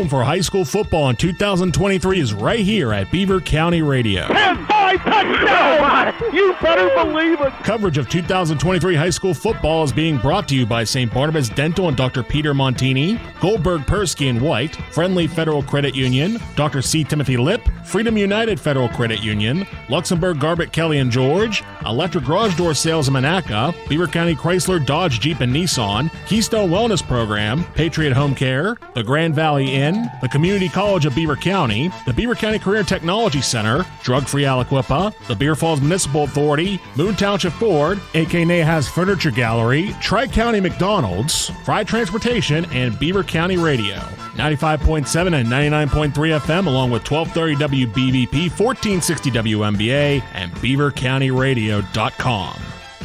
home for high school football in 2023 is right here at Beaver County Radio. 10-5 touchdown! You better believe it! Coverage of 2023 high school football is being brought to you by St. Barnabas Dental and Dr. Peter Montini, Goldberg Persky and White, Friendly Federal Credit Union, Dr. C. Timothy Lipp, Freedom United Federal Credit Union, Luxembourg Garbett Kelly and George, Electric Garage Door Sales in Monaca, Beaver County Chrysler, Dodge, Jeep, and Nissan, Keystone Wellness Program, Patriot Home Care, the Grand Valley Inn, the Community College of Beaver County, the Beaver County Career Technology Center, Drug-Free Aliquippa, the Beaver Falls Municipal Authority, Moon Township Ford, A.K. Nahas Furniture Gallery, Tri-County McDonald's, Fry Transportation, and Beaver County Radio. 95.7 and 99.3 FM, along with 1230 WBVP, 1460 WMBA, and BeaverCountyRadio.com.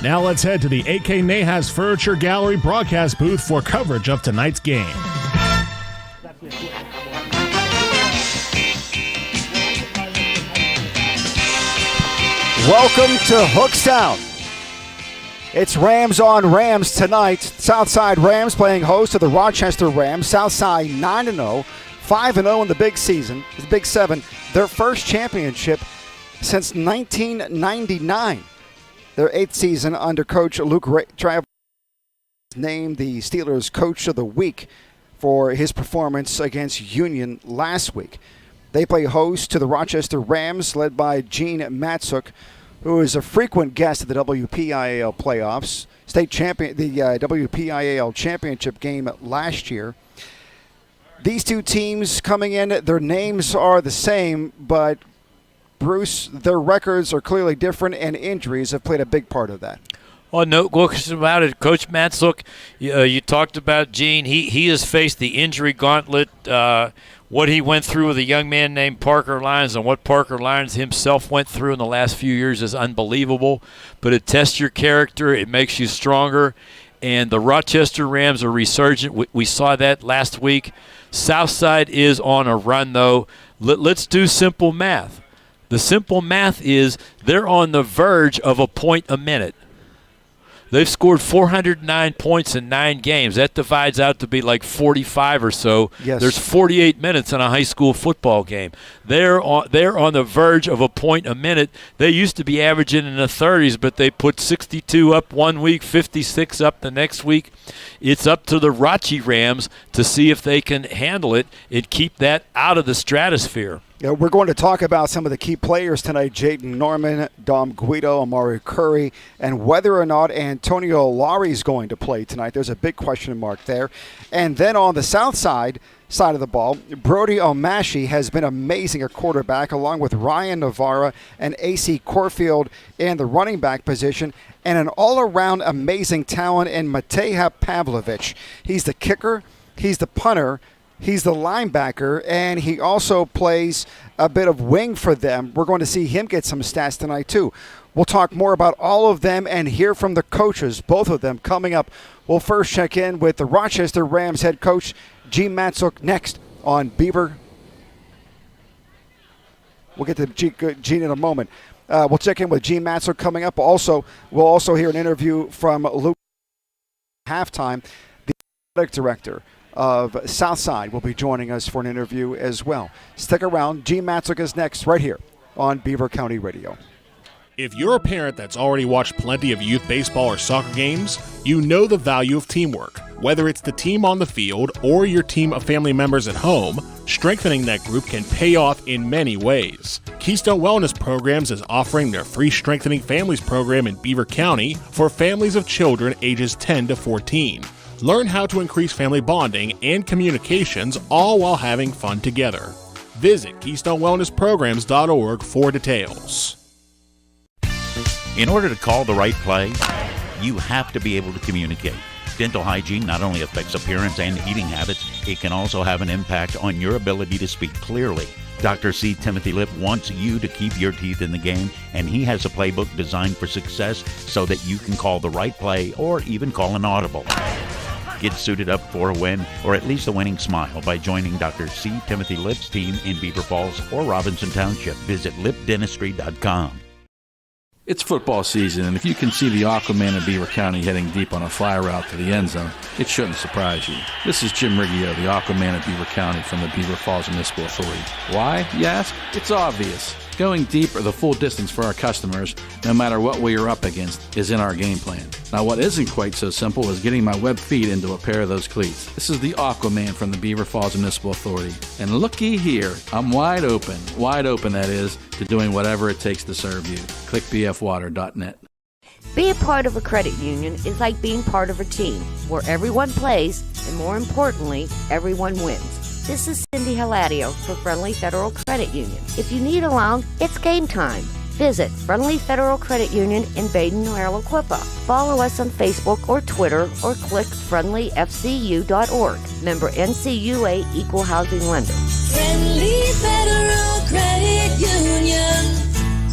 Now let's head to the A.K. Nahas Furniture Gallery broadcast booth for coverage of tonight's game. Welcome to Hookstown. It's Rams on Rams tonight. Southside Rams playing host to the Rochester Rams. Southside 9-0, 5-0 in the big season, the Big Seven. Their first championship since 1999. Their 8th season under coach Luke Travis, named the Steelers Coach of the Week for his performance against Union last week. They play host to the Rochester Rams, led by Gene Matsuk, who is a frequent guest at the WPIAL playoffs, state champion, the WPIAL championship game last year. These two teams coming in, their names are the same, but Bruce, their records are clearly different, and injuries have played a big part of that. Well, no question about it. Coach Matsuk, you talked about Gene. He has faced the injury gauntlet. What he went through with a young man named Parker Lyons and what Parker Lyons himself went through in the last few years is unbelievable. But it tests your character. It makes you stronger. And the Rochester Rams are resurgent. We saw that last week. Southside is on a run, though. Let's do simple math. The simple math is they're on the verge of a point a minute. They've scored 409 points in 9 games. That divides out to be like 45 or so. Yes. There's 48 minutes in a high school football game. They're on the verge of a point a minute. They used to be averaging in the 30s, but they put 62 up one week, 56 up the next week. It's up to the Rochi Rams to see if they can handle it and keep that out of the stratosphere. Yeah, we're going to talk about some of the key players tonight, Jaden Norman, Dom Guido, Amari Curry, and whether or not Antonio Laurie is going to play tonight. There's a big question mark there. And then on the south side of the ball, Brody Omashi has been amazing at quarterback, along with Ryan Navarra and A.C. Corfield in the running back position, and an all-around amazing talent in Mateja Pavlovich. He's the kicker, he's the punter, he's the linebacker, and he also plays a bit of wing for them. We're going to see him get some stats tonight, too. We'll talk more about all of them and hear from the coaches, both of them, coming up. We'll first check in with the Rochester Rams head coach, Gene Matsuk, next on Beaver. We'll get to Gene in a moment. We'll check in with Gene Matsuk coming up. We'll also hear an interview from Luke halftime, the athletic director of Southside will be joining us for an interview as well. Stick around. Gene Matsuk is next right here on Beaver County Radio. If you're a parent that's already watched plenty of youth baseball or soccer games, you know the value of teamwork. Whether it's the team on the field or your team of family members at home, strengthening that group can pay off in many ways. Keystone Wellness Programs is offering their free Strengthening Families program in Beaver County for families of children ages 10 to 14. Learn how to increase family bonding and communications, all while having fun together. Visit KeystoneWellnessPrograms.org for details. In order to call the right play, you have to be able to communicate. Dental hygiene not only affects appearance and eating habits, it can also have an impact on your ability to speak clearly. Dr. C. Timothy Lipp wants you to keep your teeth in the game, and he has a playbook designed for success so that you can call the right play or even call an audible. Get suited up for a win, or at least a winning smile, by joining Dr. C. Timothy Lipp's team in Beaver Falls or Robinson Township. Visit lipdentistry.com. It's football season, and if you can see the Aquaman of Beaver County heading deep on a fly route to the end zone, it shouldn't surprise you. This is Jim Riggio, the Aquaman of Beaver County from the Beaver Falls Municipal Authority. Why, you ask? It's obvious. Going deep or the full distance for our customers, no matter what we are up against, is in our game plan. Now, what isn't quite so simple is getting my web feet into a pair of those cleats. This is the Aquaman from the Beaver Falls Municipal Authority. And looky here, I'm wide open that is, to doing whatever it takes to serve you. Click bfwater.net. Being a part of a credit union is like being part of a team where everyone plays and, more importantly, everyone wins. This is Cindy Hiladio for Friendly Federal Credit Union. If you need a loan, it's game time. Visit Friendly Federal Credit Union in Baden-Mariquippa. Follow us on Facebook or Twitter or click friendlyfcu.org. Member NCUA Equal Housing Lender. Friendly Federal Credit Union.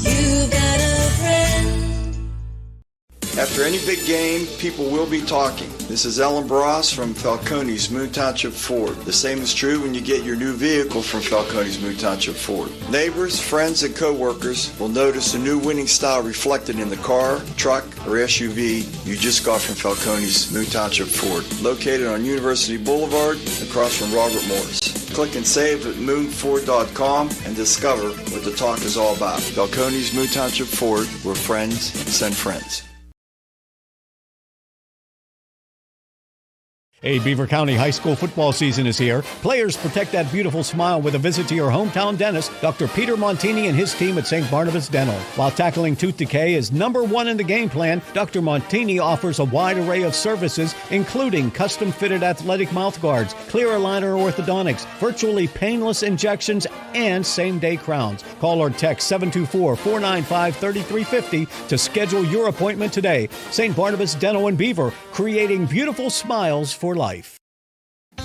You got a friend. After any big game, people will be talking. This is Ellen Barras from Falcone's Moon Township Ford. The same is true when you get your new vehicle from Falcone's Moon Township Ford. Neighbors, friends, and co-workers will notice the new winning style reflected in the car, truck, or SUV you just got from Falcone's Moon Township Ford. Located on University Boulevard across from Robert Morris. Click and save at moonford.com and discover what the talk is all about. Falcone's Moon Township Ford, where friends send friends. A Beaver County high school football season is here. Players protect that beautiful smile with a visit to your hometown dentist, Dr. Peter Montini and his team at St. Barnabas Dental. While tackling tooth decay is number one in the game plan, Dr. Montini offers a wide array of services, including custom-fitted athletic mouthguards, clear aligner orthodontics, virtually painless injections, and same-day crowns. Call or text 724-495-3350 to schedule your appointment today. St. Barnabas Dental in Beaver, creating beautiful smiles for life.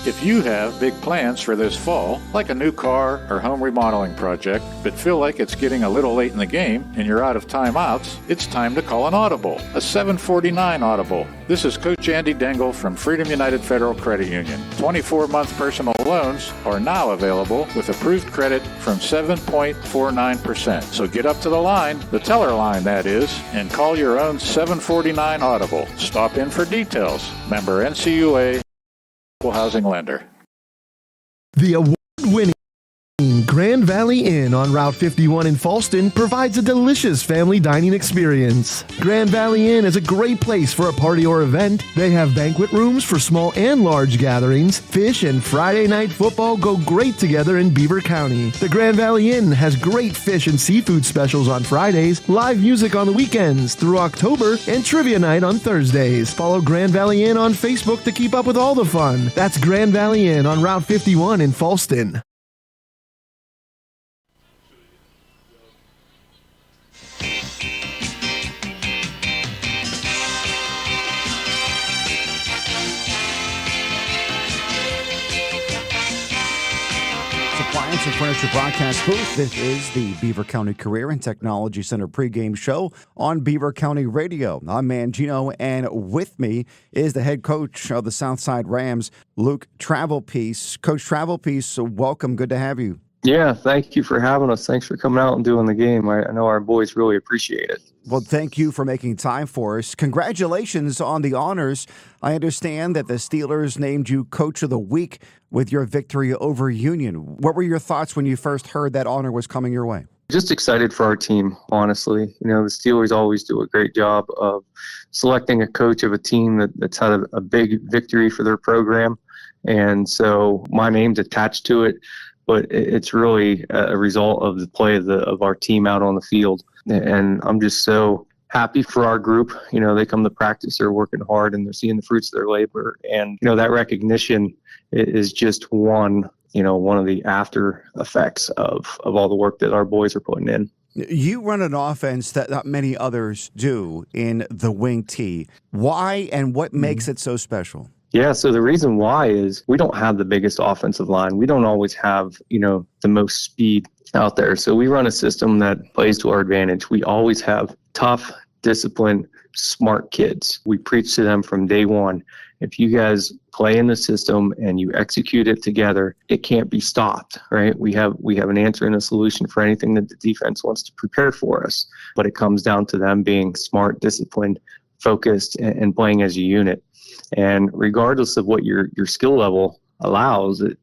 If you have big plans for this fall, like a new car or home remodeling project, but feel like it's getting a little late in the game and you're out of timeouts, it's time to call an audible, a 749 audible. This is Coach Andy Dengel from Freedom United Federal Credit Union. 24-month personal loans are now available with approved credit from 7.49%. So get up to the line, the teller line that is, and call your own 749 audible. Stop in for details. Member NCUA. Housing lender. The award-winning Grand Valley Inn on Route 51 in Falston provides a delicious family dining experience. Grand Valley Inn is a great place for a party or event. They have banquet rooms for small and large gatherings. Fish and Friday night football go great together in Beaver County. The Grand Valley Inn has great fish and seafood specials on Fridays, live music on the weekends through October, and trivia night on Thursdays. Follow Grand Valley Inn on Facebook to keep up with all the fun. That's Grand Valley Inn on Route 51 in Falston. Appliance and Furniture Broadcast Booth. This is the Beaver County Career and Technology Center pregame show on Beaver County Radio. I'm Mangino, and with me is the head coach of the Southside Rams, Luke Travelpiece. Coach Travelpiece, welcome. Good to have you. Yeah, thank you for having us. Thanks for coming out and doing the game. I know our boys really appreciate it. Well, thank you for making time for us. Congratulations on the honors. I understand that the Steelers named you Coach of the Week with your victory over Union. What were your thoughts when you first heard that honor was coming your way? Just excited for our team, honestly. You know, the Steelers always do a great job of selecting a coach of a team that's had a big victory for their program. And so my name's attached to it, but it's really a result of the play of our team out on the field. And I'm just so happy for our group. You know, they come to practice, they're working hard, and they're seeing the fruits of their labor. And, you know, that recognition is just one of the after effects of all the work that our boys are putting in. You run an offense that not many others do in the wing tee. Why and what makes it so special? Yeah, so the reason why is we don't have the biggest offensive line. We don't always have, the most speed out there. So we run a system that plays to our advantage. We always have tough, disciplined, smart kids. We preach to them from day one. If you guys play in the system and you execute it together, it can't be stopped, right? We have an answer and a solution for anything that the defense wants to prepare for us. But it comes down to them being smart, disciplined, focused, and playing as a unit. And regardless of what your skill level allows, it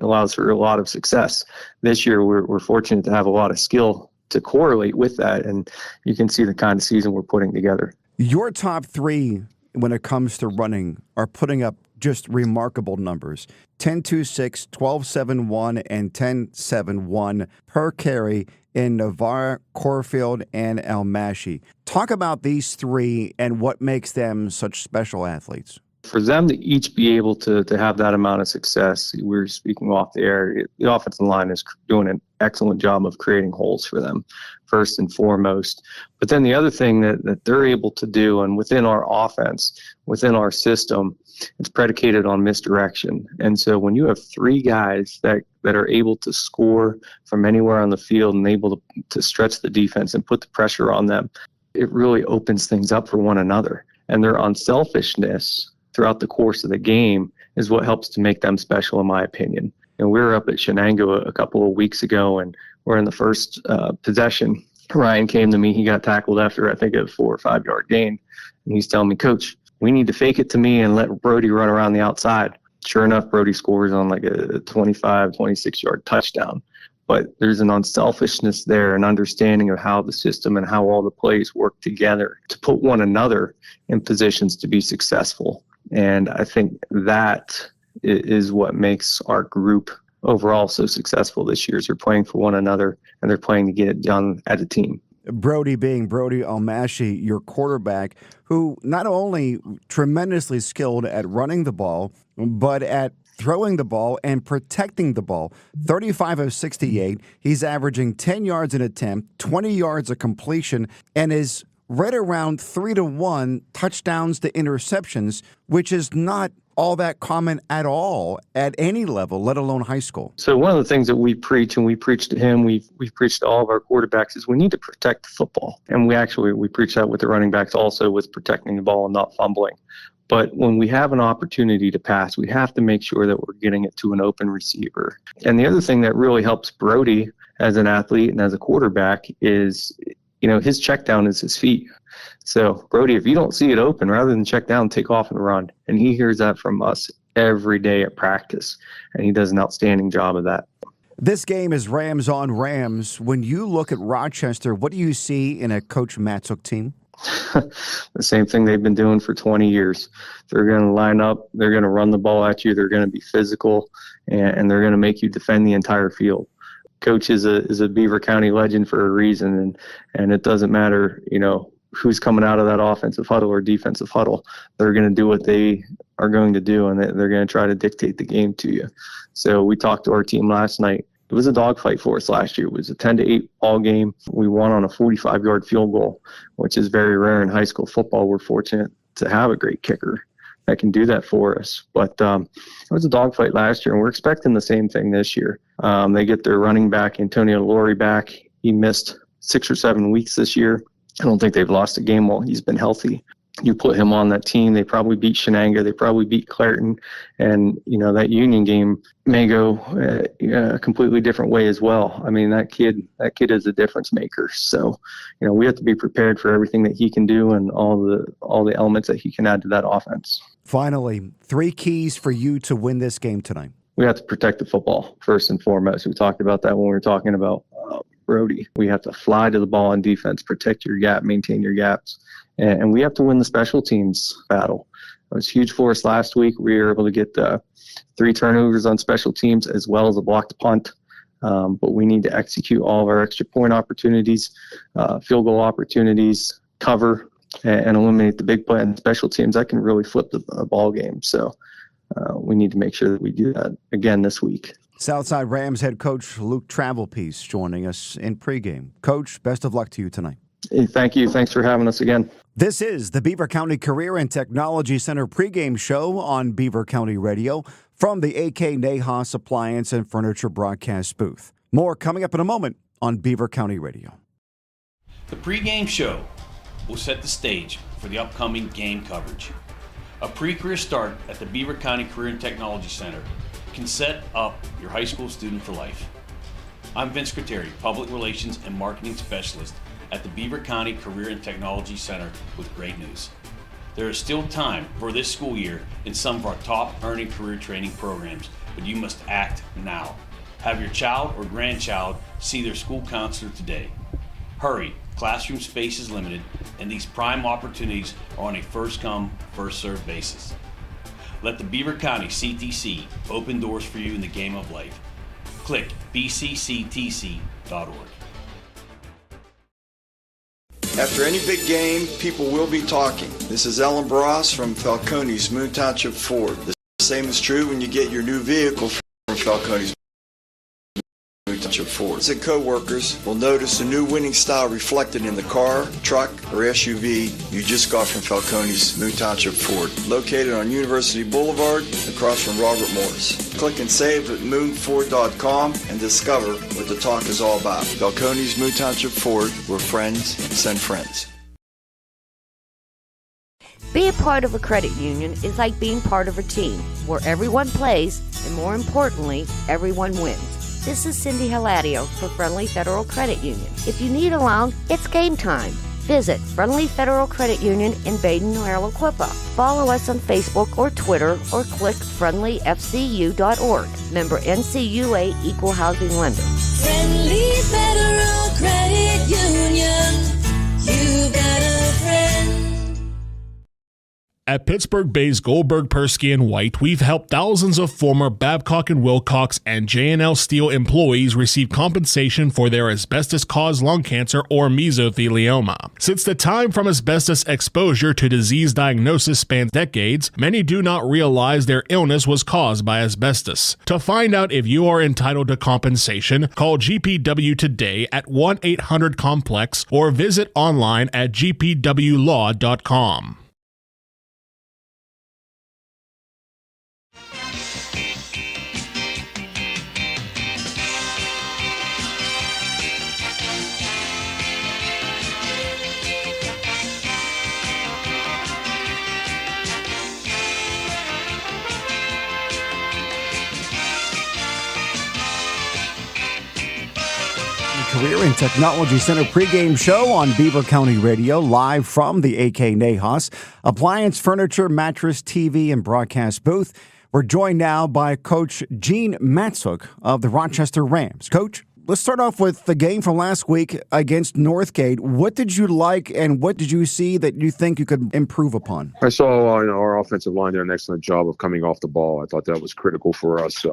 allows for a lot of success. This year, we're fortunate to have a lot of skill to correlate with that, and you can see the kind of season we're putting together. Your top three when it comes to running are putting up just remarkable numbers. 10.26, 12.71, and 10.71 per carry in Navarre, Corfield, and Almashi. Talk about these three and what makes them such special athletes. For them to each be able to have that amount of success, we were speaking off the air, the offensive line is doing an excellent job of creating holes for them, first and foremost. But then the other thing that they're able to do, and within our offense, within our system, it's predicated on misdirection. And so when you have three guys that are able to score from anywhere on the field and able to stretch the defense and put the pressure on them, it really opens things up for one another. And their unselfishness throughout the course of the game is what helps to make them special, in my opinion. And we were up at Shenango a couple of weeks ago, and we're in the first possession. Ryan came to me. He got tackled after, I think, a 4 or 5 yard gain. And he's telling me, Coach, we need to fake it to me and let Brody run around the outside. Sure enough, Brody scores on like a 25, 26 yard touchdown. But there's an unselfishness there, an understanding of how the system and how all the plays work together to put one another in positions to be successful. And I think that is what makes our group overall so successful this year, is they're playing for one another and they're playing to get it done as a team. Brody being Brody Almashi, your quarterback, who not only tremendously skilled at running the ball, but at throwing the ball and protecting the ball. 35 of 68. He's averaging 10 yards an attempt, 20 yards a completion, and is right around 3-to-1 touchdowns to interceptions, which is not all that common at all at any level, let alone high school. So one of the things that we preach, and we preach to him, we've preached to all of our quarterbacks, is we need to protect the football. And we preach that with the running backs also, with protecting the ball and not fumbling. But when we have an opportunity to pass, we have to make sure that we're getting it to an open receiver. And the other thing that really helps Brody as an athlete and as a quarterback is, his check down is his feet. So, Brody, if you don't see it open, rather than check down, take off and run. And he hears that from us every day at practice, and he does an outstanding job of that. This game is Rams on Rams. When you look at Rochester, what do you see in a Coach Matzuk team? The same thing they've been doing for 20 years. They're going to line up, they're going to run the ball at you, they're going to be physical, and they're going to make you defend the entire field. Coach is a Beaver County legend for a reason, and it doesn't matter, who's coming out of that offensive huddle or defensive huddle. They're going to do what they are going to do, and they're going to try to dictate the game to you. So we talked to our team last night. It was a dogfight for us last year. It was a 10-8 ball game. We won on a 45-yard field goal, which is very rare in high school football. We're fortunate to have a great kicker that can do that for us. But it was a dogfight last year, and we're expecting the same thing this year. They get their running back, Antonio Laurie, back. He missed 6 or 7 weeks this year. I don't think they've lost a game while he's been healthy. You put him on that team, they probably beat Shenango, they probably beat Clairton, and that Union game may go a completely different way as well. I mean, that kid is a difference maker. So, we have to be prepared for everything that he can do and all the elements that he can add to that offense. Finally, 3 keys for you to win this game tonight. We have to protect the football first and foremost. We talked about that when we were talking about Brody. We have to fly to the ball on defense, protect your gap, maintain your gaps. And we have to win the special teams battle. It was huge for us last week. We were able to get 3 turnovers on special teams as well as a blocked punt. But we need to execute all of our extra point opportunities, field goal opportunities, cover, and eliminate the big play on special teams. That can really flip the ball game. So we need to make sure that we do that again this week. Southside Rams head coach Luke Travelpiece joining us in pregame. Coach, best of luck to you tonight. Hey, thank you. Thanks for having us again. This is the Beaver County Career and Technology Center pregame show on Beaver County Radio from the AK Nahas Appliance and Furniture broadcast booth. More coming up in a moment on Beaver County Radio. The pregame show will set the stage for the upcoming game coverage. A pre-career start at the Beaver County Career and Technology Center can set up your high school student for life. I'm Vince Crateri, Public Relations and Marketing Specialist at the Beaver County Career and Technology Center with great news. There is still time for this school year in some of our top earning career training programs, but you must act now. Have your child or grandchild see their school counselor today. Hurry, classroom space is limited, and these prime opportunities are on a first-come, first-served basis. Let the Beaver County CTC open doors for you in the game of life. Click bcctc.org. After any big game, people will be talking. This is Ellen Bross from Falcone's Moon Township Ford. The same is true when you get your new vehicle from Falcone's Moon Township Ford. And co-workers will notice the new winning style reflected in the car, truck, or SUV you just got from Falcone's Moon Township Ford. Located on University Boulevard across from Robert Morris. Click and save at moonford.com and discover what the talk is all about. Falcone's Moon Township Ford, where friends send friends. Being part of a credit union is like being part of a team where everyone plays and, more importantly, everyone wins. This is Cindy Hiladio for Friendly Federal Credit Union. If you need a loan, it's game time. Visit Friendly Federal Credit Union in Baden-Neuerl-Aquippa. Follow us on Facebook or Twitter or click friendlyfcu.org. Member NCUA Equal Housing Lender. Friendly Federal Credit Union. You got a friend. At Pittsburgh Bay's Goldberg, Persky & White, we've helped thousands of former Babcock & Wilcox and J&L Steel employees receive compensation for their asbestos-caused lung cancer or mesothelioma. Since the time from asbestos exposure to disease diagnosis spans decades, many do not realize their illness was caused by asbestos. To find out if you are entitled to compensation, call GPW today at 1-800-COMPLEX or visit online at gpwlaw.com. Career and Technology Center pregame show on Beaver County Radio, live from the AK Nahas Appliance, Furniture, Mattress, TV, and Broadcast booth. We're joined now by Coach Gene Matzuk of the Rochester Rams. Coach, let's start off with the game from last week against Northgate. What did you like and what did you see that you think you could improve upon? I saw our offensive line did an excellent job of coming off the ball. I thought that was critical for us.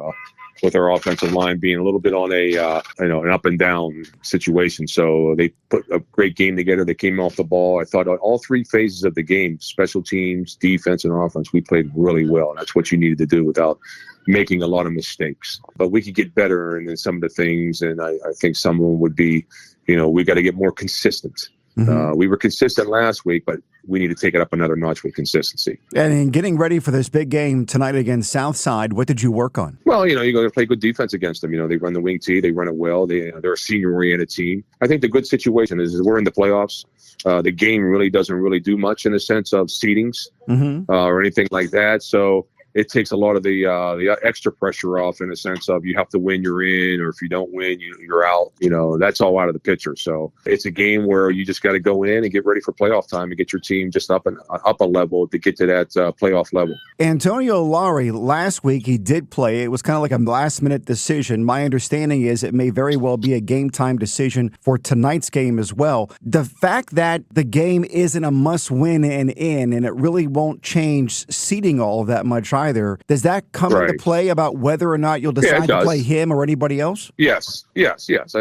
With our offensive line being a little bit on an up and down situation. So they put a great game together. They came off the ball. I thought all three phases of the game, special teams, defense, and offense, we played really well. And that's what you needed to do without making a lot of mistakes. But we could get better in some of the things. And I think some of them would be, we got to get more consistent. Mm-hmm. We were consistent last week, but we need to take it up another notch with consistency. And in getting ready for this big game tonight against Southside, what did you work on? Well, you're going to play good defense against them. They run the wing tee. They run it well. They're a senior-oriented team. I think the good situation is we're in the playoffs. The game really doesn't really do much in the sense of seedings or anything like that. So it takes a lot of the extra pressure off in the sense of you have to win, you're in, or if you don't win, you're out. That's all out of the picture. So it's a game where you just got to go in and get ready for playoff time and get your team just up a level to get to that playoff level. Antonio Lowry, last week he did play. It was kind of like a last-minute decision. My understanding is it may very well be a game-time decision for tonight's game as well. The fact that the game isn't a must-win and it really won't change seeding all that much either. Does that come into play about whether or not you'll decide to play him or anybody else? Yes. I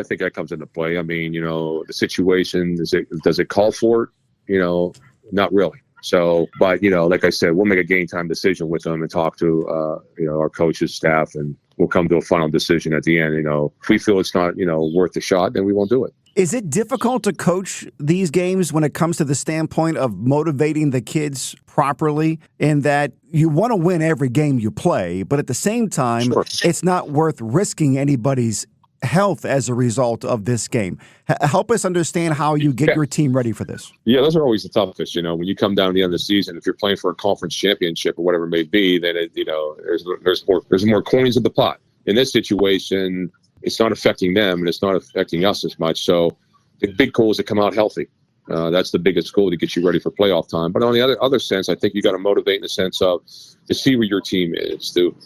think that comes into play. I mean, the situation, does it call for it? Not really. So, but, like I said, we'll make a game time decision with them and talk to, our coaches, staff, and we'll come to a final decision at the end. If we feel it's not, worth the shot, then we won't do it. Is it difficult to coach these games when it comes to the standpoint of motivating the kids properly, in that you want to win every game you play, but at the same time, it's not worth risking anybody's health as a result of this game. Help us understand how you get your team ready for this. Yeah, those are always the toughest. When you come down to the end of the season, if you're playing for a conference championship or whatever it may be, then there's more coins in the pot. In this situation, it's not affecting them and it's not affecting us as much. So the big goal is to come out healthy. That's the biggest goal to get you ready for playoff time. But on the other sense, I think you got to motivate in the sense of to see where your team is, to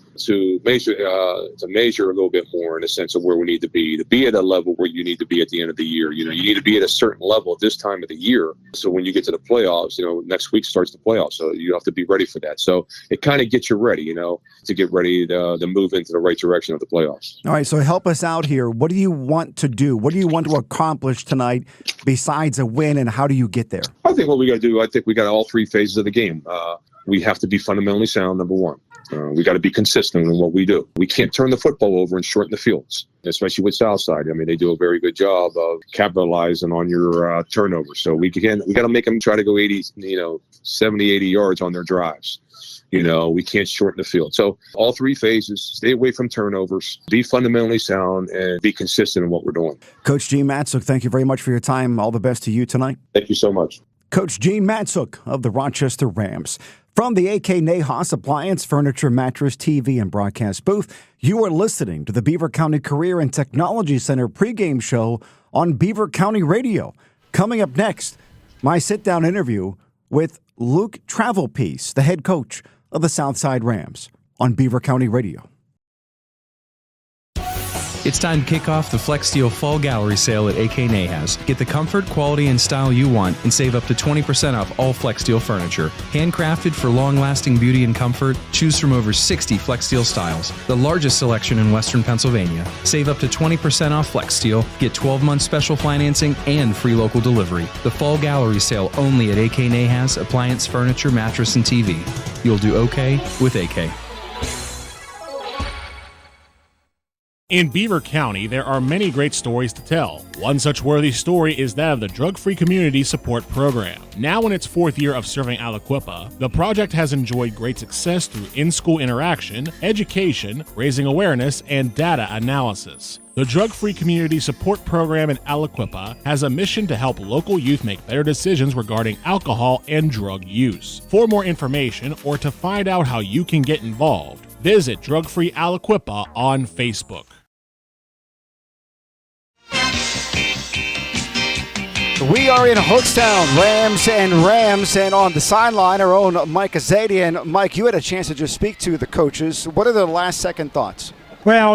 measure a little bit more in the sense of where we need to be at a level where you need to be at the end of the year. You need to be at a certain level at this time of the year. So when you get to the playoffs, next week starts the playoffs. So you have to be ready for that. So it kind of gets you ready, to get ready to move into the right direction of the playoffs. All right, so help us out here. What do you want to do? What do you want to accomplish tonight besides a win, and how do you get there? I think what we got to do, we got all three phases of the game. We have to be fundamentally sound, number one. We got to be consistent in what we do. We can't turn the football over and shorten the fields, especially with Southside. They do a very good job of capitalizing on your turnovers. So we got to make them try to go 70, 80 yards on their drives. We can't shorten the field. So all three phases, stay away from turnovers, be fundamentally sound, and be consistent in what we're doing. Coach Gene Matsuk, thank you very much for your time. All the best to you tonight. Thank you so much. Coach Gene Matsuk of the Rochester Rams. From the AK Nahas Appliance, Furniture, Mattress, TV, and Broadcast booth, you are listening to the Beaver County Career and Technology Center pregame show on Beaver County Radio. Coming up next, my sit-down interview with Luke Travelpiece, the head coach of the Southside Rams, on Beaver County Radio. It's time to kick off the Flex Steel Fall Gallery Sale at AK Nahas. Get the comfort, quality, and style you want and save up to 20% off all Flex Steel furniture. Handcrafted for long-lasting beauty and comfort, choose from over 60 Flex Steel styles, the largest selection in Western Pennsylvania. Save up to 20% off Flex Steel, get 12-month special financing, and free local delivery. The Fall Gallery Sale only at AK Nahas Appliance, Furniture, Mattress, and TV. You'll do okay with AK. In Beaver County, there are many great stories to tell. One such worthy story is that of the Drug-Free Community Support Program. Now in its fourth year of serving Aliquippa, the project has enjoyed great success through in-school interaction, education, raising awareness, and data analysis. The Drug-Free Community Support Program in Aliquippa has a mission to help local youth make better decisions regarding alcohol and drug use. For more information or to find out how you can get involved, visit Drug-Free Aliquippa on Facebook. We are in Hookstown, Rams, and on the sideline, our own Mike Azadian. Mike, you had a chance to just speak to the coaches. What are their last-second thoughts? Well,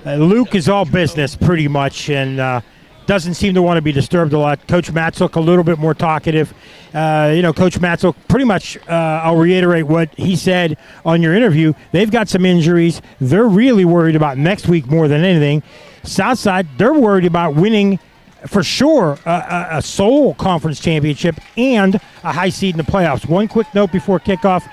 Luke is all business pretty much, and doesn't seem to want to be disturbed a lot. Coach Matsuk a little bit more talkative. Coach Matsuk pretty much, I'll reiterate what he said on your interview. They've got some injuries. They're really worried about next week more than anything. Southside, they're worried about winning for sure a sole conference championship and a high seed in the playoffs. One quick note before kickoff.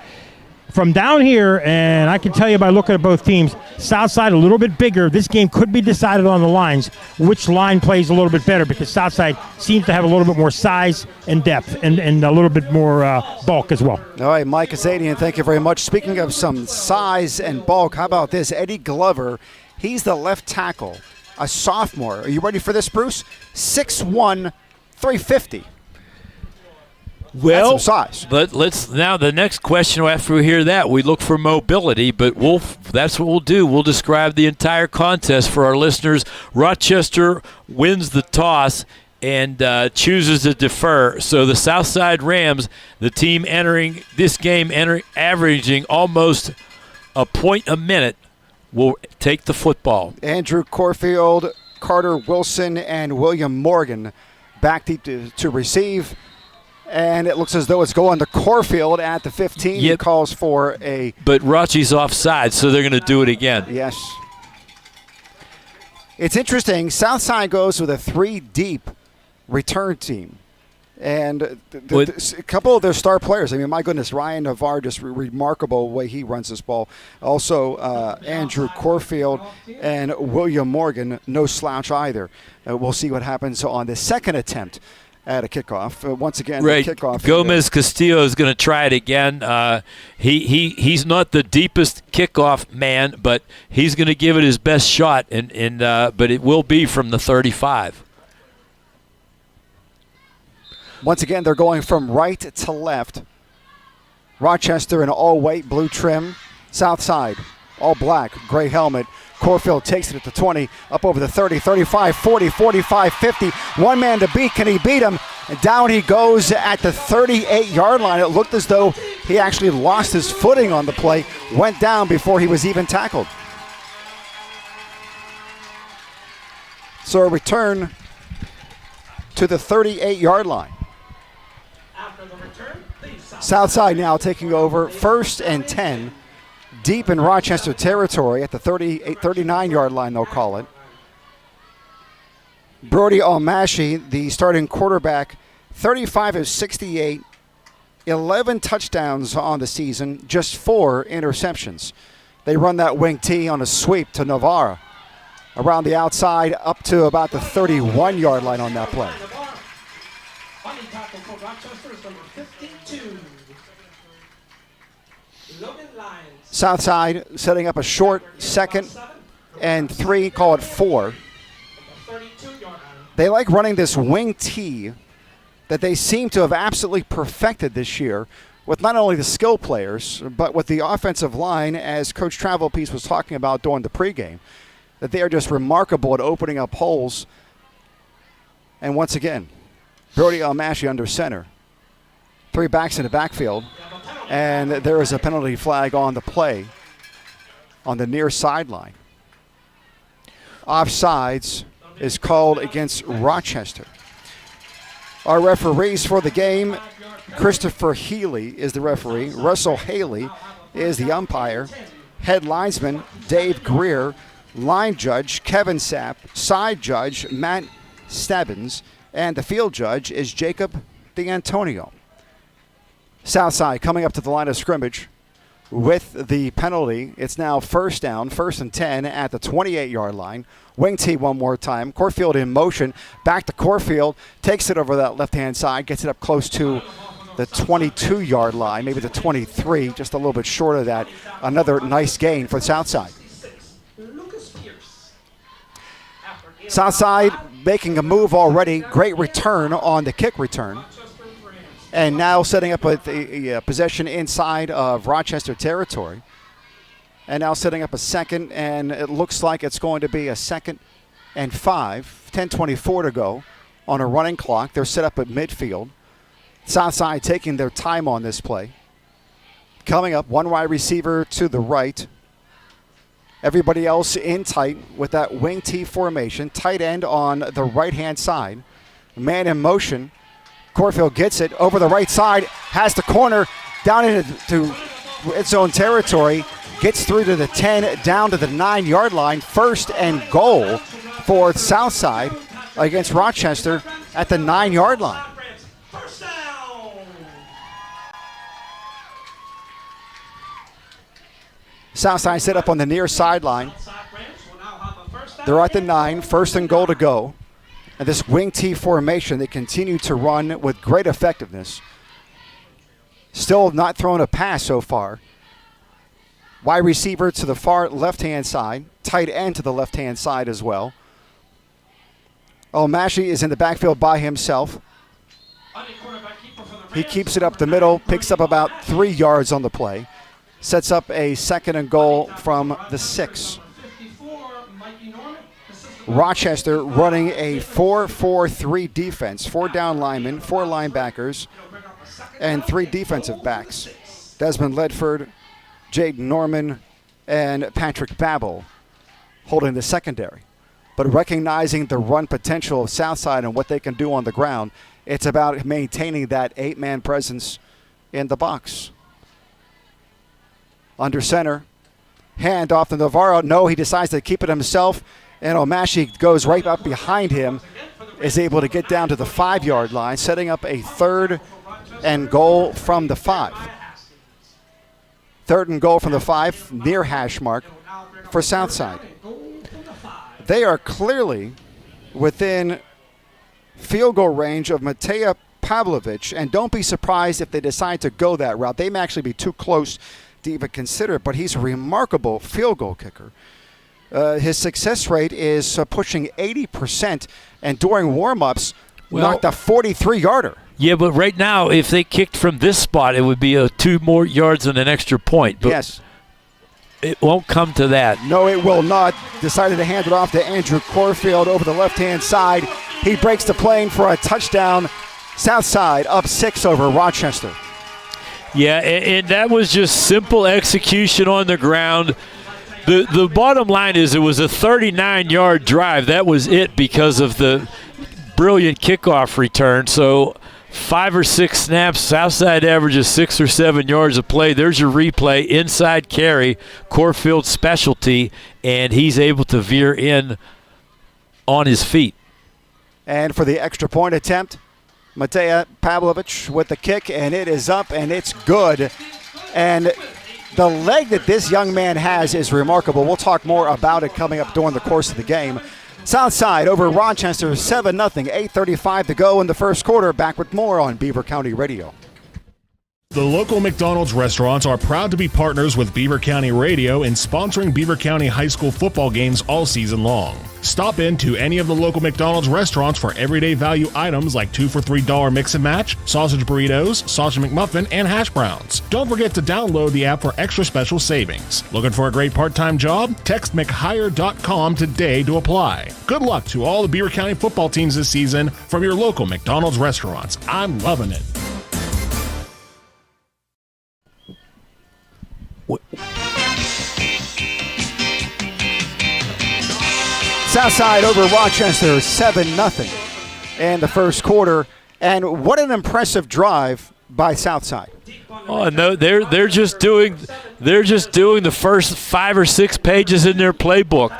From down here, and I can tell you by looking at both teams, Southside a little bit bigger. This game could be decided on the lines, which line plays a little bit better, because Southside seems to have a little bit more size and depth and a little bit more bulk as well. All right, Mike Azadian, thank you very much. Speaking of some size and bulk, how about this? Eddie Glover, he's the left tackle, a sophomore. Are you ready for this, Bruce? 6'1", 350. Well, that's some size. But now the next question after we hear that, we look for mobility, but that's what we'll do. We'll describe the entire contest for our listeners. Rochester wins the toss and chooses to defer. So the Southside Rams, the team entering this game, averaging almost a point a minute, will take the football. Andrew Corfield, Carter Wilson, and William Morgan back deep to receive. And it looks as though it's going to Corfield at the 15. Yep. He calls for a... But Rachi's offside, so they're going to do it again. Yes. It's interesting. Southside goes with a 3-deep return team. And a couple of their star players. I mean, my goodness, Ryan Navarre, just remarkable way he runs this ball. Also, Andrew Corfield and William Morgan, no slouch either. We'll see what happens on the second attempt at a kickoff. Once again, right. the kickoff. Gomez Castillo is going to try it again. He's not the deepest kickoff man, but he's going to give it his best shot, but it will be from the 35. Once again, they're going from right to left. Rochester in all white, blue trim. South side, all black, gray helmet. Corfield takes it at the 20, up over the 30, 35, 40, 45, 50. One man to beat. Can he beat him? And down he goes at the 38-yard line. It looked as though he actually lost his footing on the play, went down before he was even tackled. So a return to the 38-yard line. Southside now taking over 1st and 10. Deep in Rochester territory at the 39-yard line, they'll call it. Brody Almashi, the starting quarterback, 35 of 68, 11 touchdowns on the season, just 4 interceptions. They run that wing T on a sweep to Navarra. Around the outside, up to about the 31-yard line on that play. Southside setting up a short 2nd and 3, call it 4. They like running this wing T that they seem to have absolutely perfected this year with not only the skill players, but with the offensive line, as Coach Travelpiece was talking about during the pregame, that they are just remarkable at opening up holes. And once again, Brody Almashi under center. 3 backs in the backfield. And there is a penalty flag on the play on the near sideline. Offsides is called against Rochester. Our referees for the game, Christopher Healy is the referee. Russell Haley is the umpire. Head linesman, Dave Greer. Line judge, Kevin Sapp. Side judge, Matt Stebbins. And the field judge is Jacob D'Antonio. Southside coming up to the line of scrimmage with the penalty. It's now 1st down, 1st and 10 at the 28-yard line. Wing T one more time. Corfield in motion. Back to Corfield. Takes it over that left-hand side. Gets it up close to the 22-yard line, maybe the 23, just a little bit short of that. Another nice gain for Southside. Southside making a move already. Great return on the kick return. And now setting up a possession inside of Rochester territory. And now setting up a 2nd, and it looks like it's going to be a 2nd and 5. 10:24 to go on a running clock. They're set up at midfield. Southside taking their time on this play. Coming up, 1 wide receiver to the right. Everybody else in tight with that wing T formation. Tight end on the right-hand side. Man in motion. Corfield gets it over the right side, has the corner down into its own territory, gets through to the 10, down to the 9-yard line. 1st and goal for Southside against Rochester at the 9-yard line. Southside set up on the near sideline. They're at the 9, 1st and goal to go. And this wing T formation, they continue to run with great effectiveness. Still not thrown a pass so far. Wide receiver to the far left-hand side. Tight end to the left-hand side as well. Almashi is in the backfield by himself. He keeps it up the middle, picks up about 3 yards on the play. Sets up a 2nd and goal from the 6. Rochester running a 4-4-3 defense. 4 down linemen, 4 linebackers, and 3 defensive backs. Desmond Ledford, Jaden Norman, and Patrick Babel holding the secondary. But recognizing the run potential of Southside and what they can do on the ground, it's about maintaining that 8-man presence in the box. Under center, hand off to Navarro. No, he decides to keep it himself. And Almashi goes right up behind him, is able to get down to the 5-yard line, setting up a 3rd and goal from the 5. 3rd and goal from the 5, near hash mark for Southside. They are clearly within field goal range of Matej Pavlovich, and don't be surprised if they decide to go that route. They may actually be too close to even consider it, but he's a remarkable field goal kicker. His success rate is pushing 80%, and during warm-ups, knocked a 43-yarder. Yeah, but right now, if they kicked from this spot, it would be 2 more yards and an extra point. But yes. It won't come to that. No, it will not. Decided to hand it off to Andrew Corfield over the left-hand side. He breaks the plane for a touchdown. Southside up 6 over Rochester. Yeah, and that was just simple execution on the ground. The bottom line is it was a 39-yard drive. That was it because of the brilliant kickoff return. So 5 or 6 snaps, Southside averages 6 or 7 yards a play. There's your replay, inside carry, Corfield's specialty, and he's able to veer in on his feet. And for the extra point attempt, Matej Pavlovich with the kick, and it is up, and it's good. And the leg that this young man has is remarkable. We'll talk more about it coming up during the course of the game. Southside over Rochester 7-0, 8:35 to go in the first quarter. Back with more on Beaver County Radio. The local McDonald's restaurants are proud to be partners with Beaver County Radio in sponsoring Beaver County high school football games all season long. Stop into any of the local McDonald's restaurants for everyday value items like 2 for $3 mix and match, sausage burritos, sausage McMuffin, and hash browns. Don't forget to download the app for extra special savings. Looking for a great part-time job? Text McHire.com today to apply. Good luck to all the Beaver County football teams this season from your local McDonald's restaurants. I'm loving it. Southside over Rochester 7-0 in the first quarter, and what an impressive drive by Southside. Oh no, they're just doing the first 5 or 6 pages in their playbook.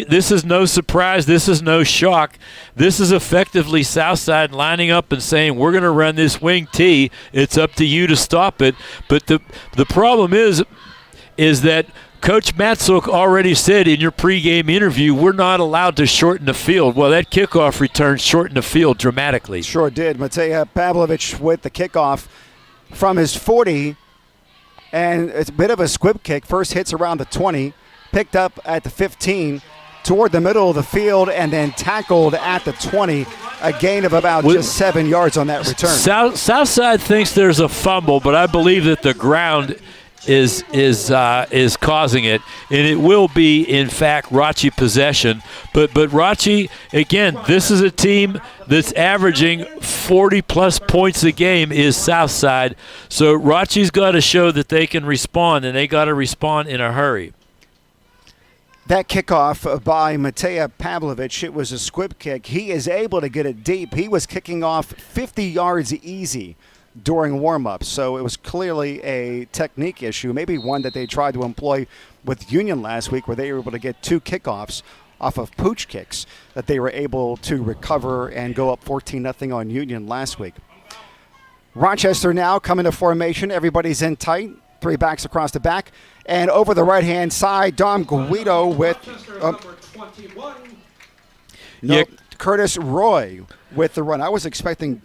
This is no surprise. This is no shock. This is effectively Southside lining up and saying, we're going to run this wing T. It's up to you to stop it. But the problem is that Coach Matzook already said in your pregame interview, we're not allowed to shorten the field. Well, that kickoff return shortened the field dramatically. Sure did. Matej Pavlovich with the kickoff from his 40, and it's a bit of a squib kick. First hits around the 20, picked up at the 15, toward the middle of the field, and then tackled at the 20. A gain of about just 7 yards on that return. Southside thinks there's a fumble, but I believe that the ground is causing it, and it will be in fact Rochi possession. But Rochi, again, this is a team that's averaging 40 plus points a game is Southside. So Rochi's got to show that they can respond, and they got to respond in a hurry. That kickoff by Matej Pavlovich, it was a squib kick. He is able to get it deep. He was kicking off 50 yards easy during warm-ups, so it was clearly a technique issue, maybe one that they tried to employ with Union last week, where they were able to get 2 kickoffs off of pooch kicks that they were able to recover and go up 14-0 on Union last week. Rochester now coming to formation. Everybody's in tight. 3 backs across the back. And over the right-hand side, Dom Guido with Curtis Roy with the run. I was expecting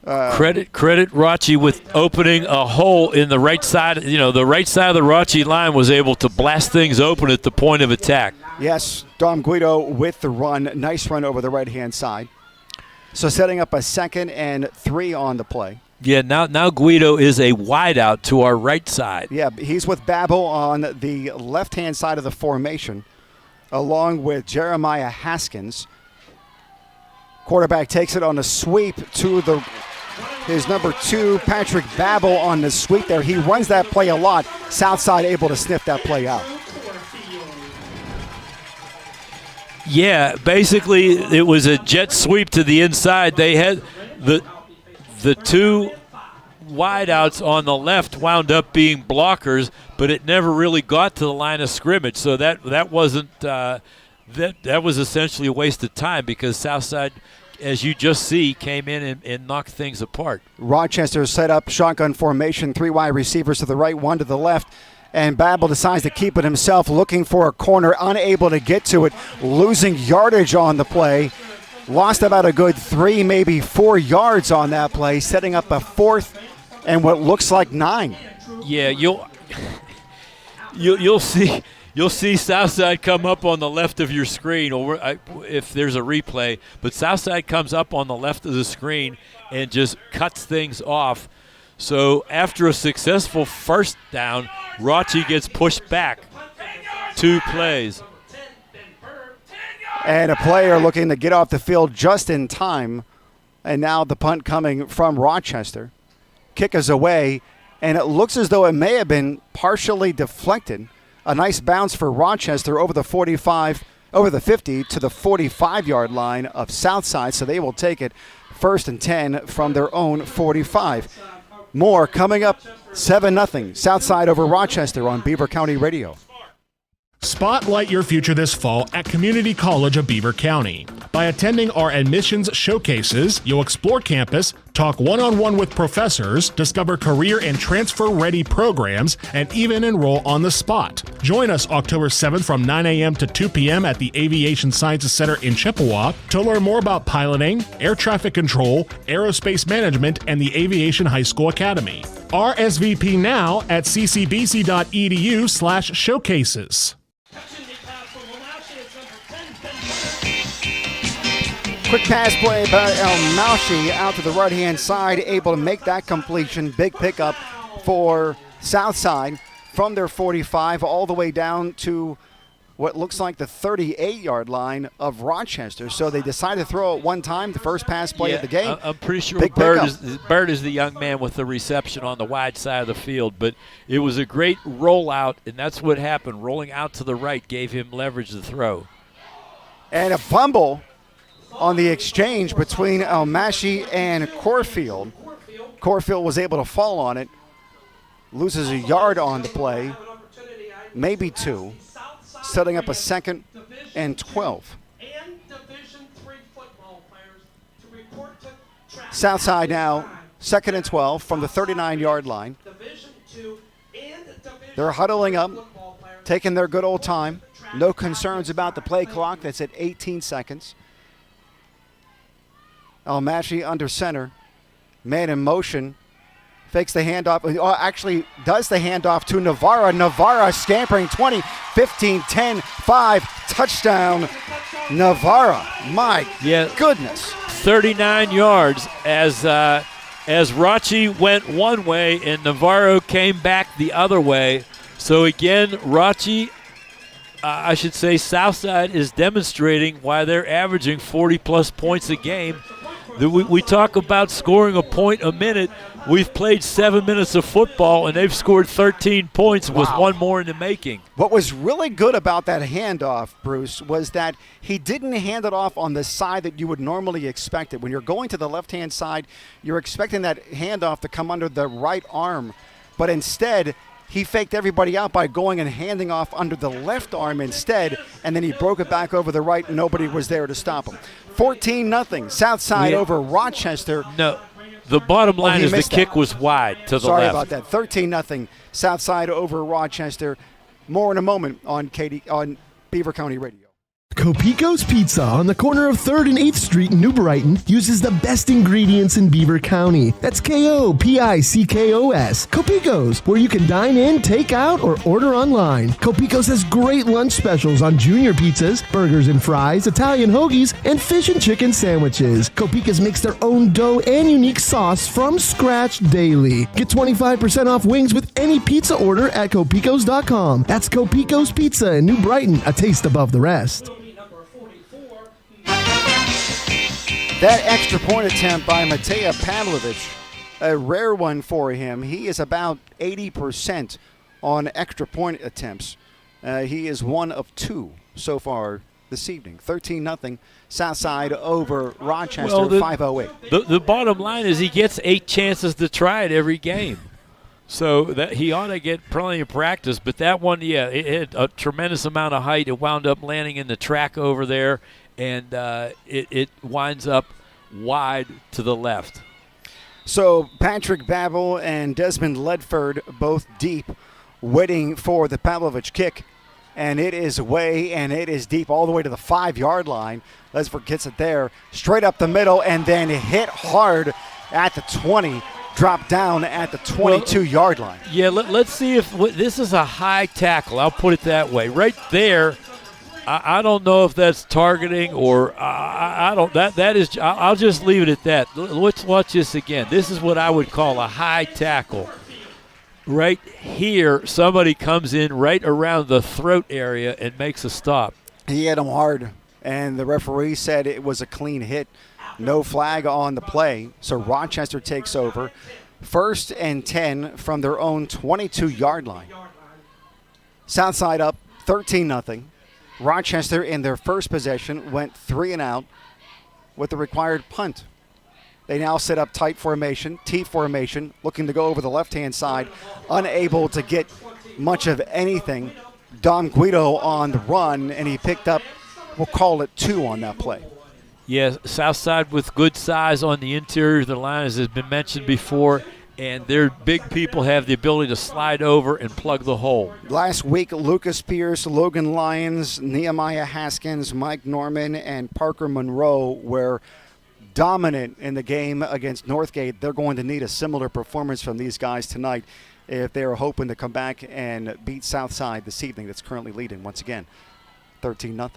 credit Rochi with opening a hole in the right side. The right side of the Rochi line was able to blast things open at the point of attack. Yes, Dom Guido with the run. Nice run over the right-hand side. So setting up a 2nd and 3 on the play. Yeah, now Guido is a wideout to our right side. Yeah, he's with Babel on the left-hand side of the formation, along with Jeremiah Haskins. Quarterback takes it on a sweep to his number 2, Patrick Babel, on the sweep there. He runs that play a lot. Southside able to sniff that play out. Yeah, basically it was a jet sweep to the inside. They had the 2 wideouts on the left wound up being blockers, but it never really got to the line of scrimmage. So that wasn't that was essentially a waste of time, because Southside, as you just see, came in and knocked things apart. Rochester set up shotgun formation, 3 wide receivers to the right, 1 to the left. And Babel decides to keep it himself, looking for a corner, unable to get to it, losing yardage on the play. lost about a good 3, maybe 4 yards on that play, setting up a 4th and what looks like 9. Yeah, you'll see Southside come up on the left of your screen, or if there's a replay. But Southside comes up on the left of the screen and just cuts things off. So after a successful first down, Roche gets pushed back 2 plays. And a player looking to get off the field just in time. And now the punt coming from Rochester. Kick is away, and it looks as though it may have been partially deflected. A nice bounce for Rochester over the 50 to the 45-yard line of Southside, so they will take it 1st and 10 from their own 45. More coming up, 7-0, Southside over Rochester on Beaver County Radio. Spotlight your future this fall at Community College of Beaver County. By attending our admissions showcases, you'll explore campus, talk one-on-one with professors, discover career and transfer-ready programs, and even enroll on the spot. Join us October 7th from 9 a.m. to 2 p.m. at the Aviation Sciences Center in Chippewa to learn more about piloting, air traffic control, aerospace management, and the Aviation High School Academy. RSVP now at ccbc.edu/showcases. Quick pass play by El Maushi out to the right-hand side, able to make that completion. Big pickup for Southside from their 45 all the way down to what looks like the 38-yard line of Rochester. So they decided to throw it one time, the first pass play of the game. I'm pretty sure Big Bird is the young man with the reception on the wide side of the field. But it was a great rollout, and that's what happened. Rolling out to the right gave him leverage to throw. And a fumble on the exchange between El Mashi and Corfield. Corfield was able to fall on it, loses a yard on the play, maybe 2, setting up a 2nd and 12. Southside now 2nd and 12 from the 39-yard line. They're huddling up, taking their good old time. No concerns about the play clock. That's at 18 seconds. El-Mashi under center. Man in motion. Fakes the handoff. Actually does the handoff to Navarra. Navarra scampering 20, 15, 10, 5. Touchdown, Navarra. My goodness. 39 yards as Roche went one way and Navarro came back the other way. So again, Roche, I should say Southside is demonstrating why they're averaging 40-plus points a game. We talk about scoring a point a minute. We've played 7 minutes of football, and they've scored 13 points with one more in the making. What was really good about that handoff, Bruce, was that he didn't hand it off on the side that you would normally expect it. When you're going to the left-hand side, you're expecting that handoff to come under the right arm. But instead, he faked everybody out by going and handing off under the left arm instead, and then he broke it back over the right, and nobody was there to stop him. 14-0, Southside over Rochester. No, the bottom line is the kick was wide to the Sorry left. about that. 13-0, Southside over Rochester. More in a moment on Beaver County Radio. Copico's Pizza on the corner of 3rd and 8th Street in New Brighton uses the best ingredients in Beaver County. That's K-O-P-I-C-K-O-S. Copico's, where you can dine in, take out, or order online. Copico's has great lunch specials on junior pizzas, burgers and fries, Italian hoagies, and fish and chicken sandwiches. Copico's makes their own dough and unique sauce from scratch daily. Get 25% off wings with any pizza order at Copicos.com. That's Copico's Pizza in New Brighton, a taste above the rest. That extra point attempt by Mateja Pavlovich, a rare one for him. He is about 80% on extra point attempts. He is 1 of 2 so far this evening. 13-0, Southside over Rochester, 5:08. The bottom line is he gets 8 chances to try it every game. So that he ought to get plenty of practice. But that one, it had a tremendous amount of height. It wound up landing in the track over there. And it winds up wide to the left. So Patrick Babel and Desmond Ledford both deep, waiting for the Pavlovich kick. and it is away, and it is deep all the way to the 5-yard line. Lesford gets it there, straight up the middle, and then hit hard at the 20, dropped down at the 22-yard line. Yeah, let's see if this is a high tackle. I'll put it that way. Right there, I don't know if that's targeting or I don't. That is. I'll just leave it at that. Let's watch this again. This is what I would call a high tackle. Right here, somebody comes in right around the throat area and makes a stop. He hit him hard, and the referee said it was a clean hit. No flag on the play, so Rochester takes over. 1st and 10 from their own 22-yard line. Southside up 13-0. Rochester in their first possession went 3 and out with the required punt. They now set up tight formation, T formation, looking to go over the left-hand side, unable to get much of anything. Dom Guido on the run, and he picked up, we'll call it 2 on that play. Yeah, Southside with good size on the interior of the line, as has been mentioned before, and their big people have the ability to slide over and plug the hole. Last week, Lucas Pierce, Logan Lyons, Nehemiah Haskins, Mike Norman, and Parker Monroe were dominant in the game against Northgate. They're going to need a similar performance from these guys tonight if they're hoping to come back and beat Southside this evening, that's currently leading once again 13-0.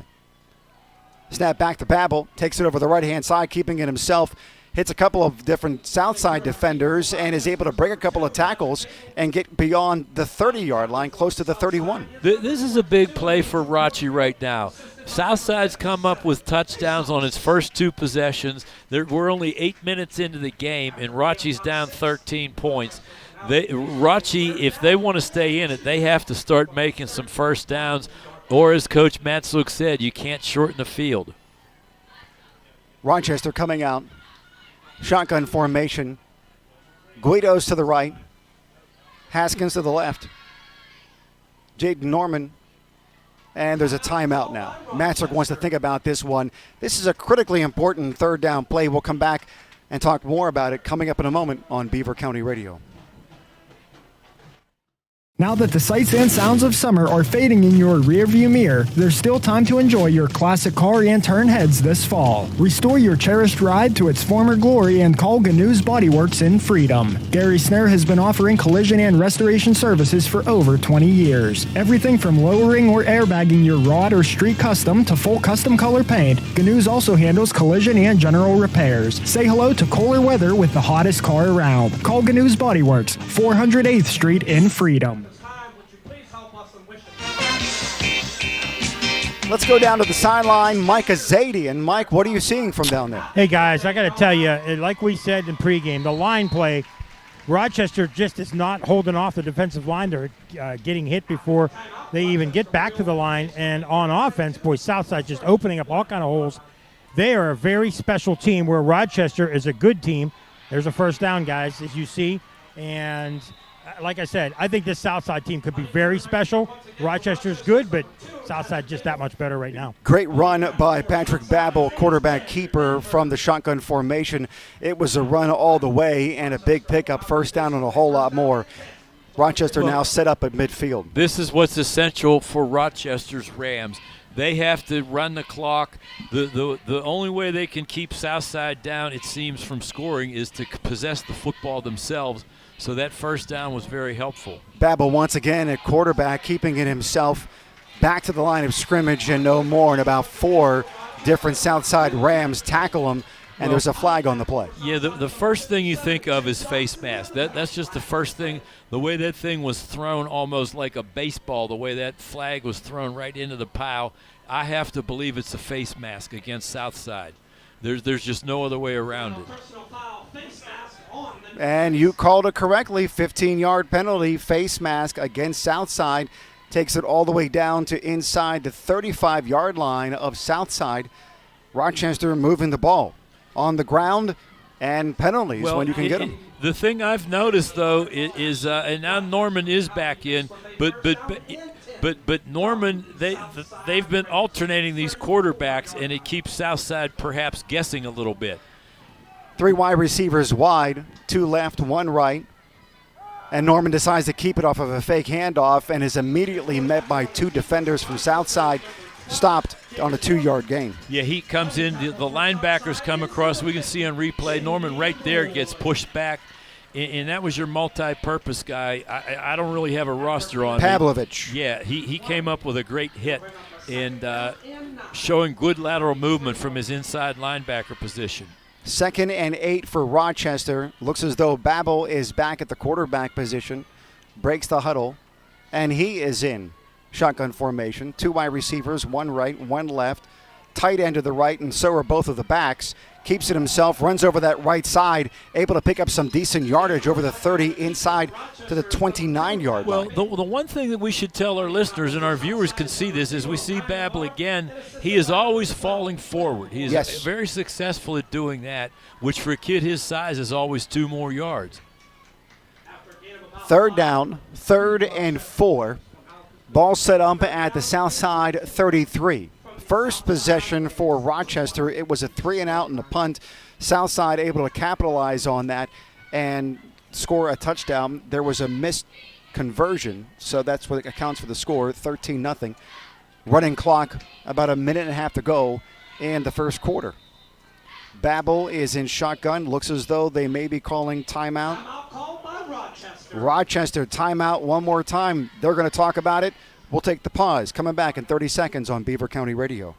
Snap back to Babel, takes it over the right-hand side, keeping it himself, hits a couple of different Southside defenders, and is able to break a couple of tackles and get beyond the 30-yard line, close to the 31. This is a big play for Rachi right now. Southside's come up with touchdowns on its first 2 possessions. We're only 8 minutes into the game, and Rachi's down 13 points. Rachi, if they want to stay in it, they have to start making some first downs, or as Coach Matsuk said, you can't shorten the field. Rochester coming out. Shotgun formation. Guido's to the right. Haskins to the left. Jaden Norman. And there's a timeout now. Matsuk wants to think about this one. This is a critically important 3rd down play. We'll come back and talk more about it coming up in a moment on Beaver County Radio. Now that the sights and sounds of summer are fading in your rearview mirror, there's still time to enjoy your classic car and turn heads this fall. Restore your cherished ride to its former glory and call Gnu's Body Works in Freedom. Gary Snare has been offering collision and restoration services for over 20 years. Everything from lowering or airbagging your rod or street custom to full custom color paint, Gnu's also handles collision and general repairs. Say hello to cooler weather with the hottest car around. Call Gnu's Body Works, 408th Street in Freedom. Let's go down to the sideline. Mike Azadian. Mike, what are you seeing from down there? Hey, guys, I got to tell you, like we said in pregame, the line play, Rochester just is not holding off the defensive line. They're getting hit before they even get back to the line. And on offense, boy, Southside just opening up all kind of holes. They are a very special team where Rochester is a good team. There's a first down, guys, as you see. And like I said, I think this Southside team could be very special. Rochester's good, but Southside just that much better right now. Great run by Patrick Babel, quarterback keeper from the shotgun formation. It was a run all the way and a big pickup, first down and a whole lot more. Rochester now set up at midfield. This is what's essential for Rochester's Rams. They have to run the clock. The only way they can keep Southside down, it seems, from scoring is to possess the football themselves. So that first down was very helpful. Babel once again at quarterback, keeping it himself back to the line of scrimmage and no more. And about 4 different Southside Rams tackle him, and there's a flag on the play. Yeah, the first thing you think of is face mask. That's just the first thing. The way that thing was thrown almost like a baseball, the way that flag was thrown right into the pile, I have to believe it's a face mask against Southside. There's just no other way around it. And you called it correctly, 15-yard penalty, face mask against Southside. Takes it all the way down to inside the 35-yard line of Southside. Rochester moving the ball on the ground and penalties when you can get them. The thing I've noticed, though, is and now Norman is back in, but Norman, they've been alternating these quarterbacks, and it keeps Southside perhaps guessing a little bit. 3 wide receivers wide, 2 left, 1 right. And Norman decides to keep it off of a fake handoff and is immediately met by two defenders from Southside, stopped on a 2-yard gain. Yeah, he comes in. The linebackers come across. We can see on replay, Norman right there gets pushed back. And that was your multi-purpose guy. I don't really have a roster on Pavlovich. Yeah, he came up with a great hit and showing good lateral movement from his inside linebacker position. 2nd and 8 for Rochester. Looks as though Babel is back at the quarterback position. Breaks the huddle, and he is in shotgun formation. 2 wide receivers, 1 right, 1 left. Tight end to the right, and so are both of the backs. Keeps it himself, runs over that right side, able to pick up some decent yardage over the 30 inside to the 29-yard line. Well, the one thing that we should tell our listeners, and our viewers can see this, is we see Babel again. He is always falling forward. He is very successful at doing that, which for a kid his size is always 2 more yards. 3rd down, 3rd and 4. Ball set up at the Southside 33. First possession for Rochester, it was a 3-and-out and a punt. Southside able to capitalize on that and score a touchdown. There was a missed conversion, so that's what accounts for the score, 13-0. Running clock, about a minute and a half to go in the first quarter. Babel is in shotgun. Looks as though they may be calling timeout. Rochester timeout one more time. They're going to talk about it. We'll take the pause. Coming back in 30 seconds on Beaver County Radio.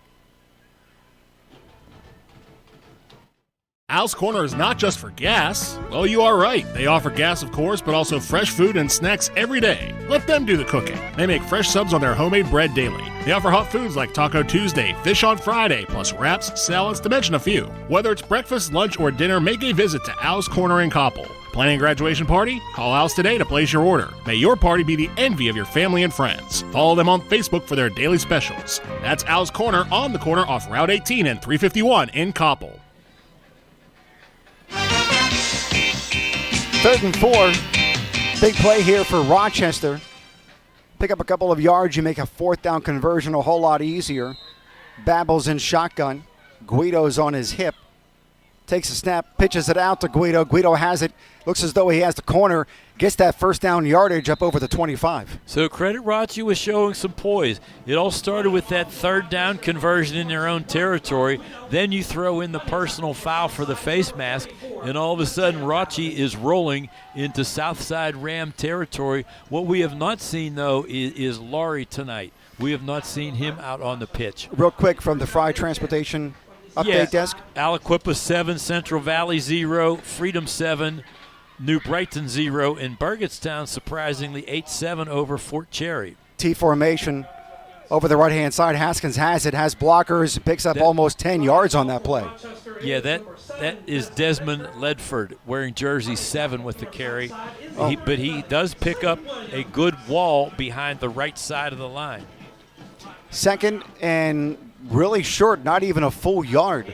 Al's Corner is not just for gas. Well, you are right. They offer gas, of course, but also fresh food and snacks every day. Let them do the cooking. They make fresh subs on their homemade bread daily. They offer hot foods like Taco Tuesday, Fish on Friday, plus wraps, salads, to mention a few. Whether it's breakfast, lunch, or dinner, make a visit to Al's Corner in Koppel. Planning a graduation party? Call Al's today to place your order. May your party be the envy of your family and friends. Follow them on Facebook for their daily specials. That's Al's Corner on the corner off Route 18 and 351 in Koppel. 3rd and 4. Big play here for Rochester. Pick up a couple of yards. You make a 4th down conversion a whole lot easier. Babel's in shotgun. Guido's on his hip. Takes a snap, pitches it out to Guido. Guido has it. Looks as though he has the corner. Gets that 1st down yardage up over the 25. So credit Rochi was showing some poise. It all started with that 3rd down conversion in their own territory. Then you throw in the personal foul for the face mask, and all of a sudden Rochi is rolling into Southside Ram territory. What we have not seen, though, is Laurie tonight. We have not seen him out on the pitch. Real quick from the Fry Transportation update desk. Aliquippa 7, Central Valley 0, Freedom 7, New Brighton 0, and Burgettstown surprisingly 8-7 over Fort Cherry. T formation over the right-hand side. Haskins has it, has blockers, picks up almost 10 yards on that play. Yeah, that is Desmond Ledford wearing jersey 7 with the carry. But he does pick up a good wall behind the right side of the line. 2nd and really short, not even a full yard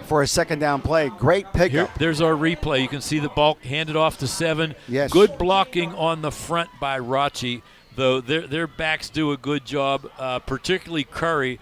for a 2nd down play. Great pickup. There's our replay. You can see the ball handed off to 7. Yes. Good blocking on the front by Rochi, though their backs do a good job, particularly Curry,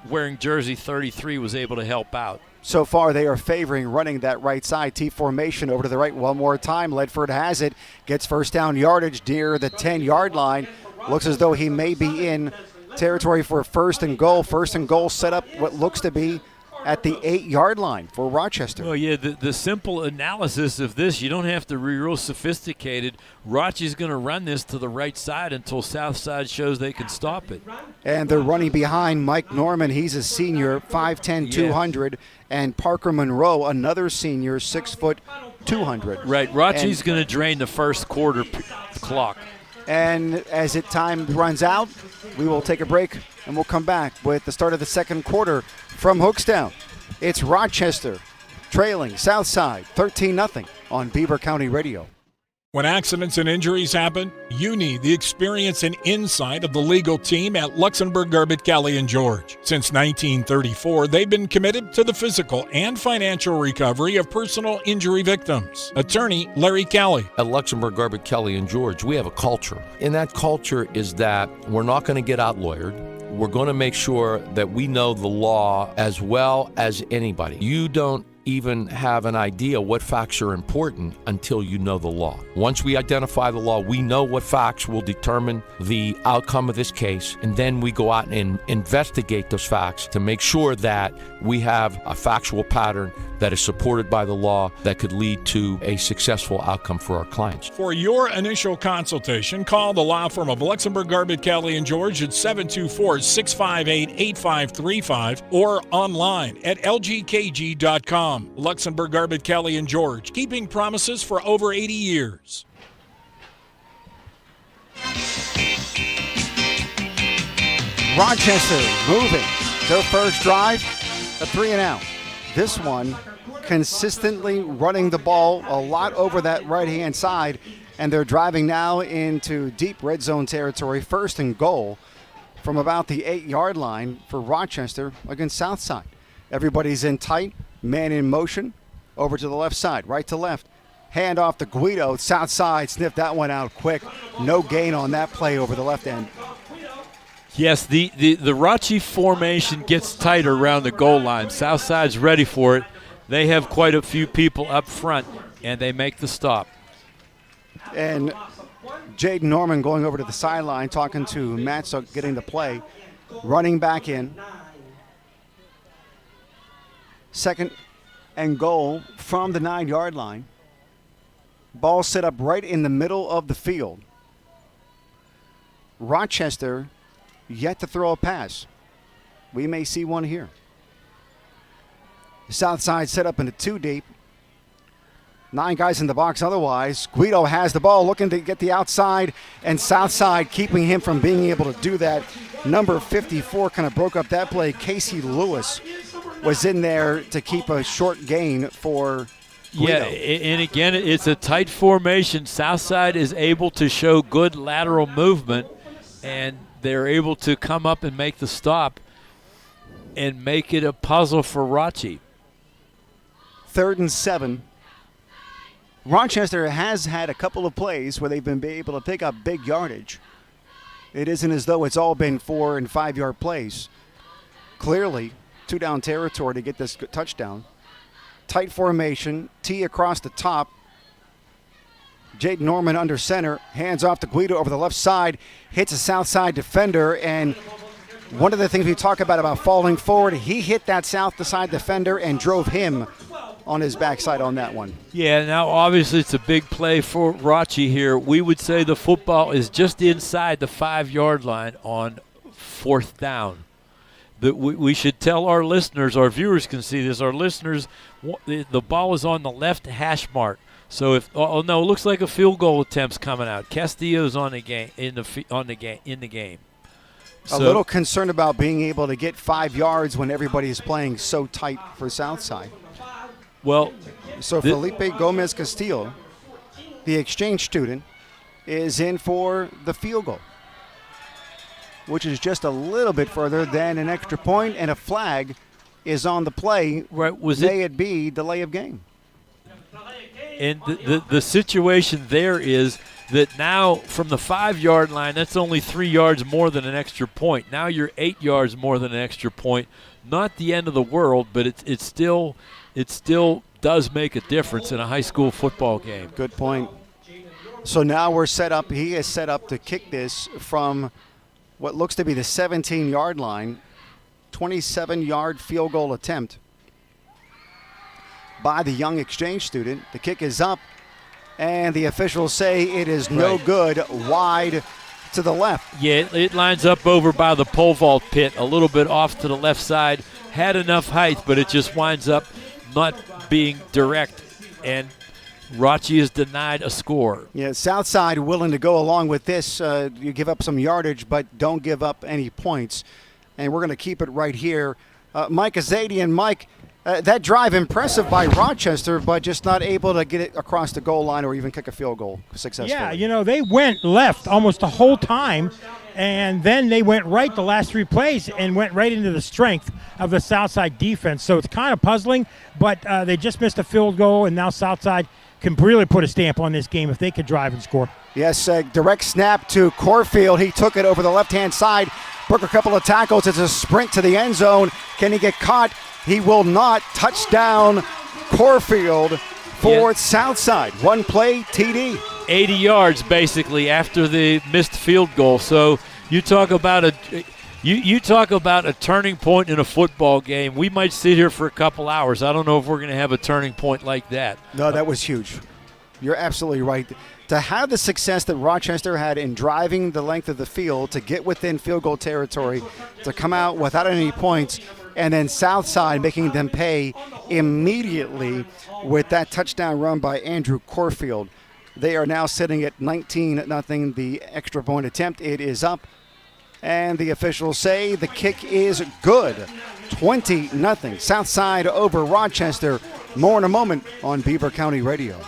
wearing jersey 33, was able to help out. So far, they are favoring running that right side. T formation over to the right one more time. Ledford has it, gets 1st down yardage near the 10-yard line. Looks as though he may be in territory for 1st and goal. 1st and goal set up what looks to be at the 8-yard line for Rochester. Well, yeah, the simple analysis of this, you don't have to be real sophisticated. Rochi's going to run this to the right side until Southside shows they can stop it. And they're running behind Mike Norman. He's a senior, 5'10", 200. And Parker Monroe, another senior, 6 foot, 200. Right, Rochi's going to drain the first quarter clock. And as time runs out, we will take a break and we'll come back with the start of the 2nd quarter from Hookstown. It's Rochester trailing Southside 13-0 on Beaver County Radio. When accidents and injuries happen, you need the experience and insight of the legal team at Luxembourg, Garbett, Kelly & George. Since 1934, they've been committed to the physical and financial recovery of personal injury victims. Attorney Larry Kelly. At Luxembourg, Garbett, Kelly & George, we have a culture. And that culture is that we're not going to get out-lawyered. We're going to make sure that we know the law as well as anybody. You don't even have an idea what facts are important until you know the law. Once we identify the law, we know what facts will determine the outcome of this case, and then we go out and investigate those facts to make sure that we have a factual pattern that is supported by the law that could lead to a successful outcome for our clients. For your initial consultation, call the law firm of Luxembourg, Garbett, Kelly & George at 724-658-8535 or online at lgkg.com. Luxembourg, Garbett, Kelly & George, keeping promises for over 80 years. Rochester moving. Their first drive, a 3-and-out. This one consistently running the ball a lot over that right-hand side, and they're driving now into deep red zone territory, 1st and goal from about the 8-yard line for Rochester against Southside. Everybody's in tight, man in motion, over to the left side, right to left. Hand off to Guido, Southside sniffed that one out quick. No gain on that play over the left end. Yes, the Rachi formation gets tighter around the goal line. Southside's ready for it. They have quite a few people up front, and they make the stop. And Jaden Norman going over to the sideline, talking to Matzook, getting the play. Running back in. 2nd and goal from the 9-yard line. Ball set up right in the middle of the field. Rochester yet to throw a pass. We may see one here. Southside set up into 2 deep. 9 guys in the box otherwise. Guido has the ball, looking to get the outside, and Southside keeping him from being able to do that. Number 54 kind of broke up that play. Casey Lewis was in there to keep a short gain for Guido. Yeah, and again, it's a tight formation. Southside is able to show good lateral movement, and they're able to come up and make the stop and make it a puzzle for Rachi. 3rd and 7. Rochester has had a couple of plays where they've been able to pick up big yardage. It isn't as though it's all been 4- and 5-yard plays. Clearly, 2-down territory to get this touchdown. Tight formation, T across the top. Jaden Norman under center, hands off to Guido over the left side, hits a Southside defender, and one of the things we talk about falling forward, he hit that south side defender and drove him on his backside on that one. Yeah, now obviously it's a big play for Rachi here. We would say the football is just inside the 5-yard line on 4th down. We should tell our listeners, our viewers can see this, our listeners, the ball is on the left hash mark. So it looks like a field goal attempt's coming out. Castillo's on the game in the game. A little concerned about being able to get 5 yards when everybody is playing so tight for Southside. Well, so Felipe Gomez Castillo, the exchange student, is in for the field goal, which is just a little bit further than an extra point, and a flag is on the play. Right? May it be delay of game? And the situation there is that now from the 5-yard line, that's only 3 yards more than an extra point. Now you're 8 yards more than an extra point. Not the end of the world, but it still does make a difference in a high school football game. Good point. So now we're set up. He is set up to kick this from what looks to be the 17-yard line. 27-yard field goal attempt by the young exchange student. The kick is up, and the officials say it is no good, wide to the left. Yeah, it lines up over by the pole vault pit, a little bit off to the left side. Had enough height, but it just winds up not being direct, and Rachi is denied a score. Yeah, Southside willing to go along with this. You give up some yardage, but don't give up any points. And we're going to keep it right here. Mike Azadian. Mike, that drive impressive by Rochester, but just not able to get it across the goal line or even kick a field goal successfully. Yeah, they went left almost the whole time, and then they went right the last 3 plays and went right into the strength of the Southside defense. So it's kind of puzzling, but they just missed a field goal, and now Southside can really put a stamp on this game if they could drive and score. Yes, direct snap to Corfield. He took it over the left-hand side, broke a couple of tackles. It's a sprint to the end zone. Can he get caught? He will not. Touchdown, Corfield for Southside. One play, TD. 80 yards, basically, after the missed field goal. So you talk about a turning point in a football game. We might sit here for a couple hours. I don't know if we're going to have a turning point like that. No, that was huge. You're absolutely right. To have the success that Rochester had in driving the length of the field to get within field goal territory, to come out without any points, and then Southside making them pay immediately with that touchdown run by Andrew Corfield. They are now sitting at 19-0. The extra point attempt, it is up. And the officials say the kick is good. 20-0. Southside over Rochester. More in a moment on Beaver County Radio.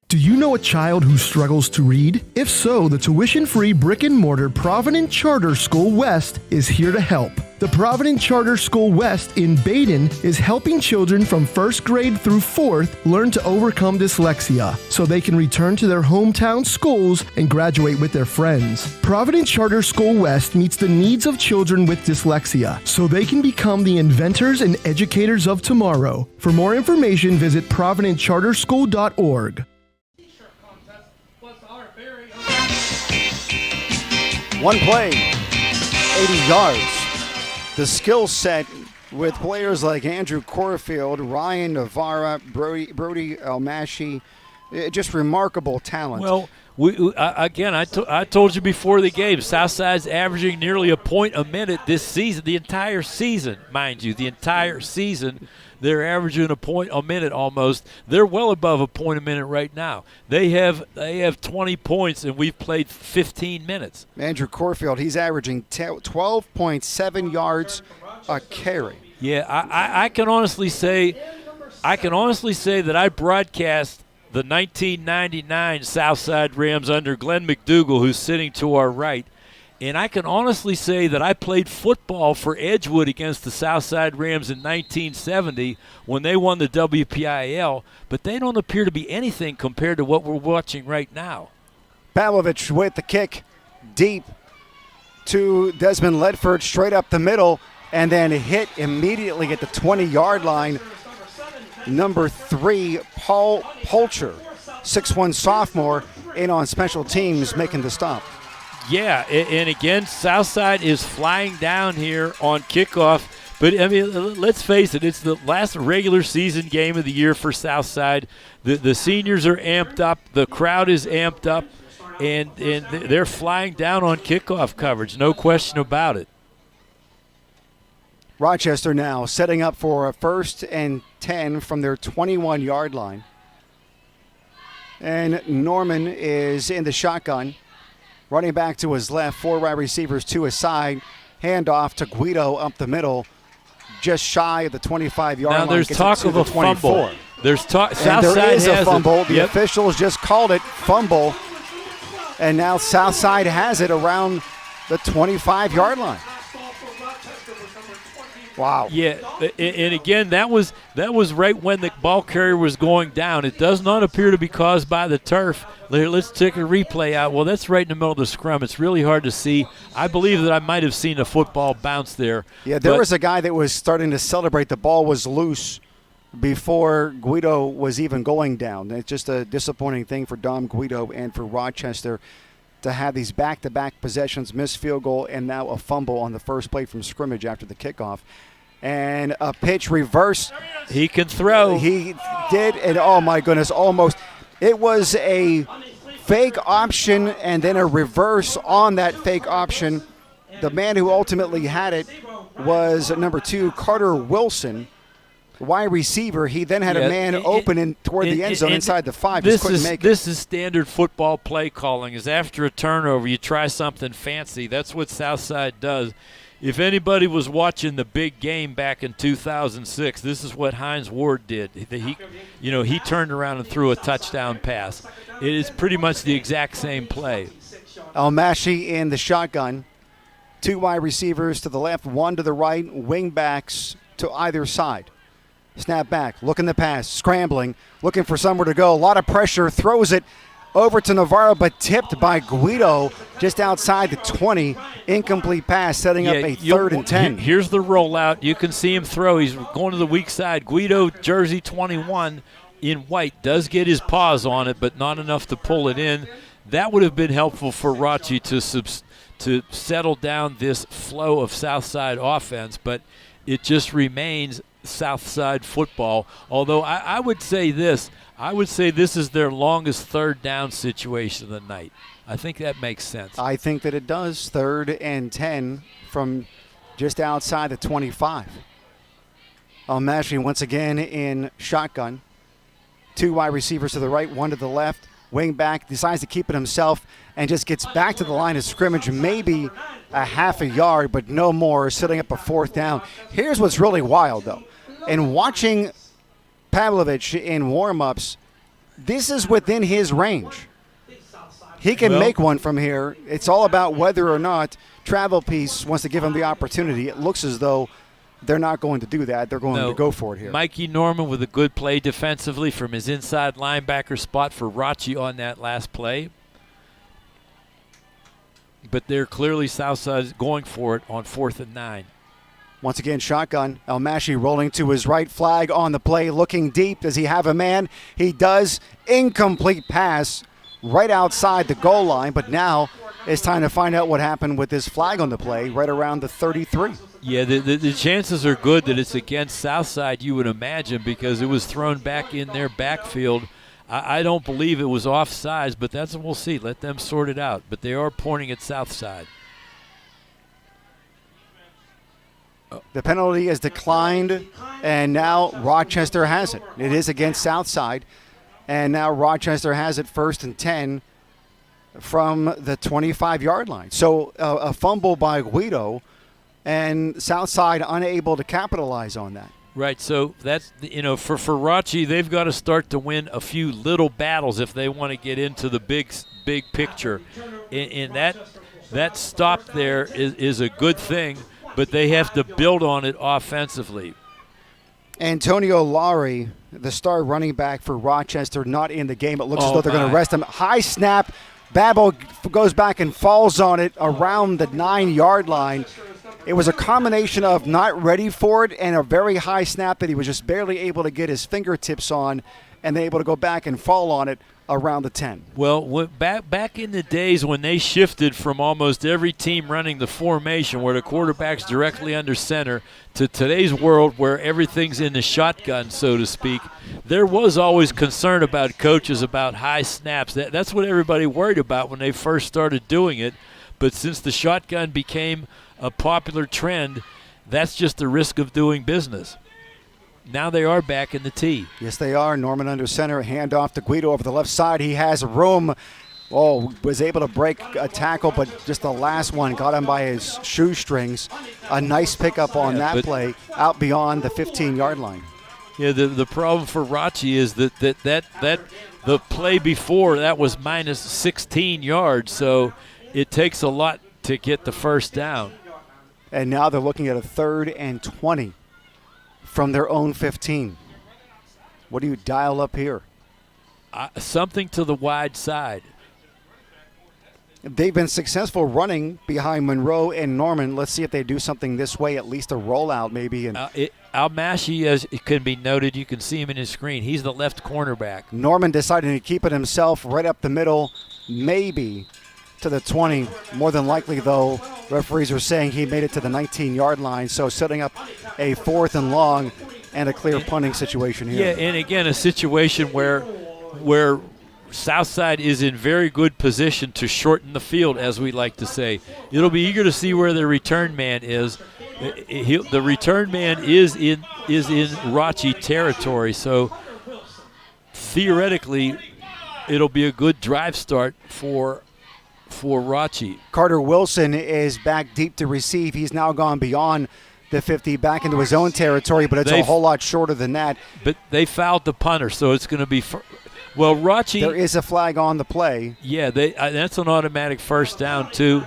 Do you know a child who struggles to read? If so, the tuition-free brick-and-mortar Provident Charter School West is here to help. The Provident Charter School West in Baden is helping children from 1st grade through 4th learn to overcome dyslexia so they can return to their hometown schools and graduate with their friends. Provident Charter School West meets the needs of children with dyslexia so they can become the inventors and educators of tomorrow. For more information, visit providentcharterschool.org. One play, 80 yards. The skill set with players like Andrew Corfield, Ryan Navarra, Brody Almashi, just remarkable talent. Well, I told you before the game, Southside's averaging nearly a point a minute this season, the entire season, mind you, the entire season. They're averaging a point a minute almost. They're well above a point a minute right now. They have 20 points, and we've played 15 minutes. Andrew Corfield, he's averaging 12.7 yards a carry. Yeah, I can honestly say that I broadcast the 1999 Southside Rams under Glenn McDougal, who's sitting to our right. And I can honestly say that I played football for Edgewood against the Southside Rams in 1970 when they won the WPIAL, but they don't appear to be anything compared to what we're watching right now. Pavlovich with the kick deep to Desmond Ledford, straight up the middle, and then hit immediately at the 20-yard line. Number 3, Paul Pulcher, 6'1" sophomore, in on special teams, making the stop. Yeah, and again, Southside is flying down here on kickoff. But, I mean, let's face it, it's the last regular season game of the year for Southside. The seniors are amped up. The crowd is amped up. And they're flying down on kickoff coverage, no question about it. Rochester now setting up for a 1st and 10 from their 21-yard line. And Norman is in the shotgun. Running back to his left, 4 wide receivers to his side. Handoff to Guido up the middle, just shy of the 25-yard line. Now there's talk of a fumble. There's talk. Southside there is a fumble. The officials just called it fumble. And now Southside has it around the 25-yard line. Wow. Yeah, and again, that was right when the ball carrier was going down. It does not appear to be caused by the turf. Let's take a replay out. Well, that's right in the middle of the scrum. It's really hard to see. I believe that I might have seen a football bounce there. Yeah, there was a guy that was starting to celebrate. The ball was loose before Guido was even going down. It's just a disappointing thing for Dom Guido and for Rochester to have these back-to-back possessions, missed field goal, and now a fumble on the first play from scrimmage after the kickoff. And a pitch reverse. He can throw. He did, and oh my goodness, almost. It was a fake option and then a reverse on that fake option. The man who ultimately had it was number 2, Carter Wilson, wide receiver. He then had a man open toward the end zone inside the 5. Just couldn't make it. This is standard football play calling. Is after a turnover, you try something fancy. That's what Southside does. If anybody was watching the big game back in 2006, this is what Hines Ward did. He turned around and threw a touchdown pass. It is pretty much the exact same play. Almashi in the shotgun. 2 wide receivers to the left, 1 to the right, wing backs to either side. Snap back, looking the pass, scrambling, looking for somewhere to go. A lot of pressure, throws it over to Navarro, but tipped by Guido just outside the 20. Incomplete pass, setting up a 3rd and 10. Here's the rollout. You can see him throw. He's going to the weak side. Guido, jersey 21 in white, does get his paws on it, but not enough to pull it in. That would have been helpful for Rachi to settle down this flow of Southside offense, but it just remains Southside football. Although I would say this. I would say this is their longest 3rd down situation of the night. I think that makes sense. I think that it does. 3rd and 10 from just outside the 25. Mashie once again in shotgun. 2 wide receivers to the right, 1 to the left. Wing back, decides to keep it himself and just gets back to the line of scrimmage, maybe a half a yard, but no more, setting up a 4th down. Here's what's really wild, though. And watching Pavlovich in warm-ups, this is within his range. He can make one from here. It's all about whether or not Travel Piece wants to give him the opportunity. It looks as though they're not going to do that. They're going to go for it here. Mikey Norman with a good play defensively from his inside linebacker spot for Rachi on that last play. But they're clearly Southside going for it on 4th and 9. Once again, shotgun. Elmashi rolling to his right, flag on the play, looking deep. Does he have a man? He does. Incomplete pass right outside the goal line, but now it's time to find out what happened with this flag on the play right around the 33. Yeah, the chances are good that it's against Southside, you would imagine, because it was thrown back in their backfield. I don't believe it was offsides, but that's what we'll see. Let them sort it out. But they are pointing at Southside. The penalty is declined, and now Rochester has it. It is against Southside, and now Rochester has it 1st and 10 from the 25-yard line. So a fumble by Guido, and Southside unable to capitalize on that. Right, so that's, for Rachi, they've got to start to win a few little battles if they want to get into the big picture. And that stop there is a good thing, but they have to build on it offensively. Antonio Laurie, the star running back for Rochester, not in the game. It looks as though they're going to rest him. High snap. Babel goes back and falls on it around the 9-yard line. It was a combination of not ready for it and a very high snap that he was just barely able to get his fingertips on, and then able to go back and fall on it around the 10. Well, back in the days when they shifted from almost every team running the formation where the quarterback's directly under center to today's world where everything's in the shotgun, so to speak, there was always concern about coaches about high snaps. That's what everybody worried about when they first started doing it. But since the shotgun became a popular trend, that's just the risk of doing business. Now they are back in the tee. Yes, they are. Norman under center, handoff to Guido over the left side. He has room. Was able to break a tackle, but just the last one got him by his shoestrings. A nice pickup on that play out beyond the 15-yard line. Yeah, the problem for Rachi is that the play before that was minus 16 yards, so it takes a lot to get the first down. And now they're looking at a 3rd and 20 from their own 15. What do you dial up here? Something to the wide side. They've been successful running behind Monroe and Norman. Let's see if they do something this way, at least a rollout maybe. Almashi, as it can be noted, you can see him in his screen. He's the left cornerback. Norman deciding to keep it himself right up the middle, maybe to the 20. More than likely, though, referees are saying he made it to the 19-yard line, so setting up a 4th and long and a clear punting situation here. Yeah, and again, a situation where Southside is in very good position to shorten the field, as we like to say. It'll be eager to see where the return man is. The return man is in Rachi territory, so theoretically it'll be a good drive start for Rachi. Carter Wilson is back deep to receive. He's now gone beyond the 50, back into his own territory, but it's a whole lot shorter than that. But they fouled the punter, so it's going to be well, Rachi. There is a flag on the play. Yeah, that's an automatic first down too.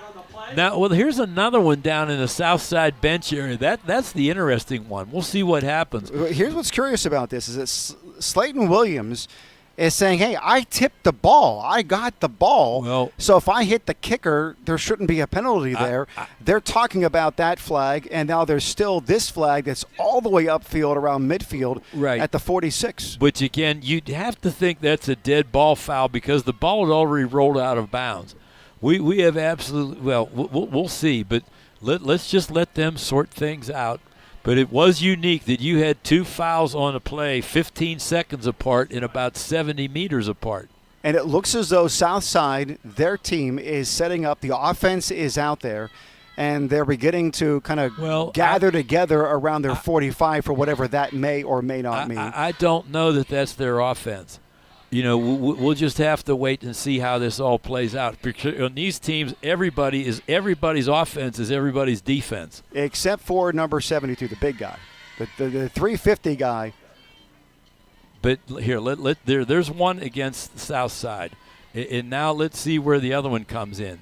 Now, here's another one down in the south side bench area. That's the interesting one. We'll see what happens. Here's what's curious about this is that Slayton Williams is saying, hey, I tipped the ball. I got the ball. Well, so if I hit the kicker, there shouldn't be a penalty there. They're talking about that flag, and now there's still this flag that's all the way upfield around midfield at the 46. Which, again, you'd have to think that's a dead ball foul because the ball had already rolled out of bounds. We have absolutely – well, we'll see, but let's just let them sort things out. But it was unique that you had 2 fouls on a play 15 seconds apart and about 70 meters apart. And it looks as though Southside, their team, is setting up. The offense is out there, and they're beginning to kind of gather together around their 45 for whatever that may or may not mean. I don't know that that's their offense. You know, we'll just have to wait and see how this all plays out. Because on these teams, everybody's offense is everybody's defense. Except for number 72, the big guy, the 350 guy. But here, there's one against the South Side. And now let's see where the other one comes in.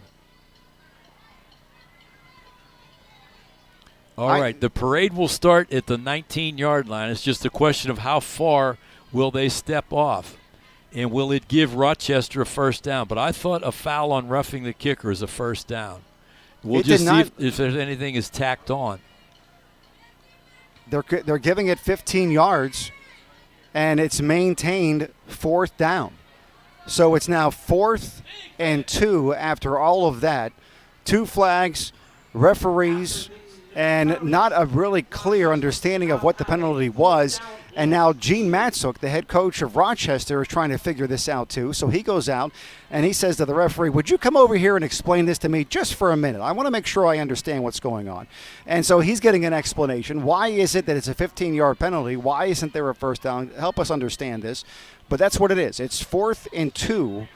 All right, the parade will start at the 19-yard line. It's just a question of how far will they step off. And will it give Rochester a first down? But I thought a foul on roughing the kicker is a first down. We'll just see if there's anything is tacked on. They're giving it 15 yards, and it's maintained 4th down. So it's now 4th and 2 after all of that. 2 flags, referees, and not a really clear understanding of what the penalty was. And now Gene Matsuk, the head coach of Rochester, is trying to figure this out too. So he goes out and he says to the referee, would you come over here and explain this to me just for a minute? I want to make sure I understand what's going on. And so he's getting an explanation. Why is it that it's a 15-yard penalty? Why isn't there a first down? Help us understand this. But that's what it is. It's 4th and 2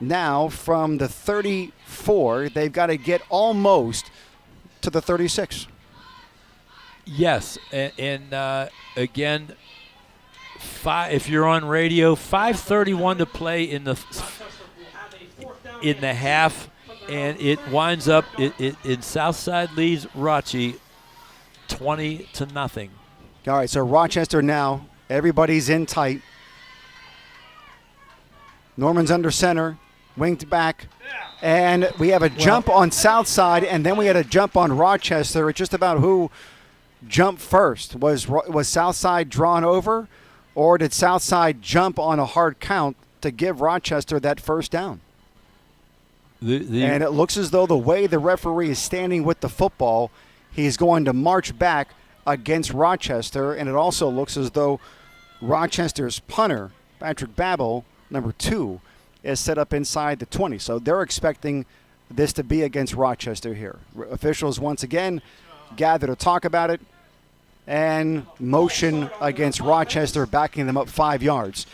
now from the 34. They've got to get almost to the 36. Yes, and again, if you're on radio, 5:31 to play in the half, and it winds up in Southside leads Rochi 20-0. All right, so Rochester now, everybody's in tight. Norman's under center, winged back, and we have a jump on Southside, and then we had a jump on Rochester. It's just about who jumped first. Was Southside drawn over, or did Southside jump on a hard count to give Rochester that first down? And it looks as though the way the referee is standing with the football, he's going to march back against Rochester, and it also looks as though Rochester's punter, Patrick Babel, number 2, is set up inside the 20. So they're expecting this to be against Rochester here. Officials once again gather to talk about it, and motion against Rochester, backing them up 5 yards.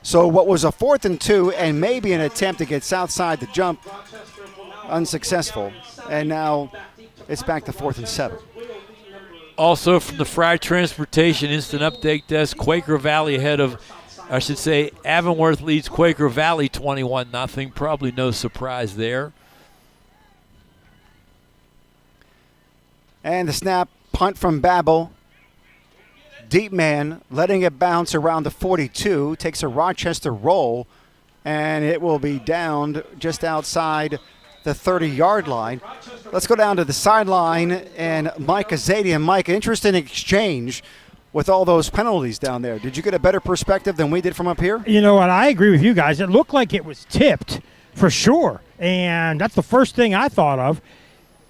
So what was a 4th and 2 and maybe an attempt to get Southside to jump, unsuccessful. And now it's back to 4th and 7. Also from the Fry Transportation Instant Update Desk, Quaker Valley ahead of, I should say, Avonworth leads Quaker Valley 21-0. Probably no surprise there. And the snap, punt from Babel. Deep man, letting it bounce around the 42. Takes a Rochester roll, and it will be downed just outside the 30-yard line. Let's go down to the sideline, and Mike Azadian. Mike, interesting exchange with all those penalties down there. Did you get a better perspective than we did from up here? You know what? I agree with you guys. It looked like it was tipped for sure, and that's the first thing I thought of.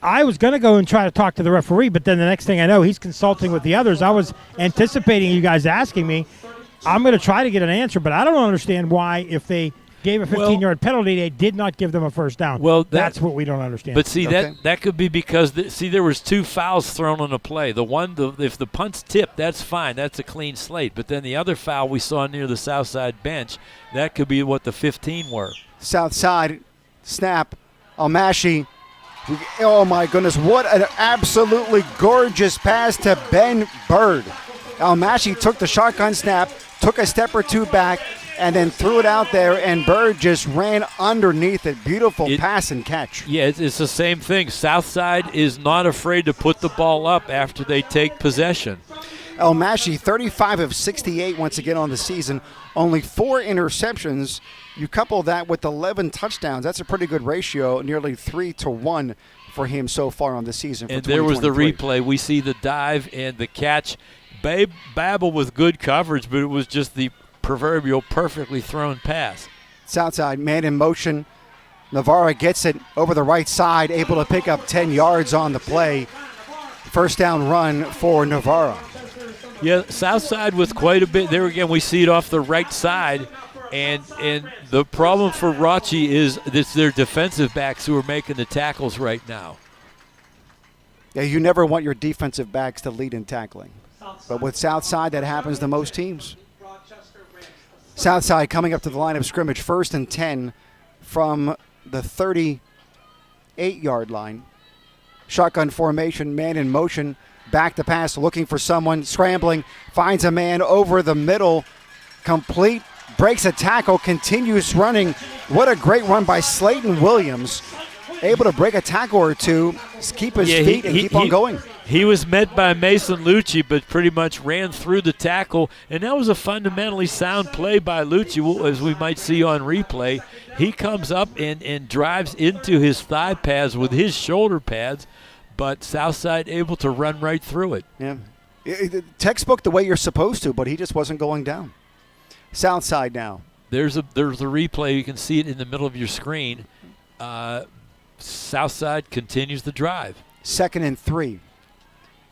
I was going to go and try to talk to the referee, but then the next thing I know, he's consulting with the others. I was anticipating you guys asking me. I'm going to try to get an answer, but I don't understand why, if they gave a 15-yard penalty, they did not give them a first down. Well, that's what we don't understand. But see, that could be because there was 2 fouls thrown on the play. If the punt's tipped, that's fine. That's a clean slate. But then the other foul we saw near the Southside bench, that could be what the 15 were. Southside snap, Almashi. Oh, my goodness. What an absolutely gorgeous pass to Ben Bird. Almashi took the shotgun snap, took a step or 2 back, and then threw it out there, and Bird just ran underneath it. Beautiful pass and catch. Yeah, it's the same thing. Southside is not afraid to put the ball up after they take possession. El Mashi, 35 of 68 once again on the season. Only 4 interceptions. You couple that with 11 touchdowns. That's a pretty good ratio, nearly 3-1 for him so far on the season. And there was the replay. We see the dive and the catch. Babel with good coverage, but it was just the proverbial perfectly thrown pass. Southside, man in motion. Navarro gets it over the right side, able to pick up 10 yards on the play. First down run for Navarro. Yeah, Southside with quite a bit. There again, we see it off the right side. And the problem for Rachi is it's their defensive backs who are making the tackles right now. Yeah, you never want your defensive backs to lead in tackling. But with Southside, that happens to most teams. Southside coming up to the line of scrimmage, 1st and 10 from the 38-yard line. Shotgun formation, man in motion, back to pass, looking for someone, scrambling, finds a man over the middle, complete, breaks a tackle, continues running. What a great run by Slayton Williams. Able to break a tackle or two, keep his feet and keep on going. He was met by Mason Lucci, but pretty much ran through the tackle, and that was a fundamentally sound play by Lucci, as we might see on replay. He comes up and drives into his thigh pads with his shoulder pads, but Southside able to run right through it. Yeah, textbook the way you're supposed to, but he just wasn't going down. Southside now. There's a replay. You can see it in the middle of your screen. Southside continues the drive. 2nd and 3.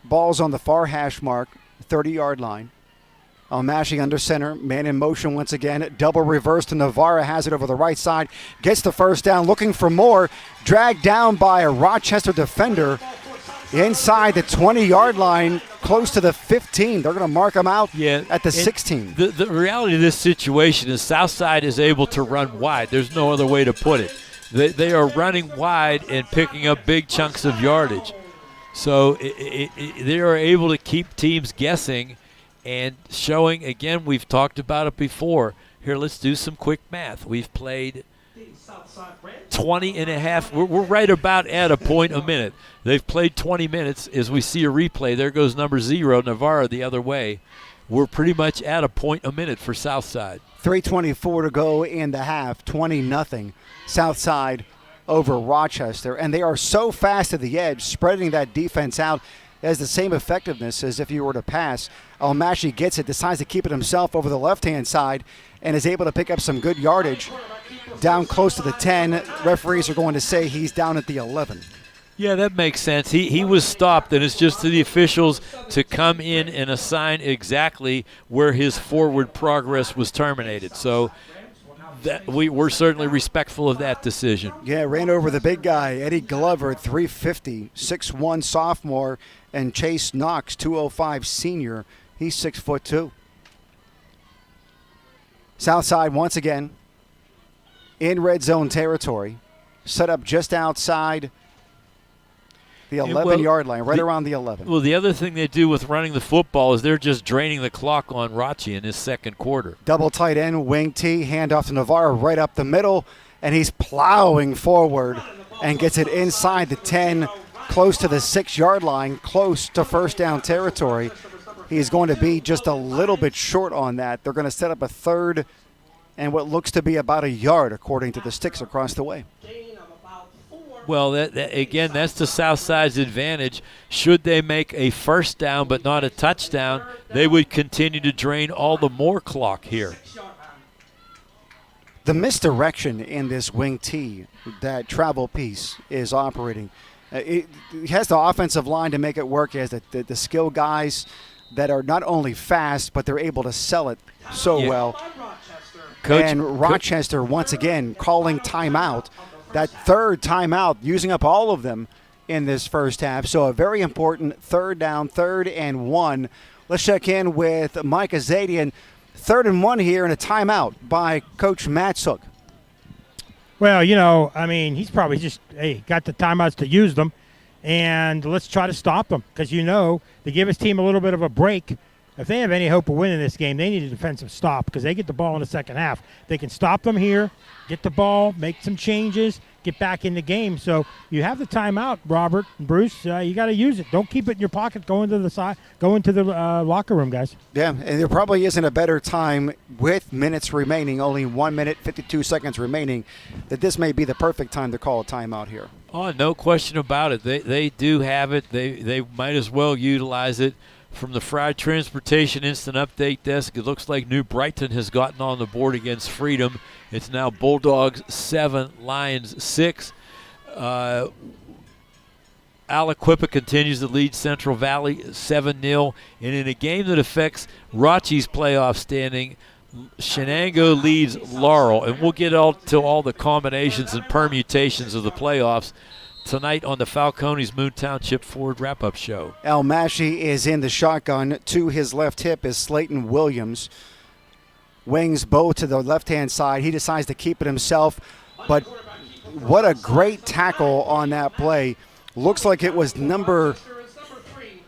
Ball's on the far hash mark, 30-yard line. Almashi under center, man in motion once again. Double reverse to Navarra, has it over the right side. Gets the first down, looking for more. Dragged down by a Rochester defender inside the 20-yard line, close to the 15. They're going to mark him out at the 16. The reality of this situation is Southside is able to run wide. There's no other way to put it. They are running wide and picking up big chunks of yardage. So they are able to keep teams guessing and showing, again, we've talked about it before. Here, let's do some quick math. We've played 20 and a half. We're right about at a point a minute. They've played 20 minutes. As we see a replay, there goes number 0, Navarro, the other way. We're pretty much at a point a minute for Southside. 3:24 to go in the half, 20-0. Southside over Rochester, and they are so fast at the edge, spreading that defense out. Has the same effectiveness as if you were to pass. Almashi gets it, decides to keep it himself over the left-hand side, and is able to pick up some good yardage down close to the 10. Referees are going to say he's down at the 11. Yeah, that makes sense. He was stopped, and it's just to the officials to come in and assign exactly where his forward progress was terminated. So we're certainly respectful of that decision. Yeah, ran over the big guy, Eddie Glover at 350, 6'1" sophomore, and Chase Knox, 205 senior. He's 6'2". Southside once again in red zone territory, set up just outside the 11-yard line, right around the 11. Well, the other thing they do with running the football is they're just draining the clock on Rachi in his second quarter. Double tight end, wing T, handoff to Navarro right up the middle, and he's plowing forward and gets it inside the 10, close to the 6-yard line, close to first down territory. He's going to be just a little bit short on that. They're going to set up a 3rd and what looks to be about a yard, according to the sticks across the way. Well, again, that's the Southside's advantage. Should they make a first down but not a touchdown, they would continue to drain all the more clock here. The misdirection in this wing T, that travel piece is operating. It has the offensive line to make it work. It has the skill guys that are not only fast, but they're able to sell it so well. And Rochester, once again, calling timeout. That 3rd timeout, using up all of them in this first half. So a very important 3rd down, 3rd and 1. Let's check in with Mike Azadian. 3rd and 1 here and a timeout by Coach Matzook. Well, he's probably just, got the timeouts to use them. And let's try to stop them because, to give his team a little bit of a break if they have any hope of winning this game, they need a defensive stop because they get the ball in the second half. They can stop them here, get the ball, make some changes, get back in the game. So you have the timeout, Robert and Bruce. You got to use it. Don't keep it in your pocket. Go into the side. Go into the locker room, guys. Yeah, and there probably isn't a better time with minutes remaining, only 1 minute, 52 seconds remaining, that this may be the perfect time to call a timeout here. Oh, no question about it. They do have it. They might as well utilize it. From the Fried Transportation Instant Update Desk, it looks like New Brighton has gotten on the board against Freedom. It's now Bulldogs 7, Lions 6. Aliquippa continues to lead Central Valley 7-0. And in a game that affects Rachi's playoff standing, Shenango leads Laurel. And we'll get to all the combinations and permutations of the playoffs tonight on the Falcones Moon Township Ford wrap-up show. El Mashi is in the shotgun. To his left hip is Slayton Williams. Wings both to the left-hand side. He decides to keep it himself, but what a great tackle on that play. Looks like it was number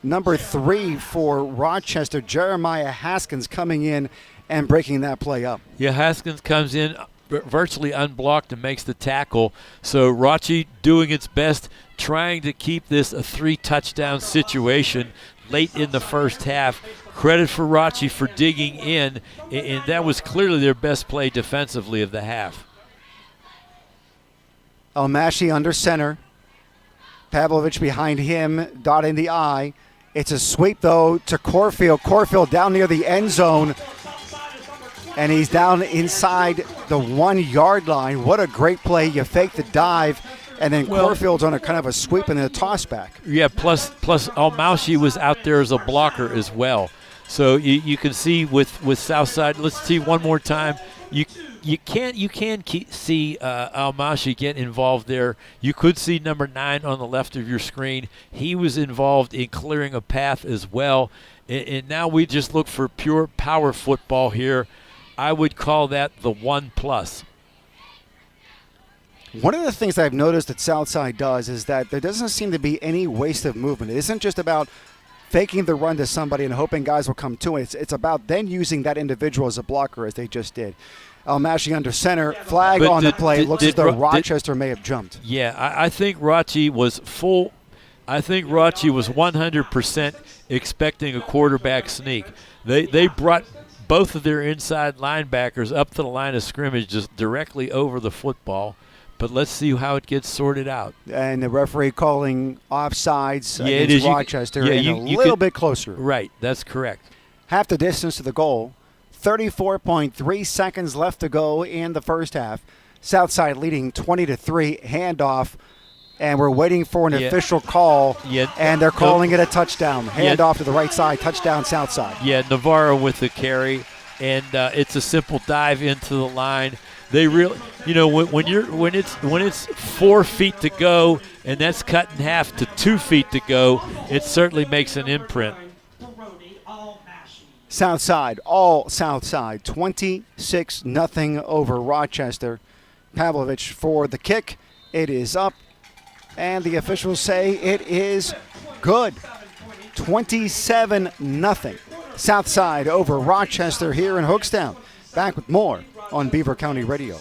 3 for Rochester, Jeremiah Haskins, coming in and breaking that play up. Yeah, Haskins comes in virtually unblocked and makes the tackle. So Rachi doing its best, trying to keep this a 3-touchdown situation late in the first half. Credit for Rachi for digging in, and that was clearly their best play defensively of the half. Almashi under center. Pavlovich behind him, dotting the I. It's a sweep, though, to Corfield. Corfield down near the end zone. And he's down inside the 1-yard line. What a great play. You fake the dive, and then Corfield's on a kind of a sweep and a toss back. Yeah, plus Almaushi was out there as a blocker as well. So you can see with Southside. Let's see one more time. You can see Almaushi get involved there. You could see number 9 on the left of your screen. He was involved in clearing a path as well. And now we just look for pure power football here. I would call that the 1+. One of the things that I've noticed that Southside does is that there doesn't seem to be any waste of movement. It isn't just about faking the run to somebody and hoping guys will come to it. It's about then using that individual as a blocker, as they just did. Almashi under center, flag on the play. It looks as though Rochester may have jumped. Yeah, I think Rachi was full. I think Rachi was 100% expecting a quarterback sneak. They brought both of their inside linebackers up to the line of scrimmage just directly over the football. But let's see how it gets sorted out. And the referee calling offsides against Rochester a little bit closer. Right, that's correct. Half the distance to the goal. 34.3 seconds left to go in the first half. Southside leading 20-3, handoff. And we're waiting for an official call, and they're calling it a touchdown. Handoff to the right side, touchdown Southside. Yeah, Navarro with the carry, and it's a simple dive into the line. They really, when it's 4 feet to go, and that's cut in half to 2 feet to go, it certainly makes an imprint. Southside, all Southside, 26-0 over Rochester. Pavlovich for the kick. It is up. And the officials say it is good. 27-0. Southside over Rochester here in Hookstown. Back with more on Beaver County Radio.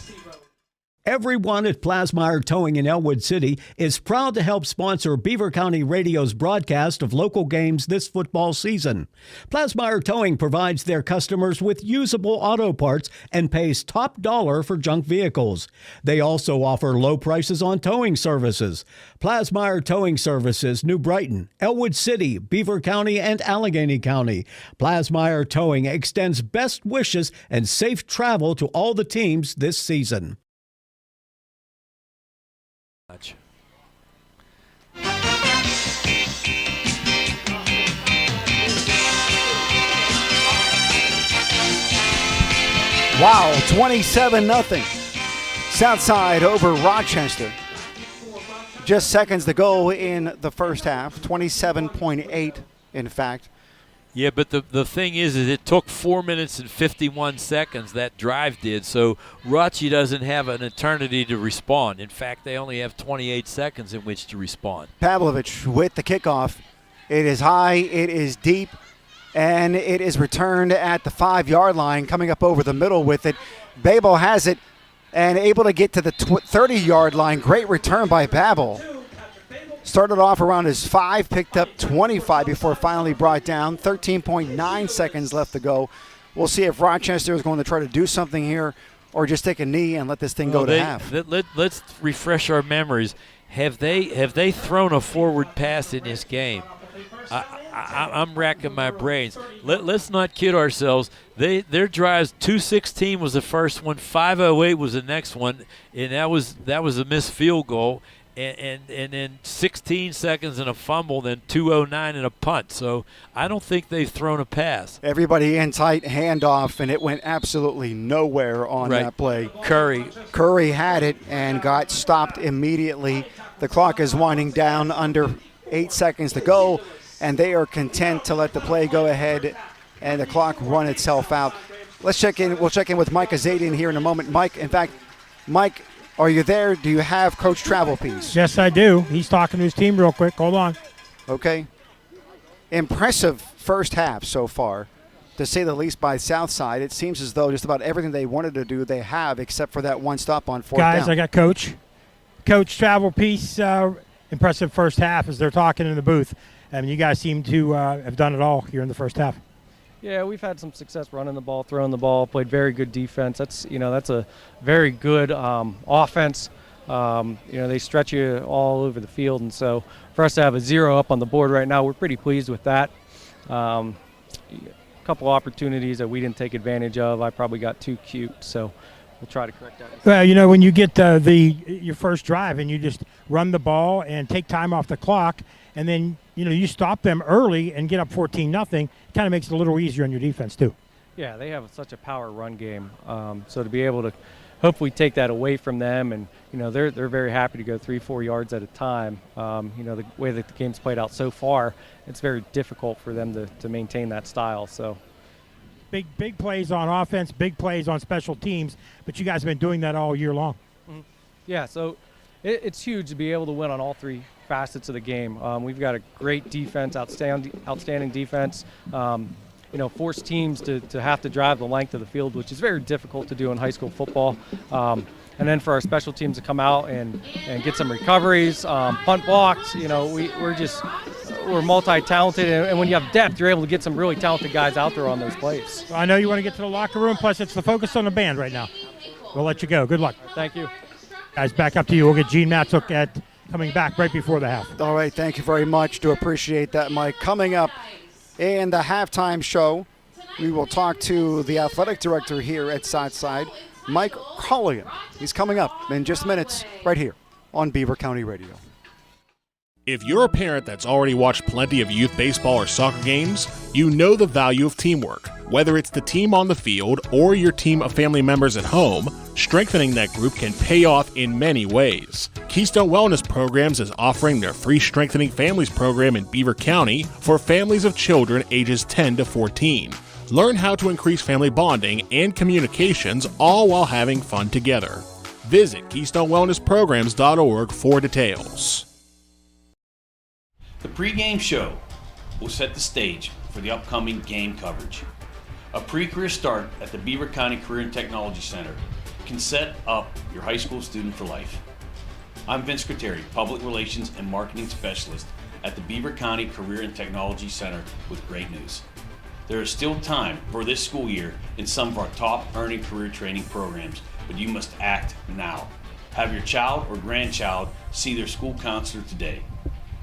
Everyone at Plasmeyer Towing in Elwood City is proud to help sponsor Beaver County Radio's broadcast of local games this football season. Plasmeyer Towing provides their customers with usable auto parts and pays top dollar for junk vehicles. They also offer low prices on towing services. Plasmeyer Towing Services, New Brighton, Elwood City, Beaver County, and Allegheny County. Plasmeyer Towing extends best wishes and safe travel to all the teams this season. Wow, 27-0. Southside over Rochester. Just seconds to go in the first half. 27.8, in fact. Yeah, but the thing is it took 4 minutes and 51 seconds, that drive did, so Rachi doesn't have an eternity to respond. In fact, they only have 28 seconds in which to respond. Pavlovich with the kickoff. It is high, it is deep. and it is returned at the 5-yard line, coming up over the middle with it. Babel has it and able to get to the 30-yard line. Great return by Babel. Started off around his 5, picked up 25 before finally brought down. 13.9 seconds left to go. We'll see if Rochester is going to try to do something here or just take a knee and let this thing go to half. Let's refresh our memories. Have they thrown a forward pass in this game? I'm racking my brains. Let's not kid ourselves. Their drives, 2:16 was the first one, 5:08 was the next one, and that was a missed field goal. And then 16 seconds and a fumble, then 2:09 and a punt. So I don't think they've thrown a pass. Everybody in tight, handoff, and it went absolutely nowhere on that play. Curry had it and got stopped immediately. The clock is winding down, under 8 seconds to go, and they are content to let the play go ahead and the clock run itself out. Let's check in. We'll check in with Mike Azadian here in a moment. Mike, are you there? Do you have Coach Travel Piece? Yes, I do. He's talking to his team real quick. Hold on. Okay. Impressive first half so far, to say the least, by Southside. It seems as though just about everything they wanted to do, they have, except for that one stop on fourth down. Guys, I got Coach Travel Piece. Impressive first half as they're talking in the booth. I mean, you guys seem to have done it all here in the first half. Yeah, we've had some success running the ball, throwing the ball, played very good defense. That's a very good offense. They stretch you all over the field, and so for us to have a 0 up on the board right now, we're pretty pleased with that. A couple opportunities that we didn't take advantage of. I probably got too cute, so we'll try to correct that. Well, when you get your first drive and you just run the ball and take time off the clock, and then you stop them early and get up 14-0, kind of makes it a little easier on your defense too. Yeah, they have such a power run game, so to be able to hopefully take that away from them, and they're very happy to go 3-4 yards at a time. The way that the game's played out so far, it's very difficult for them to maintain that style. So big plays on offense, big plays on special teams, but you guys have been doing that all year long. Mm-hmm. Yeah, so it's huge to be able to win on all three facets of the game. We've got a great defense, outstanding defense. Force teams to have to drive the length of the field, which is very difficult to do in high school football. And then for our special teams to come out and get some recoveries, punt blocks. We're multi-talented, and when you have depth, you're able to get some really talented guys out there on those plays. I know you want to get to the locker room, plus it's the focus on the band right now. We'll let you go. Good luck. Thank you. Guys, back up to you. We'll get Gene Matzook coming back right before the half. All right, thank you very much. Do appreciate that, Mike. Coming up in the halftime show, we will talk to the athletic director here at Southside, Mike Colligan. He's coming up in just minutes right here on Beaver County Radio. If you're a parent that's already watched plenty of youth baseball or soccer games, you know the value of teamwork. Whether it's the team on the field or your team of family members at home, strengthening that group can pay off in many ways. Keystone Wellness Programs is offering their free Strengthening Families program in Beaver County for families of children ages 10 to 14. Learn how to increase family bonding and communications, all while having fun together. Visit KeystoneWellnessPrograms.org for details. The pregame show will set the stage for the upcoming game coverage. A pre-career start at the Beaver County Career and Technology Center can set up your high school student for life. I'm Vince Crateri, Public Relations and Marketing Specialist at the Beaver County Career and Technology Center with great news. There is still time for this school year in some of our top earning career training programs, but you must act now. Have your child or grandchild see their school counselor today.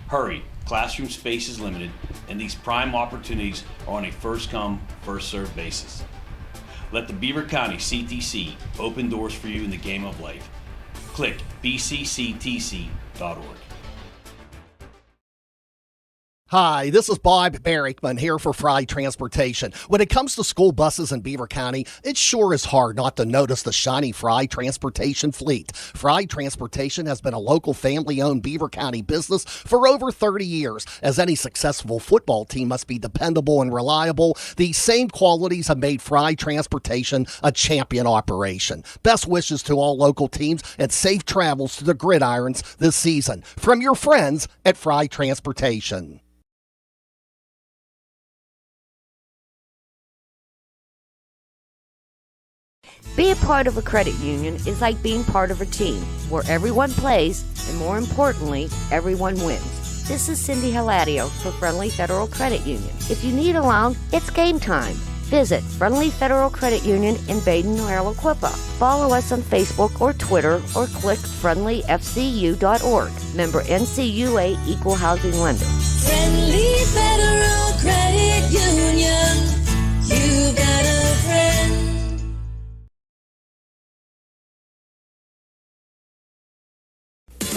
Hurry, classroom space is limited, and these prime opportunities are on a first-come, first-served basis. Let the Beaver County CTC open doors for you in the game of life. Click bcctc.org. Hi, this is Bob Barrickman here for Fry Transportation. When it comes to school buses in Beaver County, it sure is hard not to notice the shiny Fry Transportation fleet. Fry Transportation has been a local family-owned Beaver County business for over 30 years. As any successful football team must be dependable and reliable, these same qualities have made Fry Transportation a champion operation. Best wishes to all local teams and safe travels to the gridirons this season. From your friends at Fry Transportation. Being part of a credit union is like being part of a team where everyone plays and, more importantly, everyone wins. This is Cindy Hiladio for Friendly Federal Credit Union. If you need a loan, it's game time. Visit Friendly Federal Credit Union in Baden-Araquippa. Follow us on Facebook or Twitter or click friendlyfcu.org. Member NCUA Equal Housing Lender. Friendly Federal Credit Union. You got a friend.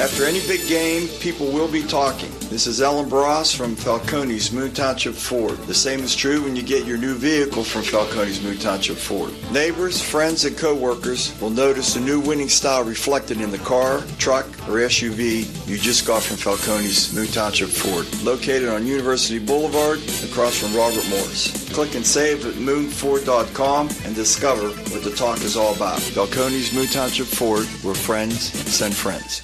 After any big game, people will be talking. This is Ellen Bross from Falcone's Moon Township Ford. The same is true when you get your new vehicle from Falcone's Moon Township Ford. Neighbors, friends, and co-workers will notice the new winning style reflected in the car, truck, or SUV you just got from Falcone's Moon Township Ford. Located on University Boulevard, across from Robert Morris. Click and save at moonford.com and discover what the talk is all about. Falcone's Moon Township Ford, where friends send friends.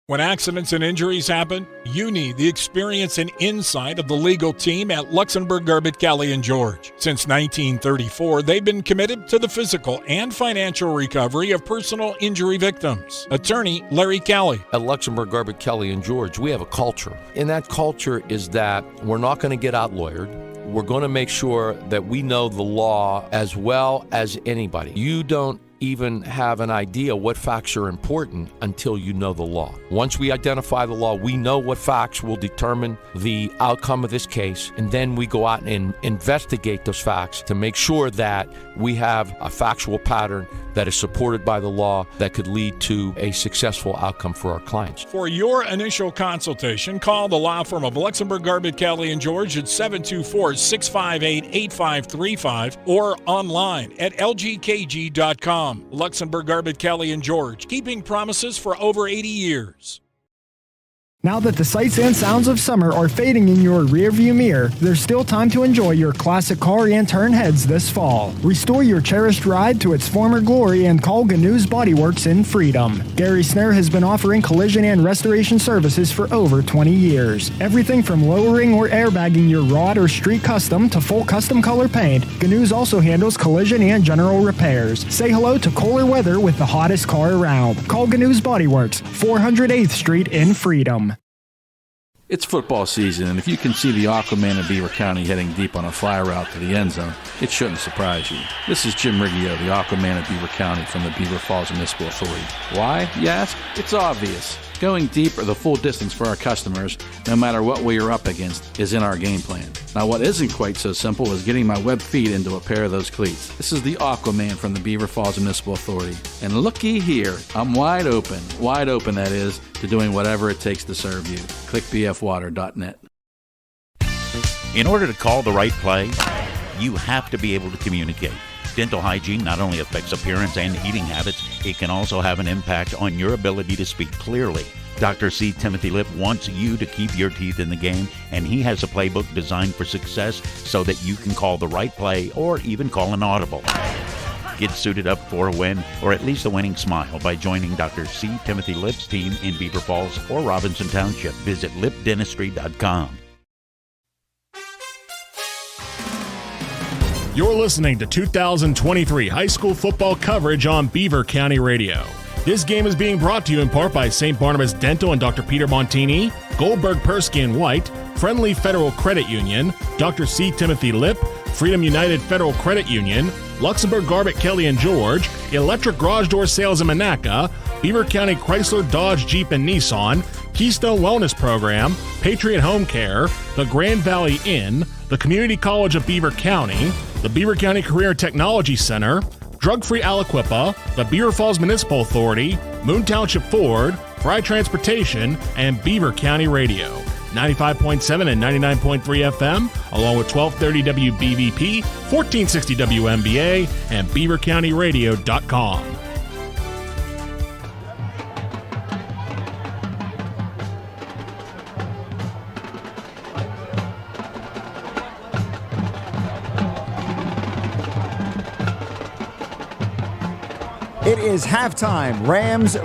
When accidents and injuries happen, you need the experience and insight of the legal team at Luxembourg, Garbett, Kelly & George. Since 1934, they've been committed to the physical and financial recovery of personal injury victims. Attorney Larry Kelly. At Luxembourg, Garbett, Kelly & George, we have a culture. And that culture is that we're not going to get out-lawyered. We're going to make sure that we know the law as well as anybody. You don't even have an idea what facts are important until you know the law. Once we identify the law, we know what facts will determine the outcome of this case, and then we go out and investigate those facts to make sure that we have a factual pattern that is supported by the law that could lead to a successful outcome for our clients. For your initial consultation, call the law firm of Luxembourg, Garbett, Kelly & George at 724-658-8535 or online at lgkg.com. Luxembourg, Garbett, Kelly & George, keeping promises for over 80 years. Now that the sights and sounds of summer are fading in your rearview mirror, there's still time to enjoy your classic car and turn heads this fall. Restore your cherished ride to its former glory and call Ganew's Bodyworks in Freedom. Gary Snare has been offering collision and restoration services for over 20 years. Everything from lowering or airbagging your rod or street custom to full custom color paint, Ganew's also handles collision and general repairs. Say hello to cooler weather with the hottest car around. Call Ganew's Bodyworks, 408th Street in Freedom. It's football season, and if you can see the Aquaman of Beaver County heading deep on a fly route to the end zone, it shouldn't surprise you. This is Jim Riggio, the Aquaman of Beaver County from the Beaver Falls Municipal Authority. Why, you ask? It's obvious. Going deep or the full distance for our customers, no matter what we are up against, is in our game plan. Now, what isn't quite so simple is getting my web feet into a pair of those cleats. This is the Aquaman from the Beaver Falls Municipal Authority. And looky here, I'm wide open that is, to doing whatever it takes to serve you. Click bfwater.net. In order to call the right play, you have to be able to communicate. Dental hygiene not only affects appearance and eating habits, it can also have an impact on your ability to speak clearly. Dr. C. Timothy Lip wants you to keep your teeth in the game, and he has a playbook designed for success so that you can call the right play or even call an audible. Get suited up for a win, or at least a winning smile, by joining Dr. C. Timothy Lip's team in Beaver Falls or Robinson Township. Visit lipdentistry.com. You're listening to 2023 high school football coverage on Beaver County Radio. This game is being brought to you in part by St. Barnabas Dental and Dr. Peter Montini, Goldberg Persky and White, Friendly Federal Credit Union, Dr. C. Timothy Lip, Freedom United Federal Credit Union, Luxembourg Garbett Kelly & George, Electric Garage Door Sales in Monaca, Beaver County Chrysler Dodge Jeep and Nissan, Keystone Wellness Program, Patriot Home Care, the Grand Valley Inn, the Community College of Beaver County, the Beaver County Career Technology Center, Drug Free Aliquippa, the Beaver Falls Municipal Authority, Moon Township Ford, Fry Transportation, and Beaver County Radio. 95.7 and 99.3 FM, along with 1230 WBVP, 1460 WMBA, and BeaverCountyRadio.com. It is halftime. Rams,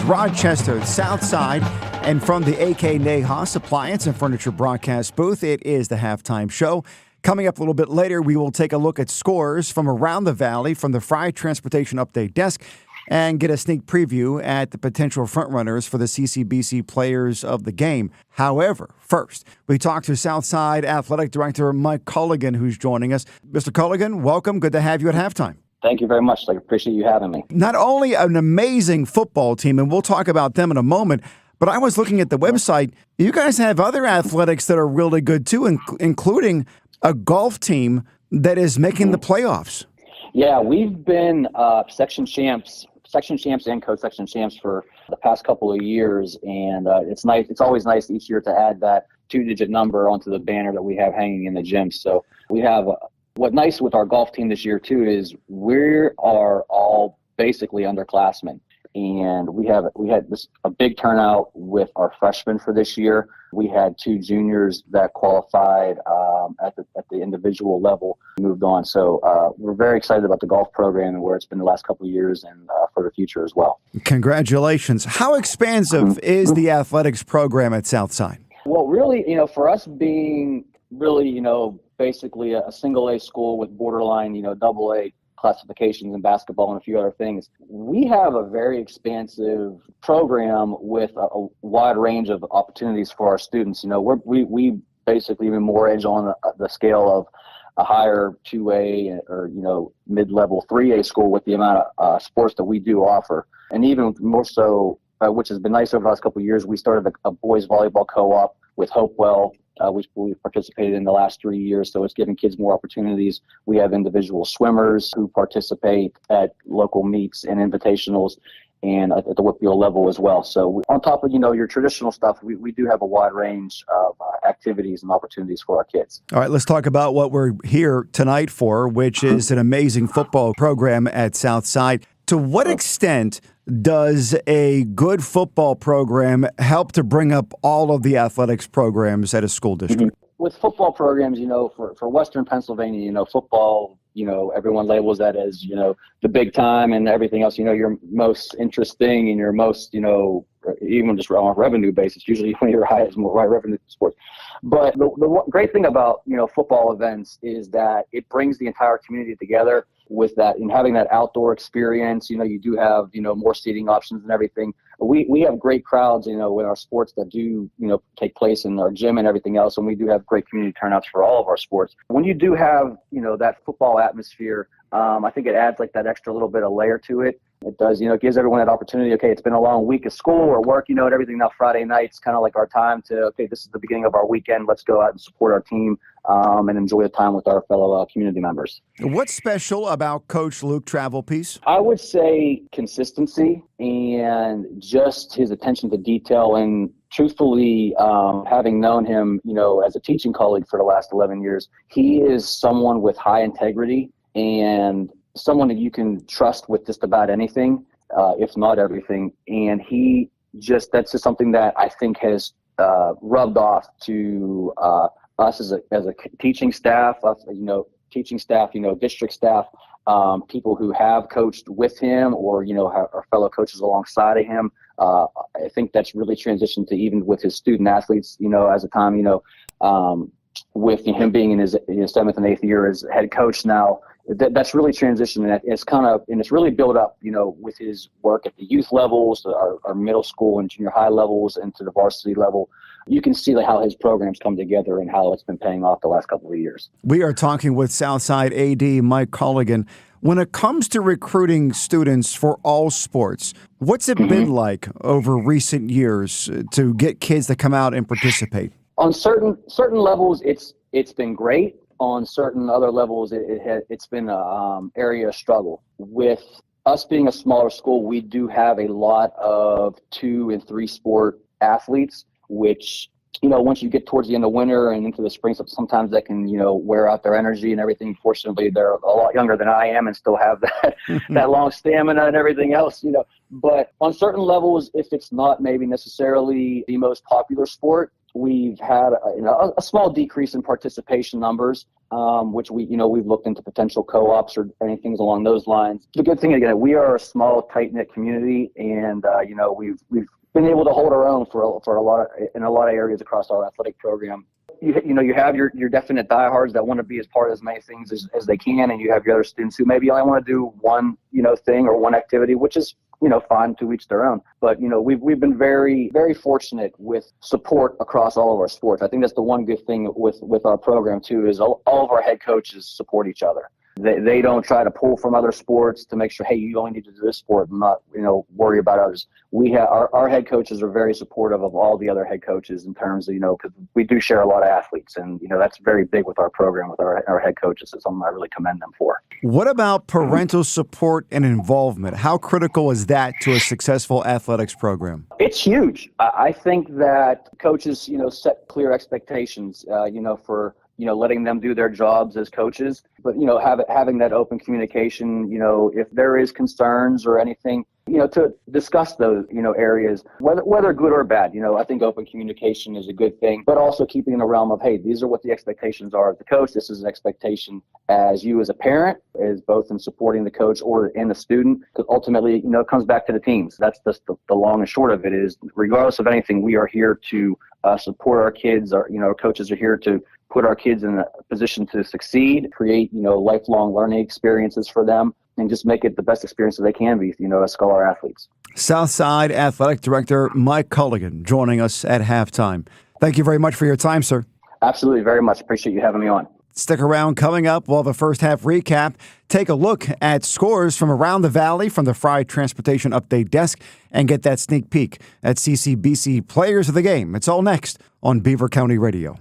Rochester, South Side. And from the AK Nahas Appliance and Furniture Broadcast booth, it is the halftime show. Coming up a little bit later, we will take a look at scores from around the valley from the Fry Transportation Update Desk and get a sneak preview at the potential frontrunners for the CCBC Players of the Game. However, first, we talk to Southside Athletic Director Mike Culligan, who's joining us. Mr. Culligan, welcome. Good to have you at halftime. Thank you very much. I appreciate you having me. Not only an amazing football team, and we'll talk about them in a moment, but I was looking at the website. You guys have other athletics that are really good, too, including a golf team that is making the playoffs. Yeah, we've been section champs and co-section champs for the past couple of years, and it's nice. It's always nice each year to add that 2-digit number onto the banner that we have hanging in the gym. So we have what's nice with our golf team this year too is we are all basically underclassmen, and we had a big turnout with our freshmen for this year. We had 2 juniors that qualified at the individual level, moved on. So we're very excited about the golf program and where it's been the last couple of years and for the future as well. Congratulations. How expansive is the athletics program at Southside? Well, really, for us being really, basically a single A school with borderline, double A classifications in basketball and a few other things, we have a very expansive program with a wide range of opportunities for our students. We basically even more edge on the scale of a higher 2A or mid-level 3A school with the amount of sports that we do offer. And even more so, which has been nice over the last couple of years, we started a boys volleyball co-op with Hopewell, which we've participated in the last 3 years, so it's giving kids more opportunities. We have individual swimmers who participate at local meets and invitationals and at the WPIAL level as well. So on top of, your traditional stuff, we do have a wide range of activities and opportunities for our kids. All right, let's talk about what we're here tonight for, which is an amazing football program at Southside. To what extent does a good football program help to bring up all of the athletics programs at a school district? With football programs, for Western Pennsylvania, football, everyone labels that as, the big time and everything else, your most interesting and your most, even just on a revenue basis, usually when you're high revenue sports. But the great thing about, football events is that it brings the entire community together with that and having that outdoor experience. You do have, more seating options and everything. We have great crowds, with our sports that do, take place in our gym and everything else. And we do have great community turnouts for all of our sports. When you do have, that football atmosphere, I think it adds like that extra little bit of layer to it. It does, it gives everyone that opportunity. Okay, it's been a long week of school or work, and everything. Now Friday night's kind of like our time to, okay, this is the beginning of our weekend. Let's go out and support our team and enjoy the time with our fellow community members. What's special about Coach Luke Travelpiece? I would say consistency and just his attention to detail. And truthfully, having known him, as a teaching colleague for the last 11 years, he is someone with high integrity and someone that you can trust with just about anything, if not everything. And that's just something that I think has rubbed off to us as a teaching staff, district staff, people who have coached with him or, our fellow coaches alongside of him. I think that's really transitioned to even with his student athletes, as a time, with him being in his 7th and 8th year as head coach now. That's really transitioned, and it's really built up, with his work at the youth levels, our middle school and junior high levels, and to the varsity level. You can see how his programs come together and how it's been paying off the last couple of years. We are talking with Southside AD Mike Culligan. When it comes to recruiting students for all sports, what's it been like over recent years to get kids to come out and participate? On certain levels, it's been great. On certain other levels, it's been an area of struggle. With us being a smaller school, we do have a lot of 2 and 3 sport athletes, which, once you get towards the end of winter and into the spring, sometimes that can, wear out their energy and everything. Fortunately, they're a lot younger than I am and still have that that long stamina and everything else, But on certain levels, if it's not maybe necessarily the most popular sport, we've had a small decrease in participation numbers, which we've looked into potential co-ops or anything along those lines. The good thing again, we are a small, tight-knit community, and we've been able to hold our own in a lot of areas across our athletic program. you have your definite diehards that want to be as part of as many things as they can, and you have your other students who maybe only want to do one, thing or one activity, which is, fine, to each their own. But, we've been very, very fortunate with support across all of our sports. I think that's the one good thing with our program too, is all of our head coaches support each other. They don't try to pull from other sports to make sure, hey, you only need to do this sport and not, worry about others. We have our head coaches are very supportive of all the other head coaches in terms of, because we do share a lot of athletes, and, that's very big with our program, with our head coaches. It's something I really commend them for. What about parental support and involvement? How critical is that to a successful athletics program? It's huge. I think that coaches, set clear expectations, for, letting them do their jobs as coaches, but, having that open communication, if there is concerns or anything, to discuss those, areas, whether good or bad. I think open communication is a good thing, but also keeping in the realm of, hey, these are what the expectations are of the coach. This is an expectation as you as a parent, is both in supporting the coach or in the student, because ultimately, it comes back to the teams. That's just the long and short of it is, regardless of anything, we are here to support our kids. Our coaches are here to put our kids in a position to succeed, create, lifelong learning experiences for them, and just make it the best experience that they can be, as scholar athletes. Southside Athletic Director Mike Culligan joining us at halftime. Thank you very much for your time, sir. Absolutely, very much. Appreciate you having me on. Stick around. Coming up, we'll have a first half recap. Take a look at scores from around the valley from the Fry Transportation Update Desk and get that sneak peek at CCBC Players of the Game. It's all next on Beaver County Radio.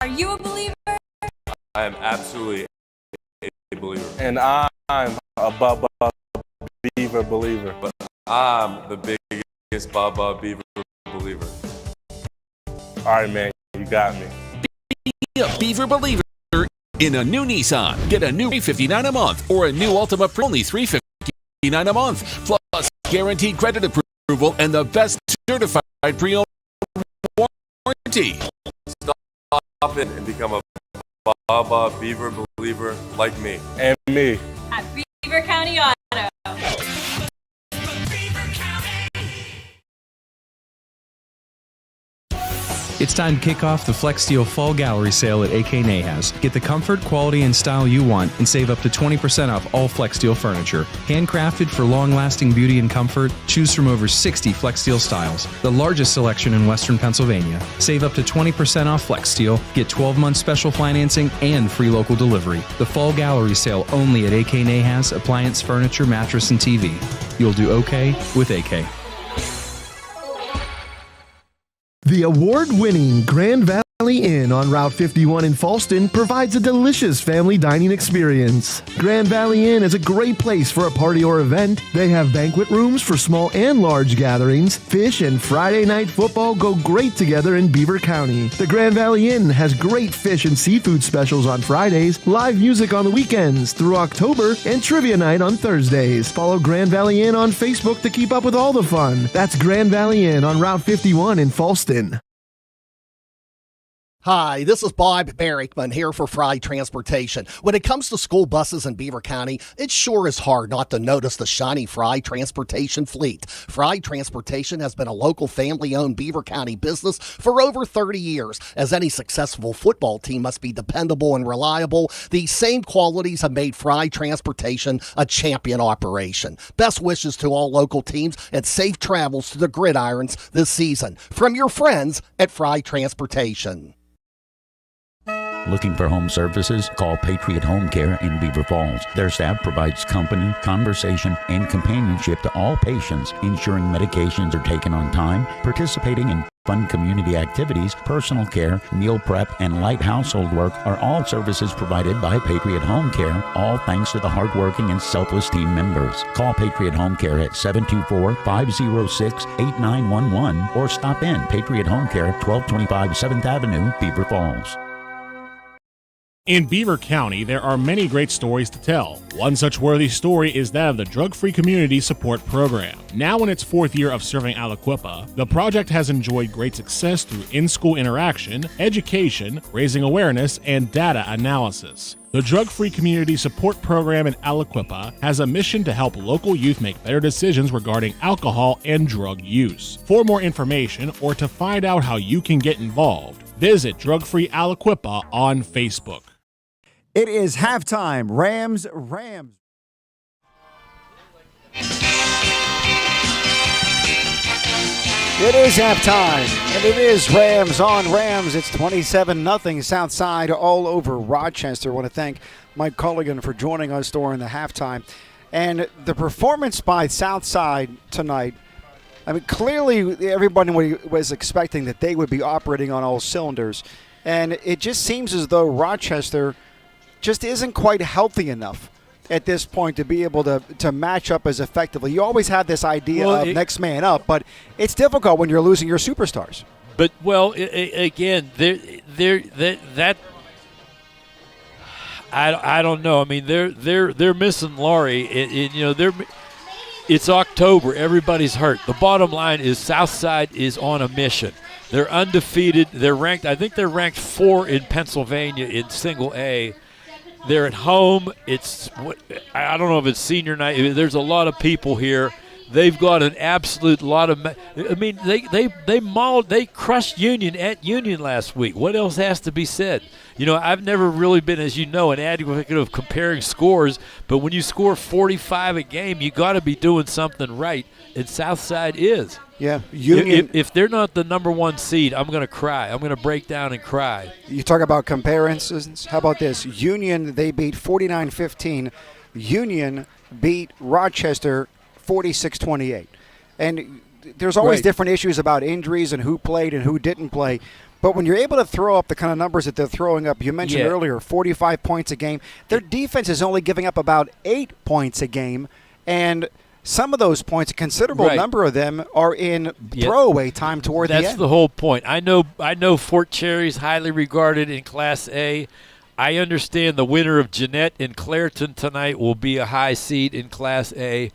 Are you a believer? I am absolutely a believer. And I'm a Bubba Beaver believer. But I'm the biggest Bubba Beaver believer. All right, man, you got me. Be a Beaver believer in a new Nissan. Get a new $359 a month or a new Altima for only $359 a month. Plus guaranteed credit approval and the best certified pre-owned warranty. Stop it and become a Bubba Beaver believer like me. And me. At Beaver County Auto. It's time to kick off the Flex Steel Fall Gallery Sale at AK Nahas. Get the comfort, quality, and style you want and save up to 20% off all Flex Steel furniture. Handcrafted for long-lasting beauty and comfort, choose from over 60 Flex Steel styles, the largest selection in Western Pennsylvania. Save up to 20% off Flex Steel, get 12-month special financing, and free local delivery. The Fall Gallery Sale only at AK Nahas, appliance, furniture, mattress, and TV. You'll do okay with AK. The award-winning Grand Valley Inn on Route 51 in Falston provides a delicious family dining experience. Grand Valley Inn is a great place for a party or event. They have banquet rooms for small and large gatherings. Fish and Friday night football go great together in Beaver County. The Grand Valley Inn has great fish and seafood specials on Fridays, live music on the weekends through October, and trivia night on Thursdays. Follow Grand Valley Inn on Facebook to keep up with all the fun. That's Grand Valley Inn on Route 51 in Falston. Hi, this is Bob Barrickman here for Fry Transportation. When it comes to school buses in Beaver County, it sure is hard not to notice the shiny Fry Transportation fleet. Fry Transportation has been a local family-owned Beaver County business for over 30 years. As any successful football team must be dependable and reliable, these same qualities have made Fry Transportation a champion operation. Best wishes to all local teams and safe travels to the gridirons this season. From your friends at Fry Transportation. Looking for home services? Call Patriot Home Care in Beaver Falls. Their staff provides company, conversation, and companionship to all patients, ensuring medications are taken on time, participating in fun community activities, personal care, meal prep, and light household work are all services provided by Patriot Home Care, all thanks to the hardworking and selfless team members. Call Patriot Home Care at 724-506-8911 or stop in Patriot Home Care, 1225 7th Avenue, Beaver Falls. In Beaver County, there are many great stories to tell. One such worthy story is that of the Drug-Free Community Support Program. Now in its fourth year of serving Aliquippa, the project has enjoyed great success through in-school interaction, education, raising awareness, and data analysis. The Drug-Free Community Support Program in Aliquippa has a mission to help local youth make better decisions regarding alcohol and drug use. For more information or to find out how you can get involved, Visit Drug Free Aliquippa on Facebook. It is halftime. Rams. It is halftime, and it is Rams on Rams. It's 27-0 Southside all over Rochester. I want to thank Mike Culligan for joining us during the halftime. And the performance by Southside tonight, I mean, clearly everybody was expecting that they would be operating on all cylinders. And it just seems as though Rochester just isn't quite healthy enough at this point to be able to match up as effectively. You always have this idea of next man up, but it's difficult when you're losing your superstars. But, again, I don't know. I mean, they're missing Laurie. It's October. Everybody's hurt. The bottom line is Southside is on a mission. They're undefeated. They're ranked. I think they're ranked 4 in Pennsylvania in Single A. They're at home. I don't know if it's senior night. There's a lot of people here. They've got an absolute lot of. I mean, they crushed Union at Union last week. What else has to be said? I've never really been, as you know, an advocate of comparing scores. But when you score 45 a game, you got to be doing something right. And Southside is. Yeah, Union. If they're not the number 1 seed, I'm going to cry. I'm going to break down and cry. You talk about comparisons. How about this? Union, they beat 49-15. Union beat Rochester 46-28. And there's always different issues about injuries and who played and who didn't play. But when you're able to throw up the kind of numbers that they're throwing up, you mentioned earlier, 45 points a game. Their defense is only giving up about 8 points a game. And some of those points, a considerable number of them, are in throwaway time toward the end. That's the whole point. I know Fort Cherry's highly regarded in Class A. I understand the winner of Jeanette and Clairton tonight will be a high seed in Class A.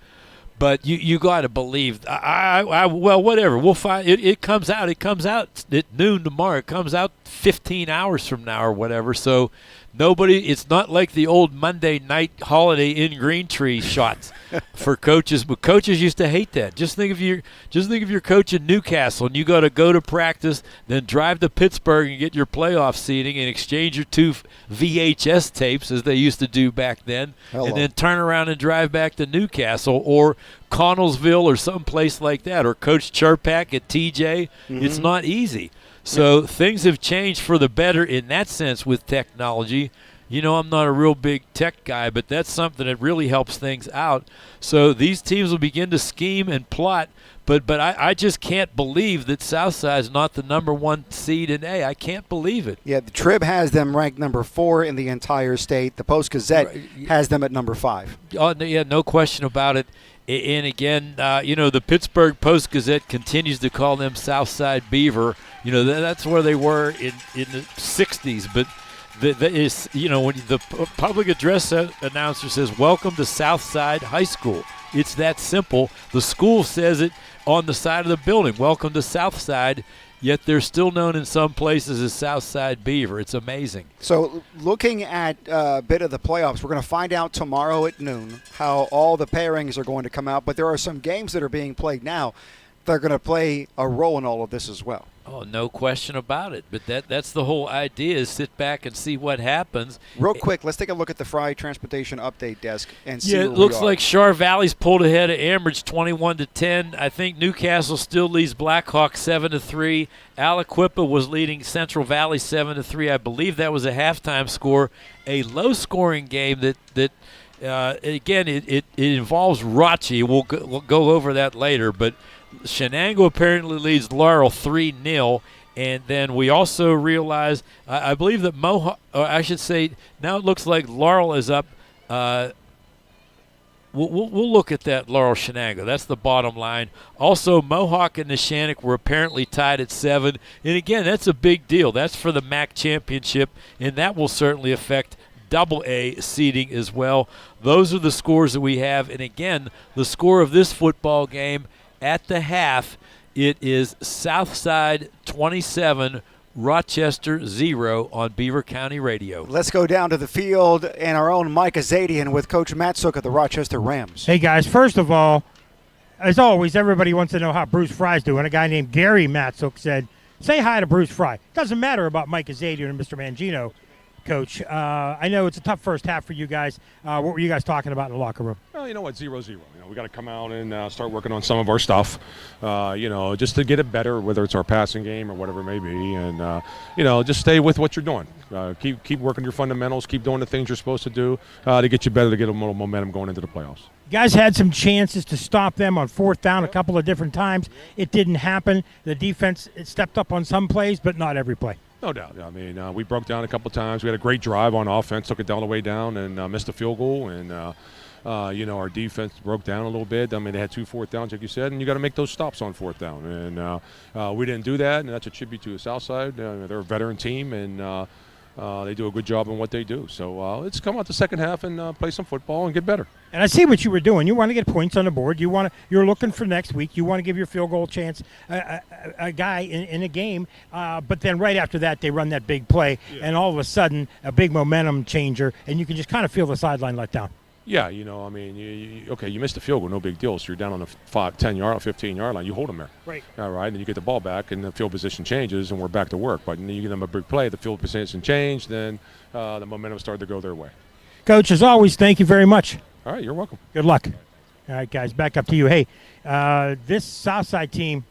But you got to believe. Well, whatever. We'll find it comes out. It comes out at noon tomorrow. It comes out 15 hours from now or whatever. So it's not like the old Monday night holiday in Green Tree shots for coaches. But coaches used to hate that. Just think of your coach in Newcastle and you got to go to practice, then drive to Pittsburgh and get your playoff seating and exchange your 2 VHS tapes as they used to do back then, and then turn around and drive back to Newcastle or Connellsville or someplace like that, or Coach Cherpak at TJ. Mm-hmm. It's not easy. So things have changed for the better in that sense with technology. I'm not a real big tech guy, but that's something that really helps things out. So these teams will begin to scheme and plot, but I just can't believe that Southside's not the number 1 seed in A. I can't believe it. Yeah, the Trib has them ranked number 4 in the entire state. The Post-Gazette has them at number 5. Oh, yeah, no question about it. And again, the Pittsburgh Post-Gazette continues to call them Southside Beaver. That's where they were in the 60s. But when the public address announcer says, "Welcome to Southside High School," it's that simple. The school says it on the side of the building, "Welcome to Southside," yet they're still known in some places as Southside Beaver. It's amazing. So looking at a bit of the playoffs, we're going to find out tomorrow at noon how all the pairings are going to come out. But there are some games that are being played now that are going to play a role in all of this as well. Oh, no question about it. But that's the whole idea, is sit back and see what happens. Real quick, let's take a look at the Fry Transportation Update Desk and see where we are. Yeah, it looks like Char Valley's pulled ahead of Ambridge 21-10. I think Newcastle still leads Blackhawk 7-3. Aliquippa was leading Central Valley 7-3. I believe that was a halftime score. A low-scoring game that again, it involves Rachi. We'll go over that later, but Shenango apparently leads Laurel 3-0, and then we also realize, I believe that Mohawk, or I should say, now it looks like Laurel is up. We'll look at that, Laurel Shenango. That's the bottom line. Also, Mohawk and Neshannock were apparently tied at 7, and again, that's a big deal. That's for the MAC championship, and that will certainly affect Double-A seeding as well. Those are the scores that we have, and again, the score of this football game at the half, it is Southside 27, Rochester 0 on Beaver County Radio. Let's go down to the field and our own Mike Azadian with Coach Matsuk of the Rochester Rams. Hey, guys, first of all, as always, everybody wants to know how Bruce Fry's doing. A guy named Gary Matsuk said, say hi to Bruce Fry. Doesn't matter about Mike Azadian and Mr. Mangino, Coach. I know it's a tough first half for you guys. What were you guys talking about in the locker room? Well, you know what, 0-0. We got to come out and start working on some of our stuff, just to get it better, whether it's our passing game or whatever it may be. And, just stay with what you're doing. Keep working your fundamentals. Keep doing the things you're supposed to do to get you better, to get a little momentum going into the playoffs. You guys had some chances to stop them on fourth down a couple of different times. It didn't happen. The defense stepped up on some plays, but not every play. No doubt. I mean, we broke down a couple times. We had a great drive on offense, took it all the way down, and missed a field goal. And, our defense broke down a little bit. I mean, they had 2 fourth downs, like you said, and you got to make those stops on fourth down. And we didn't do that, and that's a tribute to the Southside. They're a veteran team, and they do a good job in what they do. So let's come out the second half and play some football and get better. And I see what you were doing. You want to get points on the board. You're looking for next week. You want to give your field goal chance a guy in a game. But then right after that, they run that big play, and all of a sudden, a big momentum changer, and you can just kind of feel the sideline let down. Yeah, you missed a field goal, no big deal. So you're down on the 15-yard line. You hold them there. Right. All right, and you get the ball back, and the field position changes, and we're back to work. But then you give them a big play, the field position changed, then the momentum started to go their way. Coach, as always, thank you very much. All right, you're welcome. Good luck. All right, guys, back up to you. Hey, this Southside team,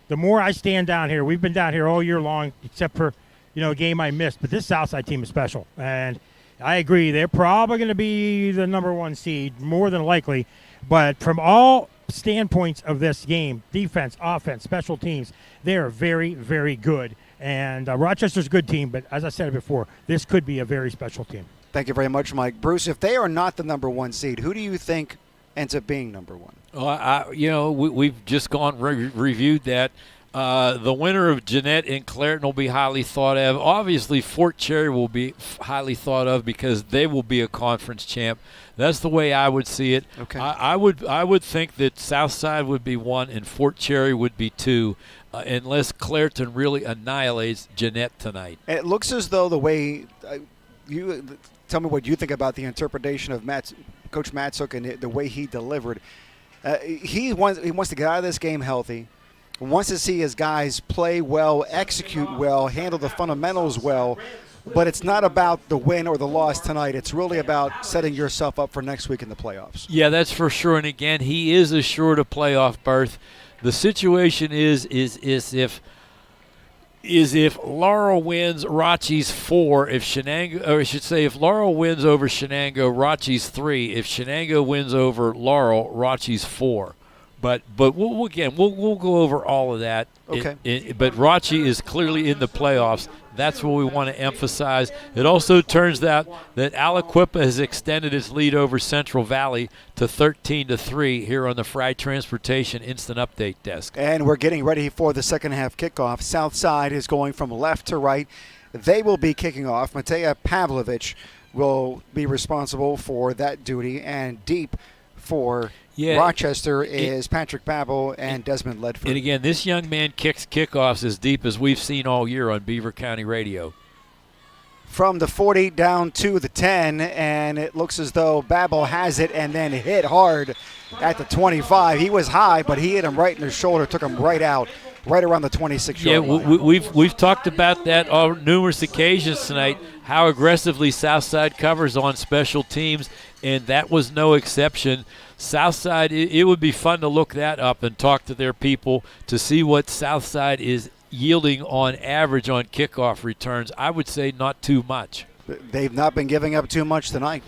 the more I stand down here, we've been down here all year long, except for, a game I missed. But this Southside team is special. And I agree. They're probably going to be the number 1 seed, more than likely. But from all standpoints of this game, defense, offense, special teams, they are very, very good. And Rochester's a good team, but as I said before, this could be a very special team. Thank you very much, Mike. Bruce, if they are not the number 1 seed, who do you think ends up being number 1? Well, we've just reviewed that. The winner of Jeanette and Clareton will be highly thought of. Obviously, Fort Cherry will be highly thought of because they will be a conference champ. That's the way I would see it. Okay. I would think that Southside would be 1 and Fort Cherry would be 2, unless Clareton really annihilates Jeanette tonight. It looks as though the way you tell me what you think about the interpretation of Coach Matsuk and the way he delivered. He wants to get out of this game healthy. Wants to see his guys play well, execute well, handle the fundamentals well, but it's not about the win or the loss tonight. It's really about setting yourself up for next week in the playoffs. Yeah, that's for sure. And again, he is assured a playoff berth. The situation is if Laurel wins, Rachi's 4. If Laurel wins over Shenango, Rachi's 3. If Shenango wins over Laurel, Rachi's 4. But we'll go over all of that. Okay. But Rachi is clearly in the playoffs. That's what we want to emphasize. It also turns out that Aliquippa has extended its lead over Central Valley to 13-3 here on the Fry Transportation Instant Update Desk. And we're getting ready for the second half kickoff. Southside is going from left to right. They will be kicking off. Mateja Pavlovich will be responsible for that duty, and deep for Rochester is Patrick Babel and Desmond Ledford. And again, this young man kicks kickoffs as deep as we've seen all year on Beaver County Radio. From the 40 down to the 10, and it looks as though Babel has it and then hit hard at the 25. He was high, but he hit him right in the shoulder, took him right out, right around the 26-yard line. Yeah, we've talked about that on numerous occasions tonight, how aggressively Southside covers on special teams, and that was no exception. Southside, it would be fun to look that up and talk to their people to see what Southside is yielding on average on kickoff returns. I would say not too much. They've not been giving up too much tonight.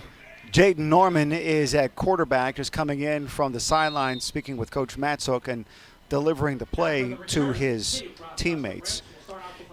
Jaden Norman is at quarterback, just coming in from the sideline, speaking with Coach Matsuk and delivering the play to his teammates.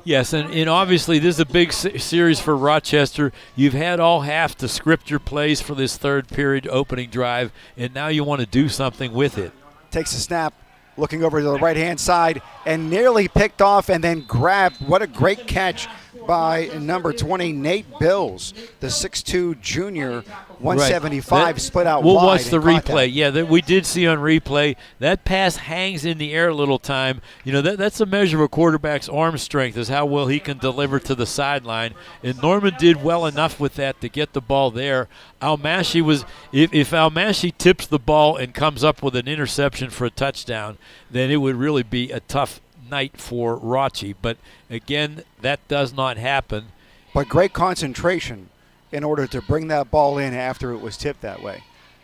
Yes, and obviously this is a big series for Rochester. You've had all half to script your plays for this third period opening drive, and now you want to do something with it. Takes a snap, looking over to the right-hand side, and nearly picked off and then grabbed. What a great catch by number 20, Nate Bills, the 6'2 junior, 175, right. Split out we'll wide. We'll watch the replay. That. Yeah, we did see on replay. That pass hangs in the air a little time. You know, that's a measure of a quarterback's arm strength, is how well he can deliver to the sideline. And Norman did well enough with that to get the ball there. Almashi was, if Almashi tips the ball and comes up with an interception for a touchdown, then it would really be a tough night for Rochi. But, again, that does not happen. But great concentration in order to bring that ball in after it was tipped that way.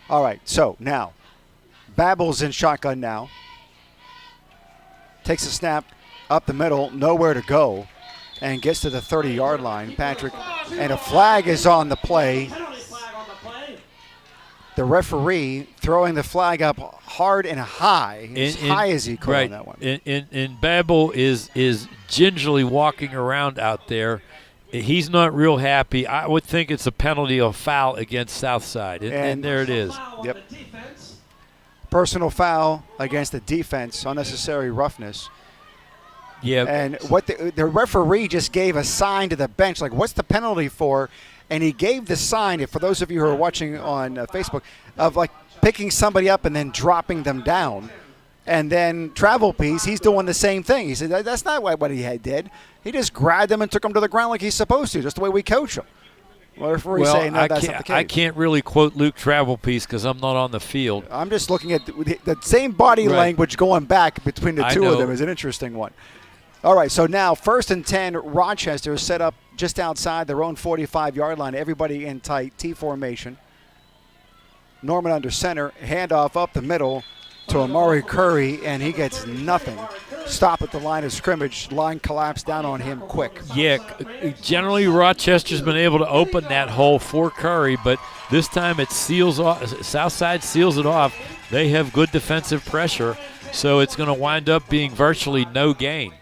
All right, so now Babel's in shotgun now. Takes a snap up the middle, nowhere to go, and gets to the 30-yard line. Patrick, and a flag is on the play. The referee throwing the flag up hard and high, as high as he could on that one. And Babel is gingerly walking around out there. He's not real happy. I would think it's a penalty or foul against Southside, and there it is. Yep. Personal foul against the defense, unnecessary roughness. Yeah. And what the referee just gave a sign to the bench, like, what's the penalty for? And he gave the sign, for those of you who are watching on Facebook, of like picking somebody up and then dropping them down. And then Travel Piece, he's doing the same thing. He said, that's not what he did. He just grabbed him and took him to the ground like he's supposed to, just the way we coach him. Well, saying, no, that's not the case. I can't really quote Luke Travel Piece because I'm not on the field. I'm just looking at the same body language going back between the two of them is an interesting one. All right, so now 1st and 10, Rochester is set up just outside their own 45-yard line. Everybody in tight, T formation. Norman under center, handoff up the middle to Amari Curry, and he gets nothing. Stop at the line of scrimmage. Line collapsed down on him quick. Yeah, generally Rochester's been able to open that hole for Curry, but this time it seals off. Southside seals it off. They have good defensive pressure, so it's going to wind up being virtually no gain.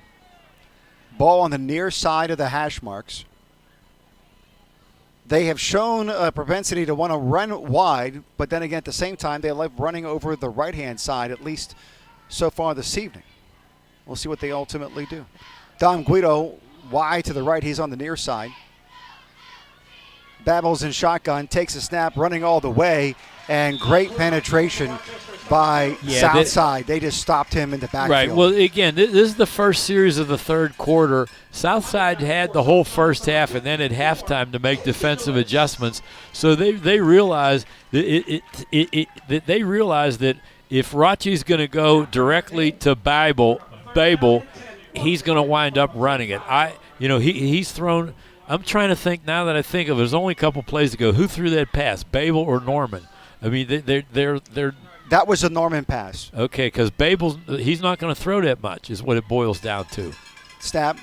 Ball on the near side of the hash marks. They have shown a propensity to want to run wide, but then again, at the same time, they love running over the right-hand side, at least so far this evening. We'll see what they ultimately do. Dom Guido wide to the right. He's on the near side. Babel's in shotgun, takes a snap, running all the way, and great penetration by Southside. They just stopped him in the backfield. Right. Well, again, this is the first series of the third quarter. Southside had the whole first half and then at halftime to make defensive adjustments. So they realized that they realized that if Rochi's going to go directly to Babel, he's going to wind up running it. He's thrown. I'm trying to think now that I think of it. There's only a couple plays to go. Who threw that pass, Babel or Norman? I mean, they're. That was a Norman pass. Okay, because he's not going to throw that much is what it boils down to. Snap,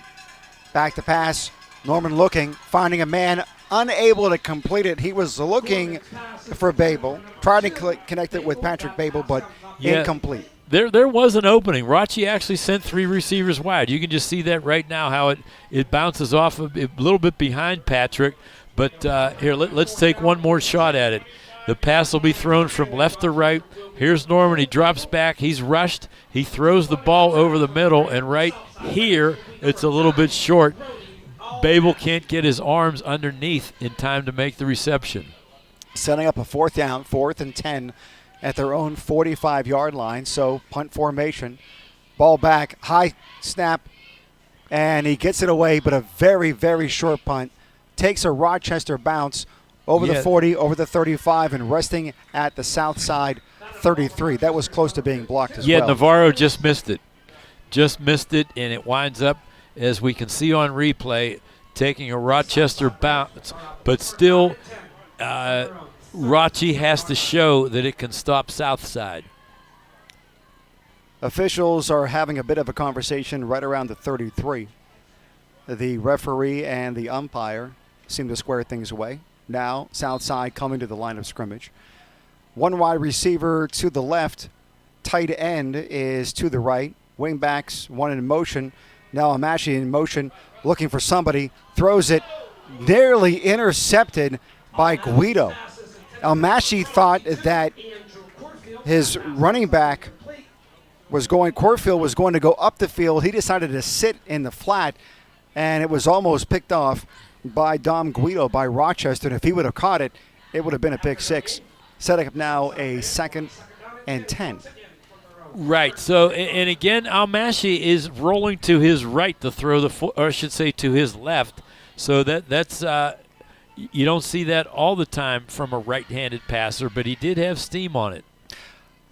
back to pass. Norman looking, finding a man, unable to complete it. He was looking for Babel, trying to connect it with Patrick Babel, but incomplete. There was an opening. Rochi actually sent 3 receivers wide. You can just see that right now how it bounces off a little bit behind Patrick. But here, let's take one more shot at it. The pass will be thrown from left to right. Here's Norman. He drops back. He's rushed. He throws the ball over the middle, and right here it's a little bit short. Babel can't get his arms underneath in time to make the reception. Setting up a 4th down, 4th and 10 at their own 45-yard line. So punt formation. Ball back, high snap, and he gets it away, but a very, very short punt. Takes a Rochester bounce over the 40, over the 35, and resting at the south side 33. That was close to being blocked as well. Yeah, Navarro just missed it. And it winds up, as we can see on replay, taking a Rochester bounce. But still, Rochi has to show that it can stop Southside. Officials are having a bit of a conversation right around the 33. The referee and the umpire seem to square things away. Now, Southside coming to the line of scrimmage. One wide receiver to the left. Tight end is to the right. Wing backs, one in motion. Now Amashi in motion, looking for somebody. Throws it, nearly intercepted by Guido. Amashi thought that his running back Corfield was going to go up the field. He decided to sit in the flat, and it was almost picked off by Dom Guido, by Rochester. And if he would have caught it, it would have been a pick 6. Setting up now a 2nd and 10. Right. So, and again, Almashi is rolling to his right to throw or I should say to his left. So that's you don't see that all the time from a right-handed passer, but he did have steam on it.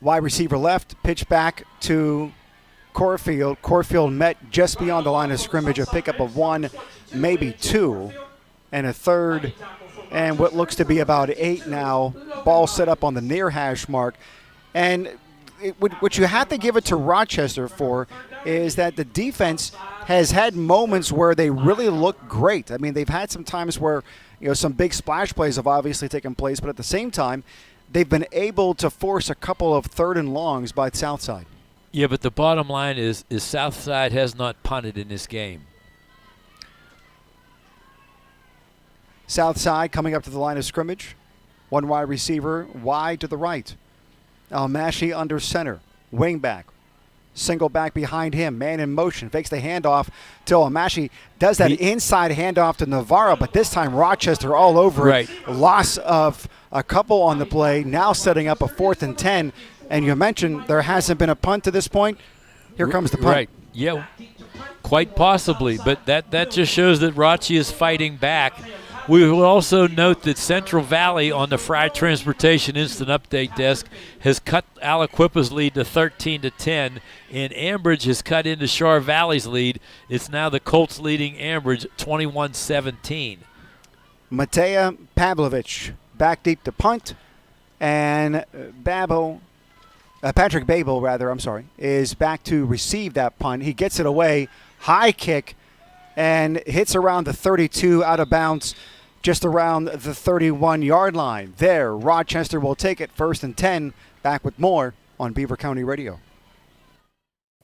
Wide receiver left, pitch back to Corfield. Corfield met just beyond the line of scrimmage, a pickup of 1, maybe 2, and a third, and what looks to be about 8 now. Ball set up on the near hash mark. And what you have to give it to Rochester for is that the defense has had moments where they really look great. I mean, they've had some times where, some big splash plays have obviously taken place, but at the same time, they've been able to force a couple of 3rd and longs by Southside. Yeah, but the bottom line is Southside has not punted in this game. Southside coming up to the line of scrimmage. One wide receiver wide to the right. Almashi under center. Wing back. Single back behind him. Man in motion. Fakes the handoff to Almashi. Does that inside handoff to Navarro, but this time Rochester all over it. Loss of a couple on the play. Now setting up a 4th and 10. And you mentioned there hasn't been a punt to this point. Here comes the punt. Right. Yeah, quite possibly. But that just shows that Rochi is fighting back. We will also note that Central Valley on the Fry Transportation Instant Update desk has cut Aliquippa's lead to 13-10, and Ambridge has cut into Shar Valley's lead. It's now the Colts leading Ambridge 21-17. Matea Pavlovich back deep to punt, and Patrick Babel, is back to receive that punt. He gets it away, high kick, and hits around the 32 out of bounds, just around the 31-yard line. There, Rochester will take it 1st and 10. Back with more on Beaver County Radio.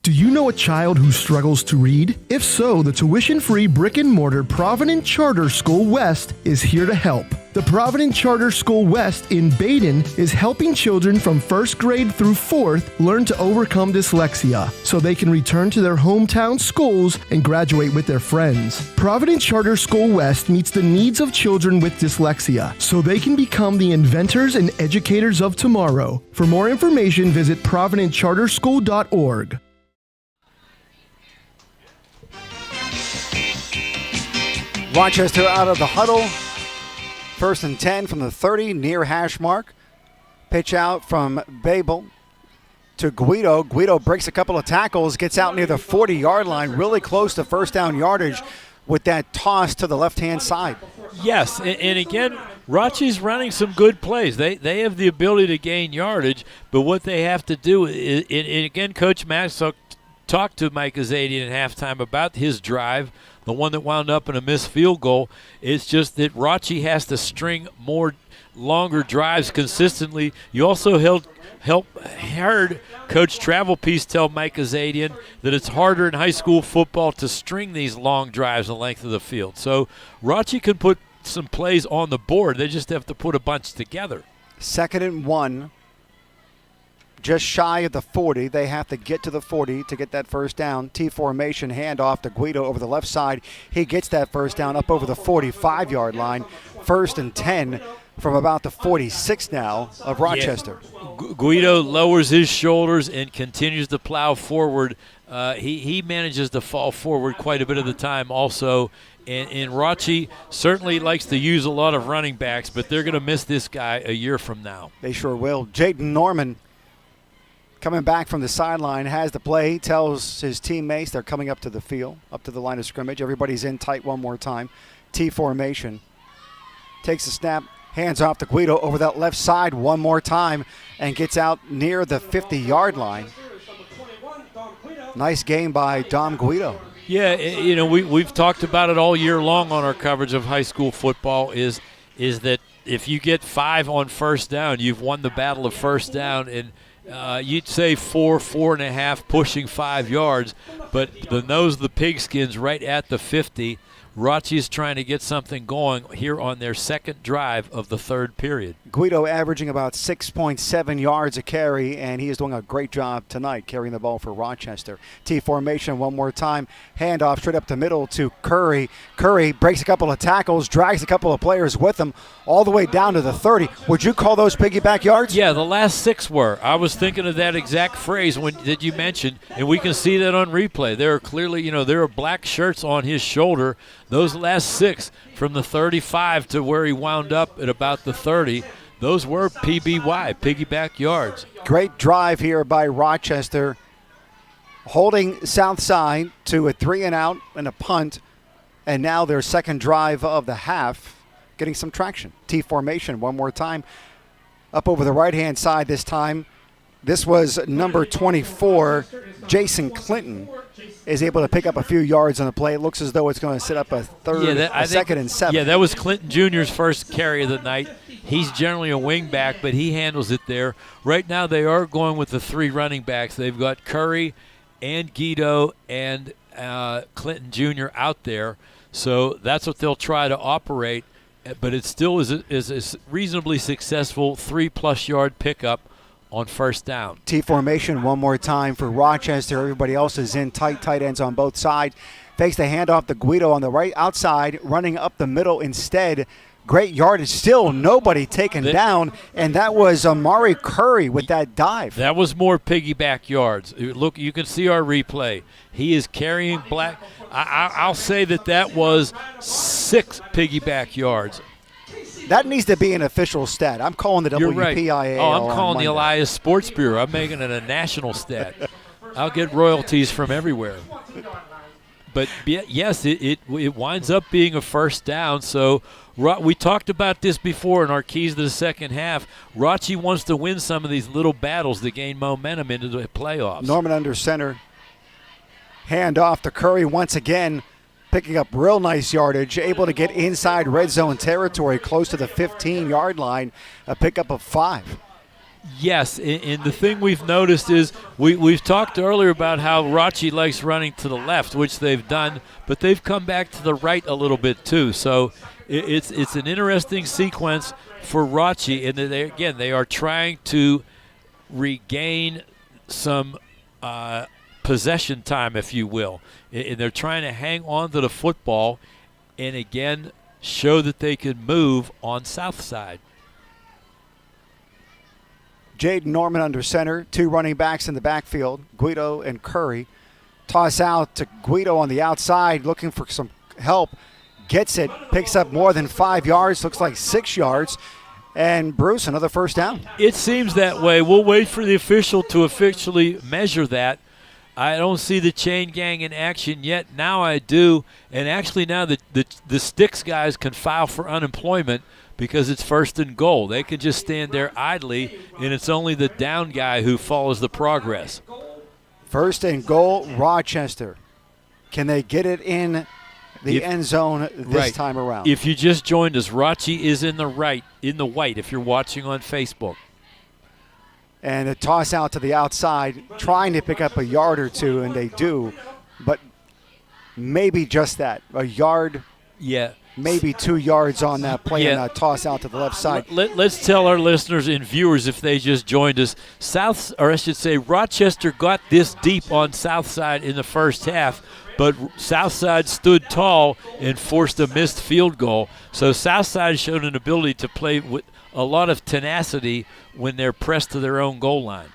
Do you know a child who struggles to read? If so, the tuition-free brick-and-mortar Provident Charter School West is here to help. The Provident Charter School West in Baden is helping children from 1st grade through 4th learn to overcome dyslexia so they can return to their hometown schools and graduate with their friends. Provident Charter School West meets the needs of children with dyslexia so they can become the inventors and educators of tomorrow. For more information, visit providentcharterschool.org. Rochester out of the huddle. 1st and 10 from the 30, near hash mark. Pitch out from Babel to Guido. Guido breaks a couple of tackles, gets out near the 40-yard line, really close to first down yardage with that toss to the left-hand side. Yes, and again, Rachi's running some good plays. They have the ability to gain yardage, but what they have to do is, and again, Coach Maxwell talked to Mike Azadian at halftime about his drive, the one that wound up in a missed field goal. It's just that Rachi has to string more longer drives consistently. You also heard Coach Travelpiece tell Mike Azadian that it's harder in high school football to string these long drives the length of the field. So Rachi can put some plays on the board. They just have to put a bunch together. 2nd and 1. Just shy of the 40. They have to get to the 40 to get that first down. T formation, handoff to Guido over the left side. He gets that first down up over the 45-yard line. 1st and 10 from about the 46 now of Rochester. Yeah. Guido lowers his shoulders and continues to plow forward. He manages to fall forward quite a bit of the time also. And Rachi certainly likes to use a lot of running backs, but they're going to miss this guy a year from now. They sure will. Jaden Norman coming back from the sideline, has the play, tells his teammates they're coming up to the field, up to the line of scrimmage. Everybody's in tight one more time. T formation. Takes the snap, hands off to Guido over that left side one more time and gets out near the 50-yard line. Nice game by Dom Guido. Yeah, we've talked about it all year long on our coverage of high school football is that if you get 5 on first down, you've won the battle of first down. And you'd say 4.5, pushing 5 yards, but the nose of the pigskins right at the 50. Rachi's trying to get something going here on their second drive of the third period. Guido averaging about 6.7 yards a carry, and he is doing a great job tonight carrying the ball for Rochester. T formation one more time. Handoff straight up the middle to Curry. Curry breaks a couple of tackles, drags a couple of players with him all the way down to the 30. Would you call those piggyback yards? Yeah, the last 6 were. I was thinking of that exact phrase that you mentioned, and we can see that on replay. There are clearly, there are black shirts on his shoulder. Those last 6 from the 35 to where he wound up at about the 30, those were PBY, piggyback yards. Great drive here by Rochester. holding Southside to a 3-and-out and a punt, and now their second drive of the half, getting some traction. T formation one more time. Up over the right-hand side this time. This was number 24, Jason Clinton, is able to pick up a few yards on the play. It looks as though it's going to set up a second and 7. Yeah, that was Clinton Jr.'s first carry of the night. He's generally a wing back, but he handles it there. Right now they are going with the 3 running backs. They've got Curry and Guido and Clinton Jr. out there. So that's what they'll try to operate. But it still is a reasonably successful 3+ yard pickup on first down. T formation one more time for Rochester. Everybody else is in tight ends on both sides. Fakes the handoff to Guido on the right outside, running up the middle instead. Great yardage. Still nobody taken down, and that was Amari Curry with that dive. That was more piggyback yards. Look, you can see our replay. He is carrying black. I'll say that was 6 piggyback yards. That needs to be an official stat. I'm calling the WPIAL. Right. I'm calling the Elias Sports Bureau. I'm making it a national stat. I'll get royalties from everywhere. But yes, it winds up being a first down. So we talked about this before in our keys to the second half. Rachi wants to win some of these little battles to gain momentum into the playoffs. Norman under center. Hand off to Curry once again, picking up real nice yardage, able to get inside red zone territory close to the 15-yard line, a pickup of 5. Yes, and the thing we've noticed is we've talked earlier about how Rachi likes running to the left, which they've done, but they've come back to the right a little bit too. So it's an interesting sequence for Rachi, and they are trying to regain some possession time, if you will. And they're trying to hang on to the football and, again, show that they can move on south side. Jaden Norman under center, 2 running backs in the backfield, Guido and Curry. Toss out to Guido on the outside, looking for some help. Gets it, picks up more than 5 yards, looks like 6 yards. And Bruce, another first down. It seems that way. We'll wait for the official to officially measure that. I don't see the chain gang in action yet. Now I do. And actually now the Sticks guys can file for unemployment because it's first and goal. They can just stand there idly, and it's only the down guy who follows the progress. First and goal, Rochester. Can they get it in the end zone this time around? If you just joined us, Rachi is in the white if you're watching on Facebook. And a toss out to the outside, trying to pick up a yard or 2, and they do, but maybe just that, a yard. Yeah. Maybe 2 yards on that play and a toss out to the left side. Let's tell our listeners and viewers, if they just joined us, Rochester got this deep on south side in the first half, but Southside stood tall and forced a missed field goal. So Southside showed an ability to play with a lot of tenacity when they're pressed to their own goal line.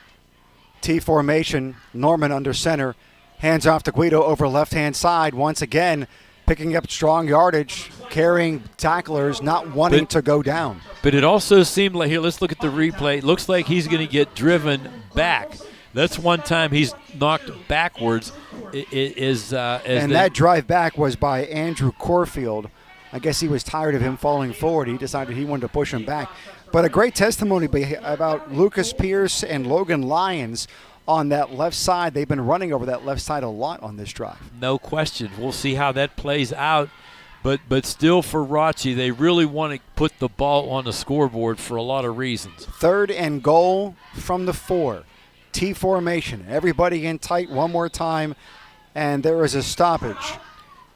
T formation, Norman under center, hands off to Guido over left-hand side once again, picking up strong yardage, carrying tacklers, not wanting to go down. But it also seemed like, here, let's look at the replay. It looks like he's going to get driven back. That's one time he's knocked backwards. That drive back was by Andrew Corfield. I guess he was tired of him falling forward. He decided he wanted to push him back. But a great testimony about Lucas Pierce and Logan Lyons on that left side. They've been running over that left side a lot on this drive. No question. We'll see how that plays out. But still for Rachi, they really want to put the ball on the scoreboard for a lot of reasons. Third and goal from the 4. T formation. Everybody in tight one more time. And there is a stoppage.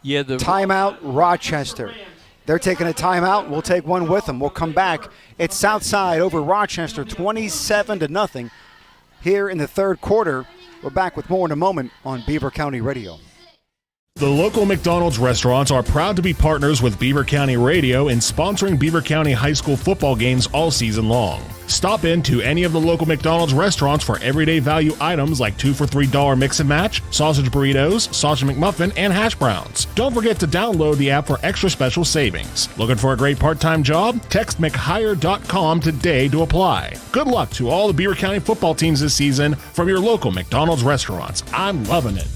Yeah, timeout, Rochester. They're taking a timeout. We'll take one with them. We'll come back. It's Southside over Rochester, 27-0 here in the third quarter. We're back with more in a moment on Beaver County Radio. The local McDonald's restaurants are proud to be partners with Beaver County Radio in sponsoring Beaver County high school football games all season long. Stop in to any of the local McDonald's restaurants for everyday value items like 2 for $3 mix and match, sausage burritos, sausage McMuffin, and hash browns. Don't forget to download the app for extra special savings. Looking for a great part-time job? Text McHire.com today to apply. Good luck to all the Beaver County football teams this season from your local McDonald's restaurants. I'm loving it.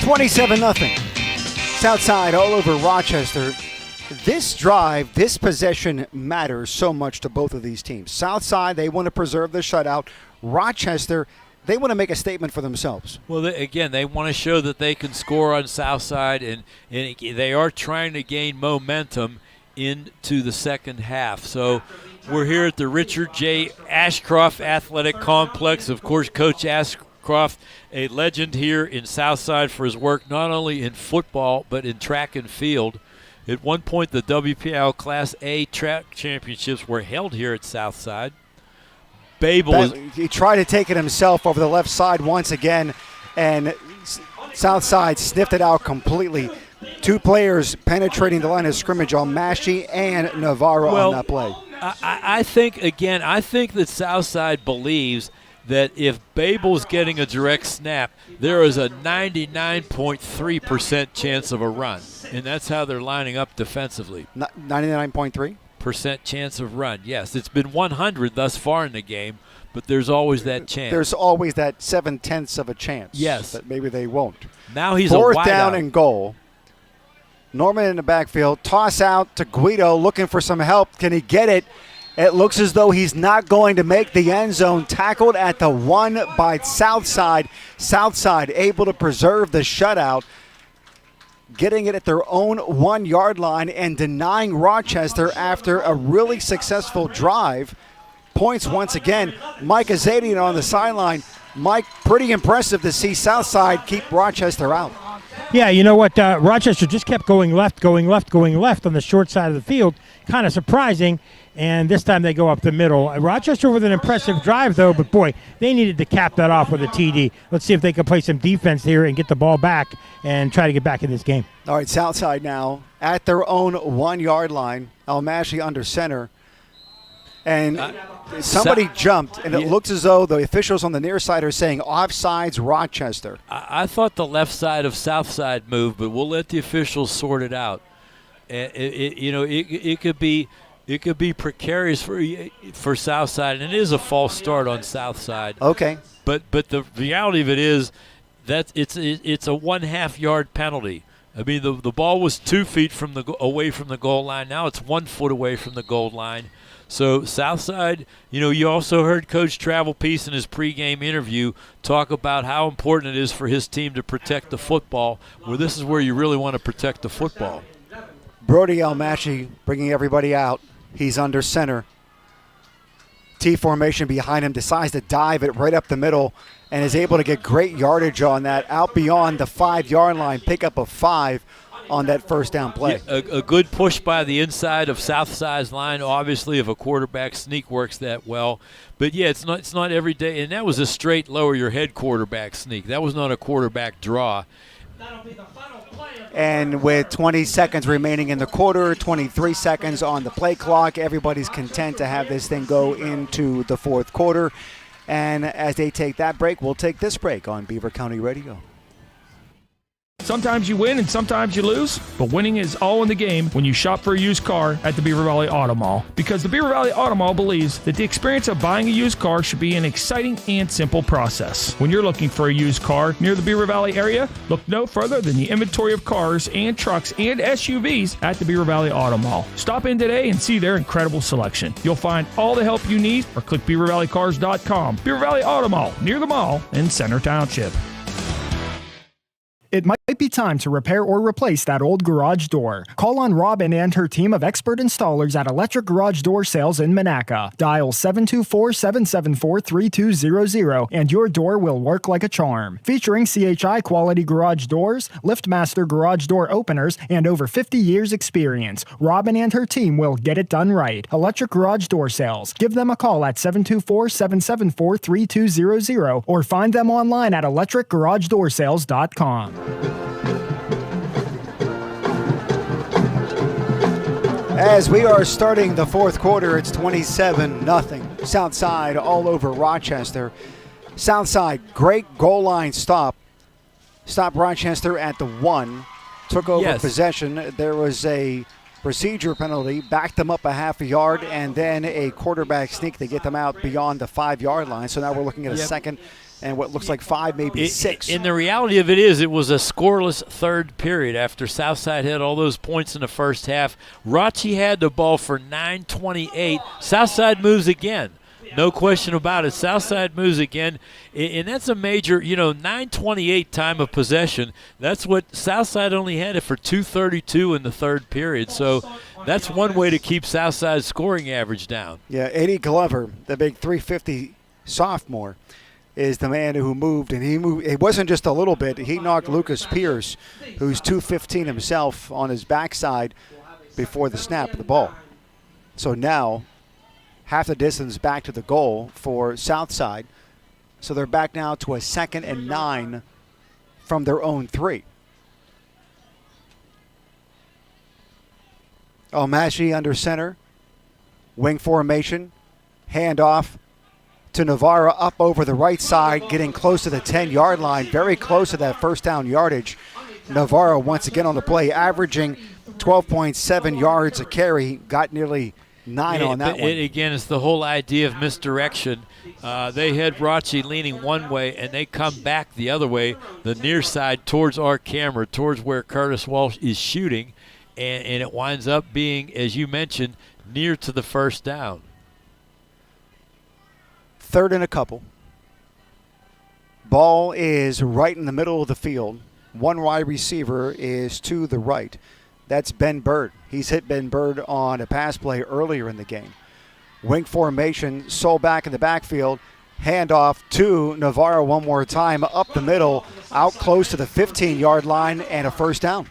27-0. Southside all over Rochester. This drive, this possession matters so much to both of these teams. Southside, they want to preserve the shutout. Rochester, they want to make a statement for themselves. Well, they want to show that they can score on Southside, and they are trying to gain momentum into the second half. So we're here at the Richard J. Ashcroft Athletic Complex. Of course, Coach Ashcroft, a legend here in Southside for his work not only in football but in track and field. At one point, the WPIAL Class A track championships were held here at Southside. He tried to take it himself over the left side once again, and Southside sniffed it out completely. 2 players penetrating the line of scrimmage on Massey and Navarro on that play. I think that Southside believes that if Babel's getting a direct snap, there is a 99.3% chance of a run. And that's how they're lining up defensively. 99.3%? Chance of run, yes. It's been 100 thus far in the game, but there's always that chance. There's always that 0.7 of a chance. Yes. That maybe they won't. Now he's Fourth a wide down out. and goal. Norman in the backfield. Toss out to Guido looking for some help. Can he get it? It looks as though he's not going to make the end zone. Tackled at the 1 by Southside. Southside able to preserve the shutout, getting it at their own 1-yard line and denying Rochester after a really successful drive. Points once again. Mike Azadian on the sideline. Mike, pretty impressive to see Southside keep Rochester out. Yeah, you know what? Rochester just kept going left on the short side of the field. Kind of surprising. And this time they go up the middle. Rochester with an impressive drive, though, but boy, they needed to cap that off with a TD. Let's see if they can play some defense here and get the ball back and try to get back in this game. All right, Southside now at their own 1-yard line. Almashi under center. And somebody jumped, and it looks as though the officials on the near side are saying offsides Rochester. I thought the left side of Southside moved, but we'll let the officials sort it out. It could be precarious for Southside, and it is a false start on Southside. Okay. But the reality of it is that it's a 1/2 yard penalty. I mean, the ball was 2 feet away from the goal line. Now it's 1 foot away from the goal line. So Southside, you also heard Coach Travel Peace in his pregame interview talk about how important it is for his team to protect the football. Well, this is where you really want to protect the football. Brody Almashi bringing everybody out. He's under center. T formation behind him, decides to dive it right up the middle and is able to get great yardage on that out beyond the 5-yard line, pick up a 5 on that first down play. Yeah, a good push by the inside of Southside's line, obviously, if a quarterback sneak works that well. But, yeah, it's not every day. And that was a straight lower your head quarterback sneak. That was not a quarterback draw. And with 20 seconds remaining in the quarter, 23 seconds on the play clock, everybody's content to have this thing go into the fourth quarter. And as they take that break, we'll take this break on Beaver County Radio. Sometimes you win and sometimes you lose, but winning is all in the game when you shop for a used car at the Beaver Valley Auto Mall. Because the Beaver Valley Auto Mall believes that the experience of buying a used car should be an exciting and simple process. When you're looking for a used car near the Beaver Valley area, look no further than the inventory of cars and trucks and SUVs at the Beaver Valley Auto Mall. Stop in today and see their incredible selection. You'll find all the help you need or click BeaverValleyCars.com. Beaver Valley Auto Mall, near the mall in Center Township. It might might be time to repair or replace that old garage door. Call on Robin and her team of expert installers at Electric Garage Door Sales in Monaca. Dial 724-774-3200 and your door will work like a charm. Featuring CHI quality garage doors, LiftMaster garage door openers, and over 50 years experience, Robin and her team will get it done right. Electric Garage Door Sales. Give them a call at 724-774-3200 or find them online at electricgaragedoorsales.com. As we are starting the fourth quarter, it's 27-0. Southside all over Rochester. Southside, great goal line stop. Stopped Rochester at the 1. Took over possession. There was a procedure penalty, backed them up a half a yard, and then a quarterback sneak to get them out beyond the 5-yard line. So now we're looking at a second and what looks like 5, maybe 6. And the reality of it is it was a scoreless third period after Southside had all those points in the first half. Rochi had the ball for 9:28. Southside moves again. No question about it. Southside moves again, and that's a major, 9:28 time of possession. That's what Southside only had it for 2:32 in the third period. So that's one way to keep Southside's scoring average down. Yeah, Eddie Glover, the big 350 sophomore, is the man who moved, and he moved. It wasn't just a little bit. He knocked Lucas Pierce, who's 215 himself, on his backside before the snap of the ball. So now half the distance back to the goal for Southside. So they're back now to a 2nd and 9 from their own 3. Omashi under center. Wing formation. Handoff to Navarro up over the right side, getting close to the 10-yard line, very close to that first down yardage. Navarro once again on the play, averaging 12.7 yards a carry, got nearly 9 on that one. Again, it's the whole idea of misdirection. They had Rochi leaning one way, and they come back the other way, the near side towards our camera, towards where Curtis Walsh is shooting, and it winds up being, as you mentioned, near to the first down. 3rd and a couple. Ball is right in the middle of the field. One wide receiver is to the right. That's Ben Bird. He's hit Ben Bird on a pass play earlier in the game. Wing formation, Soul back in the backfield. Handoff to Navarro one more time, up the middle, out close to the 15-yard line, and a first down.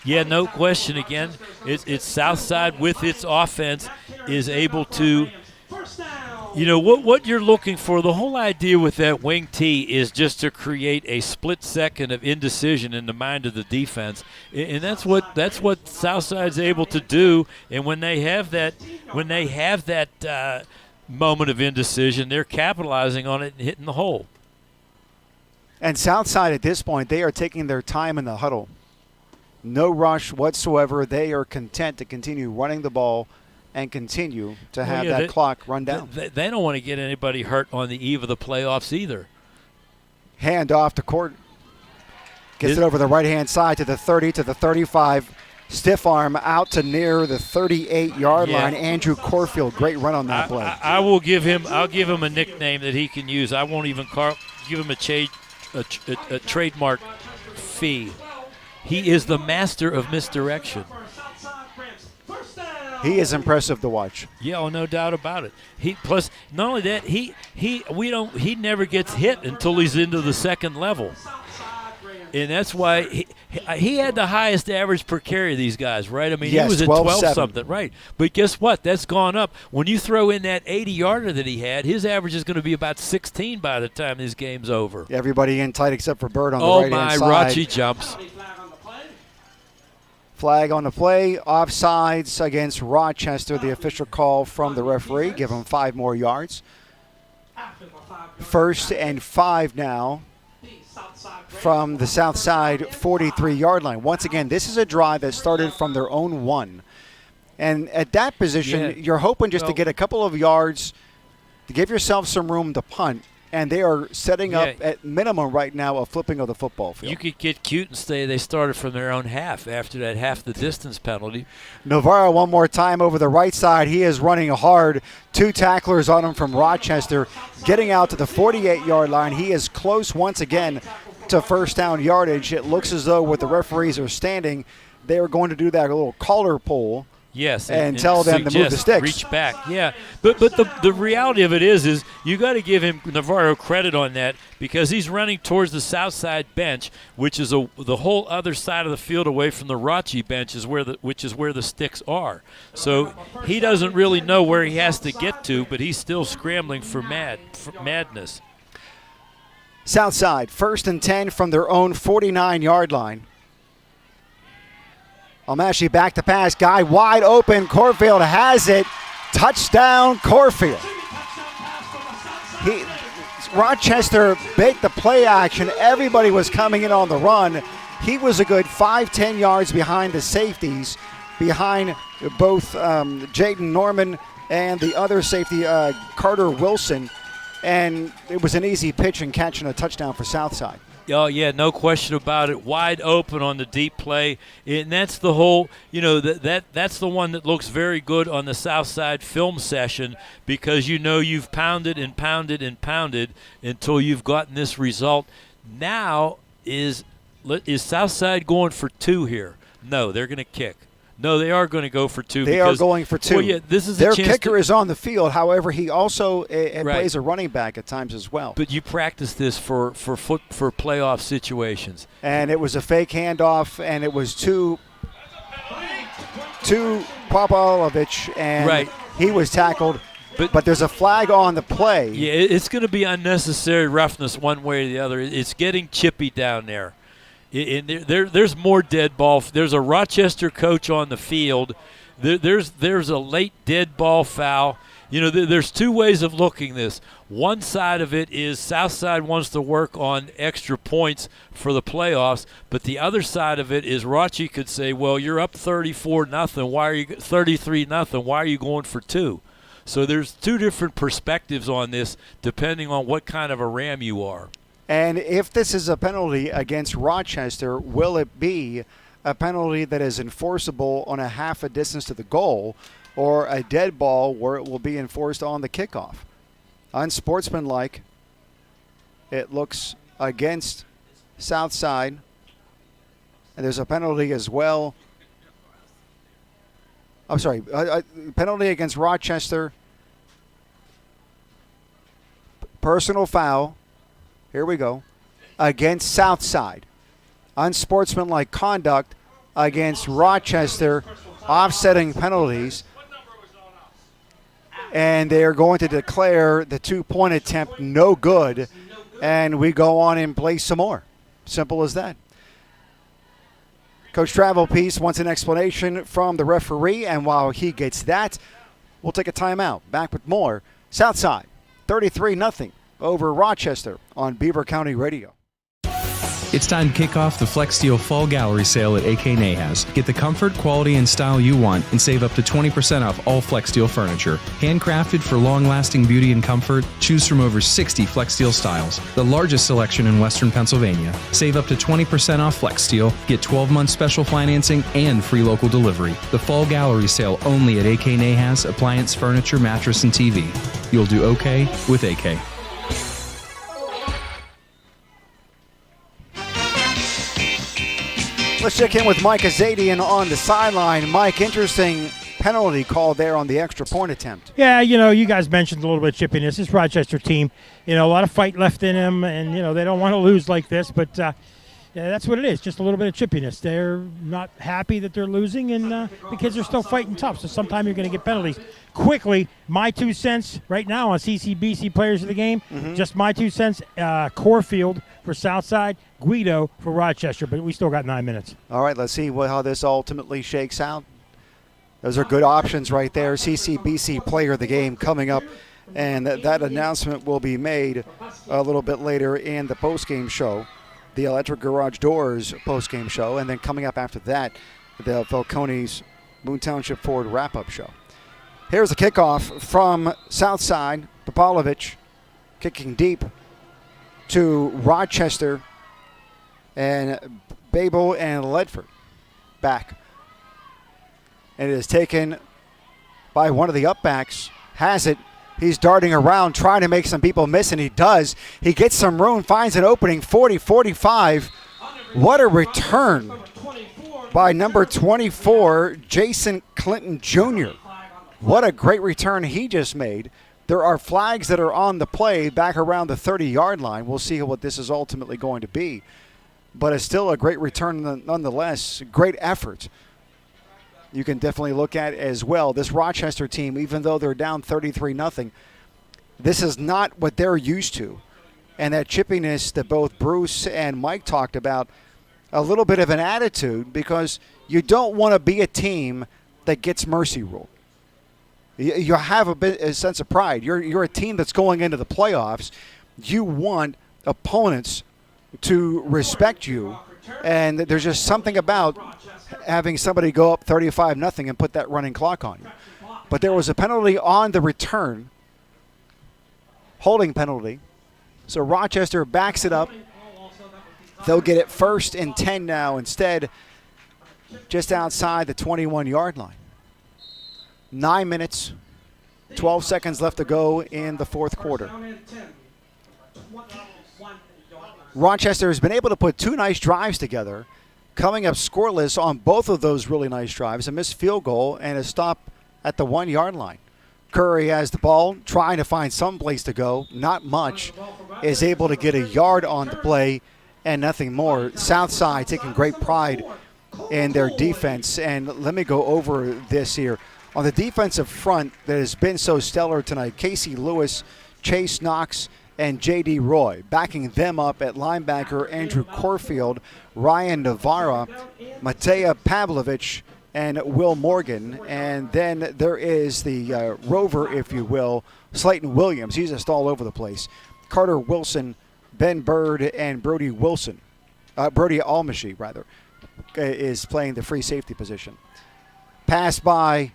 Yeah, no question. Again, it's Southside with its offense is able to, what you're looking for, the whole idea with that wing T is just to create a split second of indecision in the mind of the defense. And that's what Southside's able to do. And when they have that moment of indecision, they're capitalizing on it and hitting the hole. And Southside at this point, they are taking their time in the huddle. No rush whatsoever. They are content to continue running the ball and continue to have that clock run down. They don't want to get anybody hurt on the eve of the playoffs either. Hand off to Court. Gets it over the right-hand side to the 30, to the 35. Stiff arm out to near the 38-yard line. Andrew Corfield, great run on that play. I'll give him a nickname that he can use. I won't even give him a trademark fee. He is the master of misdirection. He is impressive to watch. Yeah, no doubt about it. Plus, not only that, he never gets hit until he's into the second level, and that's why he had the highest average per carry of these guys, right? I mean, he was at 12 something, right? But guess what? That's gone up. When you throw in that 80-yarder that he had, his average is going to be about 16 by the time this game's over. Everybody in tight except for Bird on the right-hand side. Oh my, Rochi jumps. Flag on the play, offsides against Rochester. The official call from the referee, give them 5 more yards. 1st and 5 now from the Southside 43-yard line. Once again, this is a drive that started from their own 1. And at that position, you're hoping just to get a couple of yards to give yourself some room to punt. And they are setting up at minimum right now a flipping of the football field. You could get cute and say they started from their own half after that half the distance penalty. Navarro one more time over the right side. He is running hard. 2 tacklers on him from Rochester. Getting out to the 48-yard line. He is close once again to first down yardage. It looks as though with the referees are standing, they are going to do that little collar pull. Yes, and tell them to move the sticks. Reach back, yeah. But the reality of it is you got to give him Navarro credit on that, because he's running towards the south side bench, which is the whole other side of the field away from the Rochi bench, which is where the sticks are. So he doesn't really know where he has to get to, but he's still scrambling for madness. South side, 1st and 10 from their own 49-yard line. Almashi back to pass. Guy wide open. Corfield has it. Touchdown, Corfield. Rochester baked the play action. Everybody was coming in on the run. He was a good 5-10 yards behind the safeties, behind both Jaden Norman and the other safety, Carter Wilson. And it was an easy pitch and catching a touchdown for Southside. Oh, yeah, no question about it. Wide open on the deep play. And that's the whole, that's the one that looks very good on the south side film session, because you've pounded and pounded and pounded until you've gotten this result. Now, is Southside going for 2 here? No, they're going to kick. No, they are going to go for 2. They are going for 2. Well, yeah, this is their a chance kicker is on the field. However, he also plays a running back at times as well. But you practice this for playoff situations. And it was a fake handoff, and it was to Popolovich, and he was tackled. But there's a flag on the play. Yeah, it's going to be unnecessary roughness one way or the other. It's getting chippy down there. And there's more dead ball. There's a Rochester coach on the field. There's a late dead ball foul. There's 2 ways of looking this. One side of it is Southside wants to work on extra points for the playoffs, but the other side of it is Rochi could say, well, you're up 34-0. Why are you 33-0? Why are you going for 2? So there's 2 different perspectives on this, depending on what kind of a Ram you are. And if this is a penalty against Rochester, will it be a penalty that is enforceable on a half a distance to the goal, or a dead ball where it will be enforced on the kickoff? Unsportsmanlike, it looks, against Southside. And there's a penalty as well. I'm sorry, a penalty against Rochester. Personal foul. Here we go. Against Southside. Unsportsmanlike conduct against Rochester. Offsetting penalties. And they are going to declare the 2-point attempt no good. And we go on and play some more. Simple as that. Coach Travelpiece wants an explanation from the referee. And while he gets that, we'll take a timeout. Back with more. Southside, 33-0. Over Rochester on Beaver County Radio. It's time to kick off the Flex Steel Fall Gallery Sale at AK Nahas. Get the comfort, quality, and style you want and save up to 20% off all Flex Steel furniture. Handcrafted for long-lasting beauty and comfort, choose from over 60 Flex Steel styles, the largest selection in Western Pennsylvania. Save up to 20% off Flex Steel, get 12-month special financing, and free local delivery. The Fall Gallery Sale only at AK Nahas, appliance, furniture, mattress, and TV. You'll do okay with AK. Let's check in with Mike Azadian on the sideline. Mike, interesting penalty called there on the extra point attempt. Yeah, you guys mentioned a little bit of chippiness. This Rochester team, a lot of fight left in them, and, they don't want to lose like this, but that's what it is, just a little bit of chippiness. They're not happy that they're losing, and the kids are still fighting tough, so sometime you're going to get penalties. Quickly, my 2 cents right now on CCBC players of the game, just my 2 cents, Corfield for Southside, Guido for Rochester, but we still got 9 minutes. All right, let's see how this ultimately shakes out. Those are good options right there. CCBC player of the game coming up, and that announcement will be made a little bit later in the postgame show, the Electric Garage Doors postgame show, and then coming up after that, the Falcone's Moon Township Ford wrap-up show. Here's the kickoff from Southside. Popolovich kicking deep to Rochester, and Babel and Ledford back. And it is taken by one of the upbacks. Has it, He's darting around trying to make some people miss, and he does. He gets some room, finds an opening, 40-45. What a return by number 24, Jason Clinton Jr. What a great return he just made. There are flags that are on the play back around the 30-yard line. We'll see what this is ultimately going to be. But it's still a great return nonetheless. Great effort. You can definitely look at as well. This Rochester team, even though they're down 33-0, this is not what they're used to. And that chippiness that both Bruce and Mike talked about, a little bit of an attitude, because you don't want to be a team that gets mercy ruled. You have a sense of pride. You're a team that's going into the playoffs. You want opponents to respect you, and there's just something about having somebody go up 35-0 and put that running clock on you. But there was a penalty on the return, holding penalty. So Rochester backs it up. They'll get it 1st and 10 now instead, just outside the 21-yard line. 9 minutes, 12 seconds left to go in the fourth quarter. Rochester has been able to put 2 nice drives together, coming up scoreless on both of those really nice drives, a missed field goal and a stop at the 1-yard line. Curry has the ball, trying to find some place to go, not much, is able to get a yard on the play and nothing more. Southside taking great pride in their defense, and let me go over this here. On the defensive front that has been so stellar tonight, Casey Lewis, Chase Knox, and J.D. Roy. Backing them up at linebacker, Andrew Corfield, Ryan Navarra, Matea Pavlovich, and Will Morgan. And then there is the rover, if you will, Slayton Williams. He's just all over the place. Carter Wilson, Ben Bird, and Brody Wilson. Brody Almashi, rather, is playing the free safety position. Pass by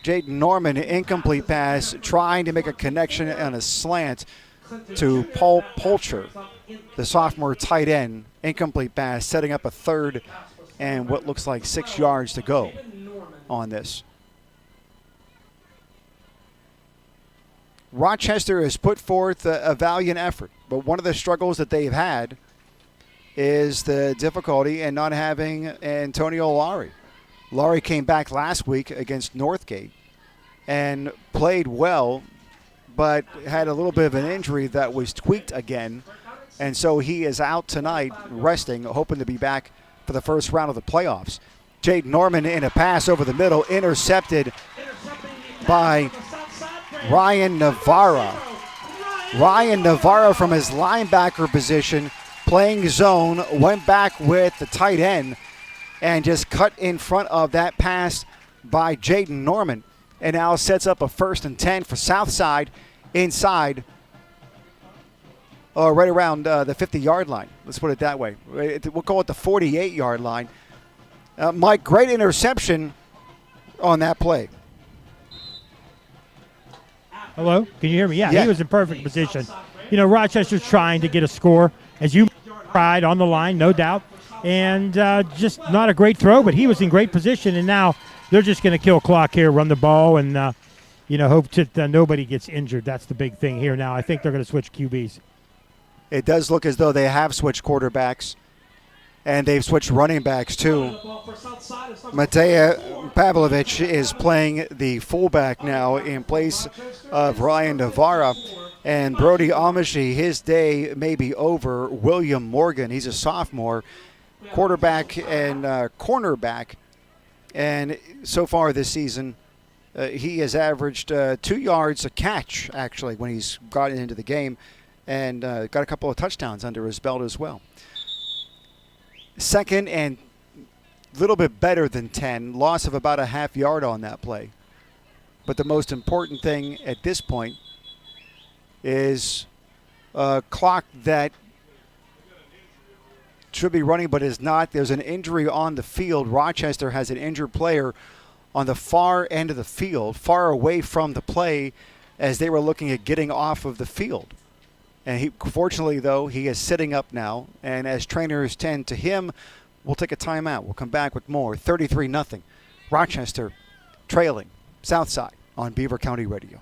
Jaden Norman, incomplete pass, trying to make a connection on a slant to Paul Polcher, the sophomore tight end. Incomplete pass, setting up a 3rd and what looks like 6 yards to go on this. Rochester has put forth a valiant effort, but one of the struggles that they've had is the difficulty in not having Antonio Laurie. Laurie came back last week against Northgate and played well, but had a little bit of an injury that was tweaked again. And so he is out tonight, resting, hoping to be back for the first round of the playoffs. Jade Norman in a pass over the middle, intercepted by Ryan Navarra. Ryan Navarra from his linebacker position, playing zone, went back with the tight end, and just cut in front of that pass by Jaden Norman. And now sets up a 1st and 10 for Southside inside, right around the 50-yard line. Let's put it that way. We'll call it the 48-yard line. Mike, great interception on that play. Hello? Can you hear me? Yeah, he was in perfect position. You know, Rochester's trying to get a score, as you cried, on the line, no doubt. And just not a great throw, but he was in great position. And now they're just going to kill clock here, run the ball, and, hope that nobody gets injured. That's the big thing here now. I think they're going to switch QBs. It does look as though they have switched quarterbacks, and they've switched running backs too. Matea Pavlovich is playing the fullback now in place of Ryan Navarra. And Brody Amishi, his day may be over. William Morgan, he's a sophomore, quarterback and cornerback. And so far this season, he has averaged 2 yards a catch, actually, when he's gotten into the game, and got a couple of touchdowns under his belt as well. 2nd and a little bit better than 10, loss of about a half yard on that play. But the most important thing at this point is a clock that should be running but is not. There's an injury on the field. Rochester has an injured player on the far end of the field, far away from the play, as they were looking at getting off of the field. And fortunately, though, he is sitting up now, and as trainers tend to him, we'll take a timeout. We'll come back with more. 33-0. Rochester trailing Southside on Beaver County Radio.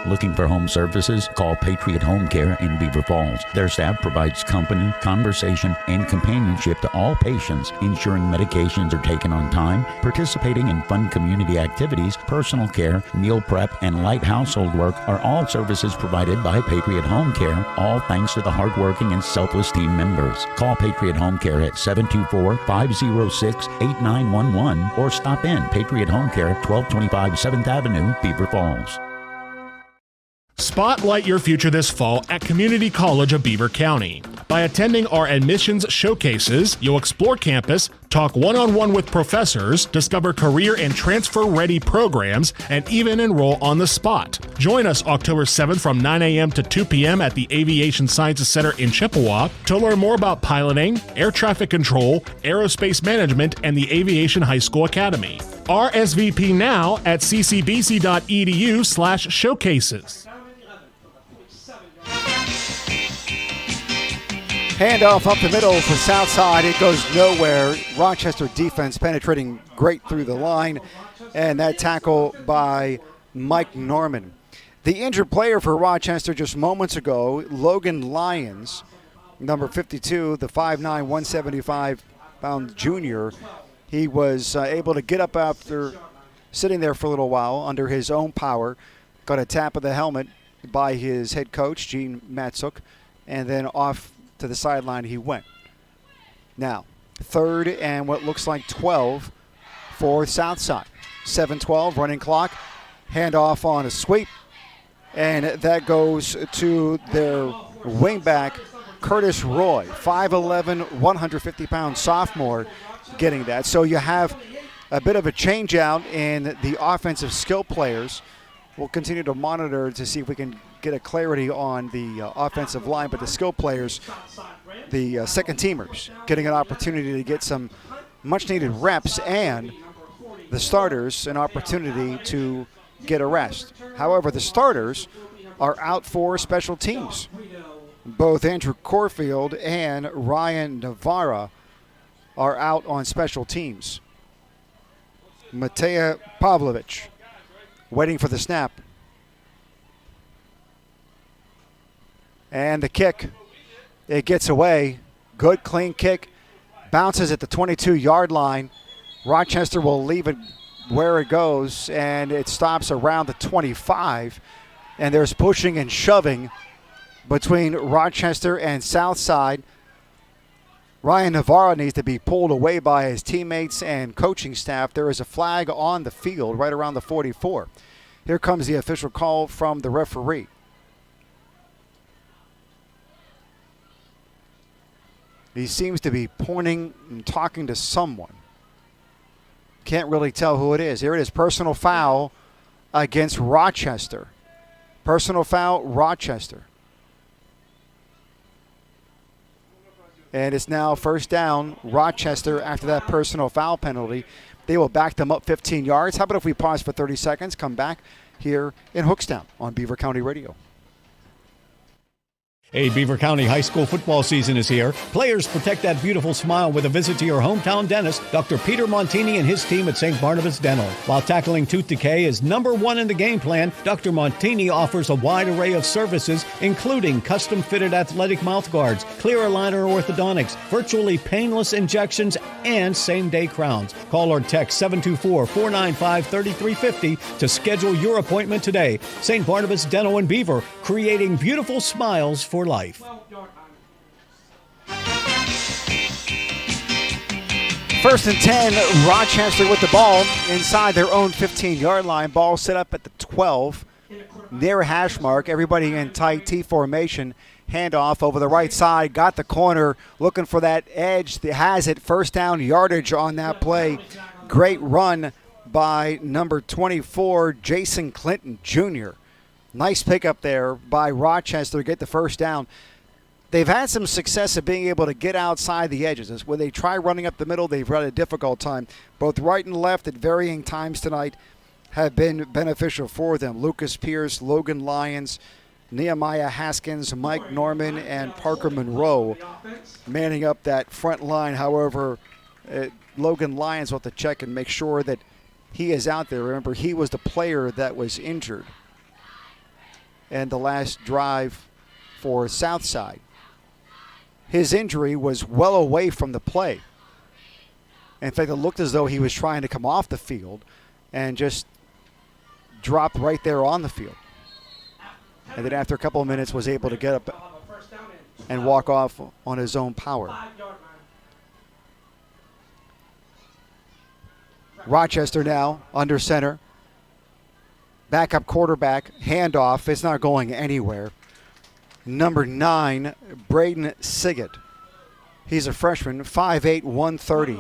Looking for home services? Call Patriot Home Care in Beaver Falls. Their staff provides company, conversation, and companionship to all patients, ensuring medications are taken on time, participating in fun community activities, personal care, meal prep, and light household work are all services provided by Patriot Home Care, all thanks to the hardworking and selfless team members. Call Patriot Home Care at 724-506-8911 or stop in Patriot Home Care, 1225 7th Avenue, Beaver Falls. Spotlight your future this fall at Community College of Beaver County. By attending our admissions showcases, you'll explore campus, talk one-on-one with professors, discover career and transfer-ready programs, and even enroll on the spot. Join us October 7th from 9 a.m. to 2 p.m. at the Aviation Sciences Center in Chippewa to learn more about piloting, air traffic control, aerospace management, and the Aviation High School Academy. RSVP now at ccbc.edu/showcases. Handoff up the middle for Southside. It goes nowhere. Rochester defense penetrating great through the line. And that tackle by Mike Norman. The injured player for Rochester just moments ago, Logan Lyons, number 52, the 5'9", 175-pound junior. He was able to get up after sitting there for a little while under his own power. Got a tap of the helmet by his head coach, Gene Matsuk, and then off to the sideline he went. Now, 3rd and what looks like 12 for Southside. 7-12, running clock. Handoff on a sweep. And that goes to their wingback, Curtis Roy, 5'11", 150-pound sophomore, getting that. So you have a bit of a change out in the offensive skill players. We'll continue to monitor to see if we can get a clarity on the offensive line, but the skill players, the second teamers, getting an opportunity to get some much needed reps, and the starters an opportunity to get a rest. However, the starters are out for special teams. Both Andrew Corfield and Ryan Navarra are out on special teams. Mateja Pavlovich waiting for the snap. And the kick, it gets away. Good, clean kick. Bounces at the 22-yard line. Rochester will leave it where it goes, and it stops around the 25. And there's pushing and shoving between Rochester and Southside. Ryan Navarro needs to be pulled away by his teammates and coaching staff. There is a flag on the field right around the 44. Here comes the official call from the referee. He seems to be pointing and talking to someone. Can't really tell who it is. Here it is, personal foul against Rochester. Personal foul, Rochester. And it's now first down, Rochester, after that personal foul penalty. They will back them up 15 yards. How about if we pause for 30 seconds, come back here in Hookstown on Beaver County Radio. Hey, Beaver County high school football season is here. Players, protect that beautiful smile with a visit to your hometown dentist, Dr. Peter Montini and his team at St. Barnabas Dental. While tackling tooth decay is number one in the game plan, Dr. Montini offers a wide array of services, including custom-fitted athletic mouth guards, clear aligner orthodontics, virtually painless injections, and same-day crowns. Call or text 724-495-3350 to schedule your appointment today. St. Barnabas Dental in Beaver, creating beautiful smiles for life. First and 10, Rochester with the ball inside their own 15-yard line. Ball set up at the 12, near hash mark. Everybody in tight T formation. Handoff over the right side. Got the corner, looking for that edge. Has it. First down yardage on that play. Great run by number 24, Jason Clinton Jr. Nice pickup there by Rochester to get the first down. They've had some success at being able to get outside the edges. When they try running up the middle, they've had a difficult time. Both right and left at varying times tonight have been beneficial for them. Lucas Pierce, Logan Lyons, Nehemiah Haskins, Mike Norman, and Parker Monroe manning up that front line. However, Logan Lyons will have to check and make sure that he is out there. Remember, he was the player that was injured. and the last drive for Southside. His injury was well away from the play. In fact, it looked as though he was trying to come off the field and just dropped right there on the field. And then after a couple of minutes was able to get up and walk off on his own power. Rochester now under center. Backup quarterback, handoff. It's not going anywhere. Number 9, Braden Siggett. He's a freshman, 5'8", 130,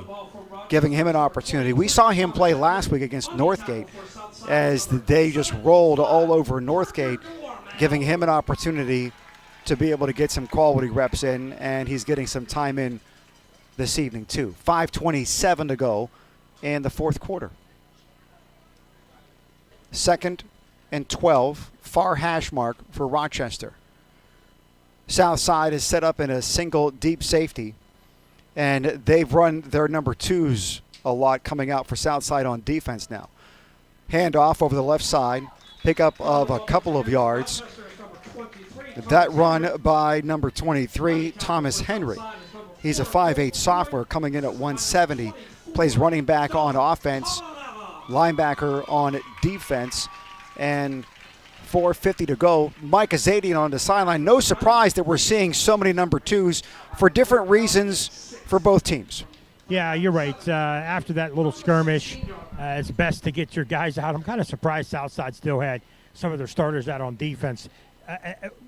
giving him an opportunity. We saw him play last week against Northgate as they just rolled all over Northgate, giving him an opportunity to be able to get some quality reps in, and he's getting some time in this evening too. 5:27 to go in the fourth quarter. 2nd and 12, far hash mark for Rochester. Southside is set up in a single deep safety, and they've run their number 2s a lot coming out for Southside on defense now. Handoff over the left side, pickup of a couple of yards. That run by number 23, Thomas Henry. He's a 5'8 sophomore coming in at 170, plays running back on offense, linebacker on defense, and 4:50 to go. Mike Azadian on the sideline. No surprise that we're seeing so many number 2s for different reasons for both teams. Yeah, you're right. After that little skirmish, it's best to get your guys out. I'm kind of surprised Southside still had some of their starters out on defense.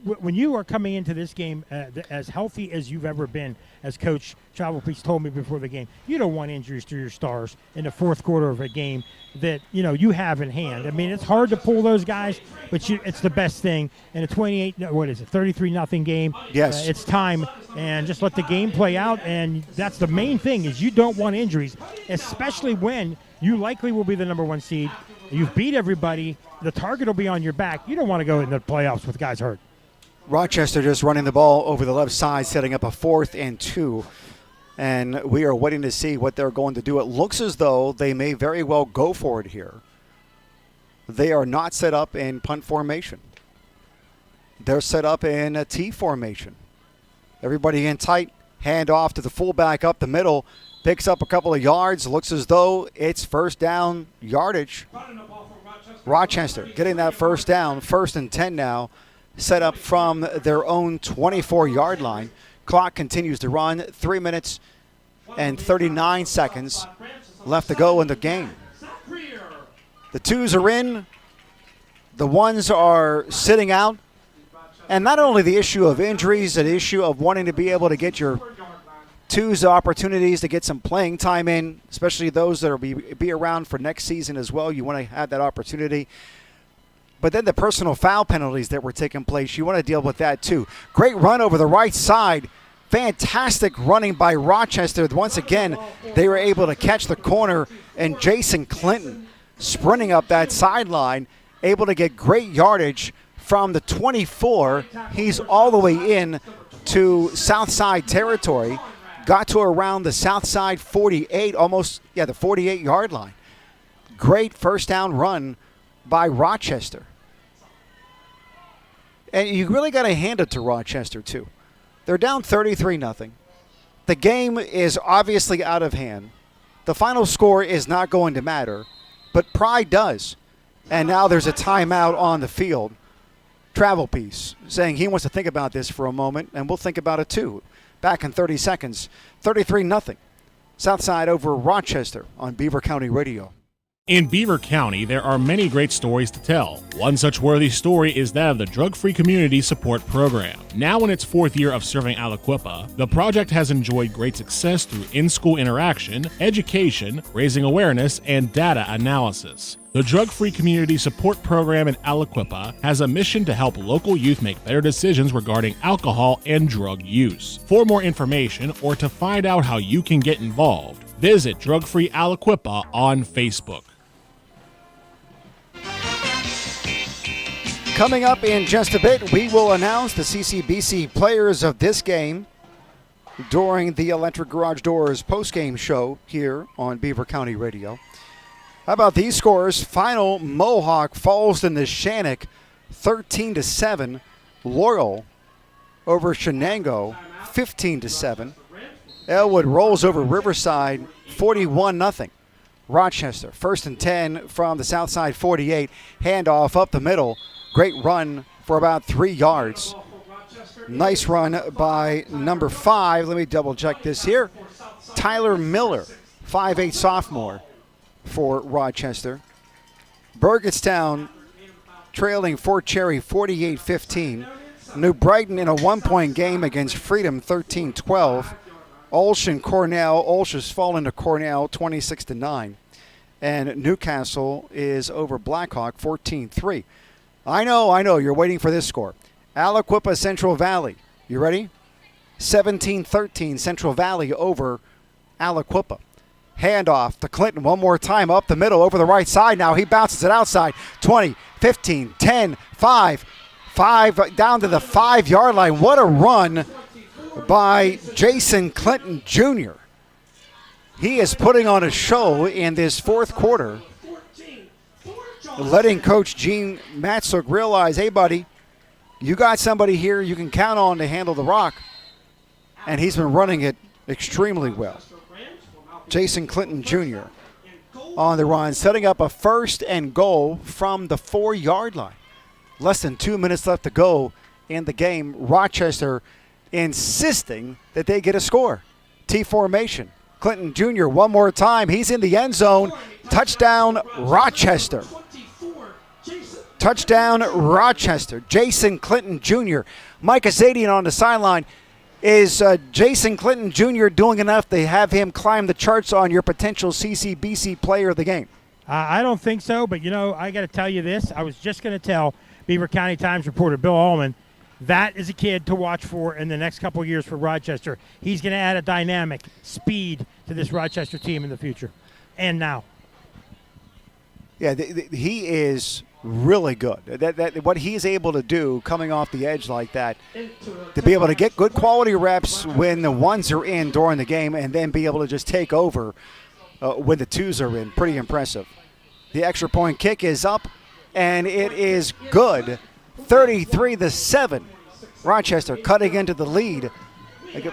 When you are coming into this game as healthy as you've ever been, as Coach Travelpeace told me before the game, you don't want injuries to your stars in the fourth quarter of a game that you have in hand. I mean, it's hard to pull those guys, but it's the best thing. In a 33-0 game. Yes, it's time, and just let the game play out. And that's the main thing, is you don't want injuries, especially when you likely will be the number 1 seed. You've beat everybody. The target will be on your back. You don't want to go in the playoffs with guys hurt. Rochester just running the ball over the left side, setting up a 4th and 2. And we are waiting to see what they're going to do. It looks as though they may very well go for it here. They are not set up in punt formation. They're set up in a T formation. Everybody in tight, hand off to the fullback up the middle, picks up a couple of yards, looks as though it's first down yardage. Rochester getting that first down, 1st and 10 now, set up from their own 24-yard line. Clock continues to run, 3 minutes and 39 seconds left to go in the game. The 2s are in, the 1s are sitting out, and not only the issue of injuries, an issue of wanting to be able to get your 2s opportunities to get some playing time in, especially those that will be around for next season as well. You want to have that opportunity. But then the personal foul penalties that were taking place, you want to deal with that too. Great run over the right side. Fantastic running by Rochester. Once again, they were able to catch the corner, and Jason Clinton sprinting up that sideline, able to get great yardage from the 24. He's all the way in to Southside territory. Got to around the Southside 48, almost, the 48-yard line. Great first down run by Rochester. And you really got to hand it to Rochester, too. They're down 33-0. The game is obviously out of hand. The final score is not going to matter, but pride does. And now there's a timeout on the field. Travelpeace saying he wants to think about this for a moment, and we'll think about it too. Back in 30 seconds, 33-0. Southside over Rochester on Beaver County Radio. In Beaver County, there are many great stories to tell. One such worthy story is that of the Drug-Free Community Support Program. Now in its 4th year of serving Aliquippa, the project has enjoyed great success through in-school interaction, education, raising awareness, and data analysis. The Drug-Free Community Support Program in Aliquippa has a mission to help local youth make better decisions regarding alcohol and drug use. For more information or to find out how you can get involved, visit Drug-Free Aliquippa on Facebook. Coming up in just a bit, we will announce the CCBC players of this game during the Electric Garage Doors postgame show here on Beaver County Radio. How about these scores? Final, Mohawk falls to Neshannock 13-7. Laurel over Shenango, 15-7. Elwood rolls over Riverside, 41-0. Rochester, 1st and 10 from the south side 48. Handoff up the middle. Great run for about 3 yards. Nice run by number 5. Let me double check this here. Tyler Miller, 5'8" sophomore for Rochester. Burgettstown trailing Fort Cherry 48-15. New Brighton in a 1-point game against Freedom 13-12. Olsh and Cornell. Olsh has fallen to Cornell 26-9. And Newcastle is over Blackhawk 14-3. I know, you're waiting for this score. Aliquippa Central Valley. You ready? 17-13 Central Valley over Aliquippa. Handoff to Clinton one more time up the middle over the right side now. He bounces it outside. 20, 15, 10, 5. 5 down to the 5-yard line. What a run by Jason Clinton Jr. He is putting on a show in this fourth quarter, letting Coach Gene Matzuk realize, hey, buddy, you got somebody here you can count on to handle the rock. And he's been running it extremely well. Jason Clinton Jr. on the run, setting up a 1st and goal from the 4-yard line. Less than 2 minutes left to go in the game. Rochester insisting that they get a score. T formation. Clinton Jr. one more time. He's in the end zone. Touchdown, Rochester. Touchdown, Rochester. Jason Clinton Jr. Mike Azadian on the sideline. Is Jason Clinton Jr. doing enough to have him climb the charts on your potential CCBC player of the game? I don't think so, but, I got to tell you this. I was just going to tell Beaver County Times reporter Bill Allman that is a kid to watch for in the next couple of years for Rochester. He's going to add a dynamic speed to this Rochester team in the future and now. Yeah, he is really good. That what he's able to do coming off the edge like that, to be able to get good quality reps when the ones are in during the game and then be able to just take over when the twos are in. Pretty impressive. The extra point kick is up, and it is good. 33-7. Rochester cutting into the lead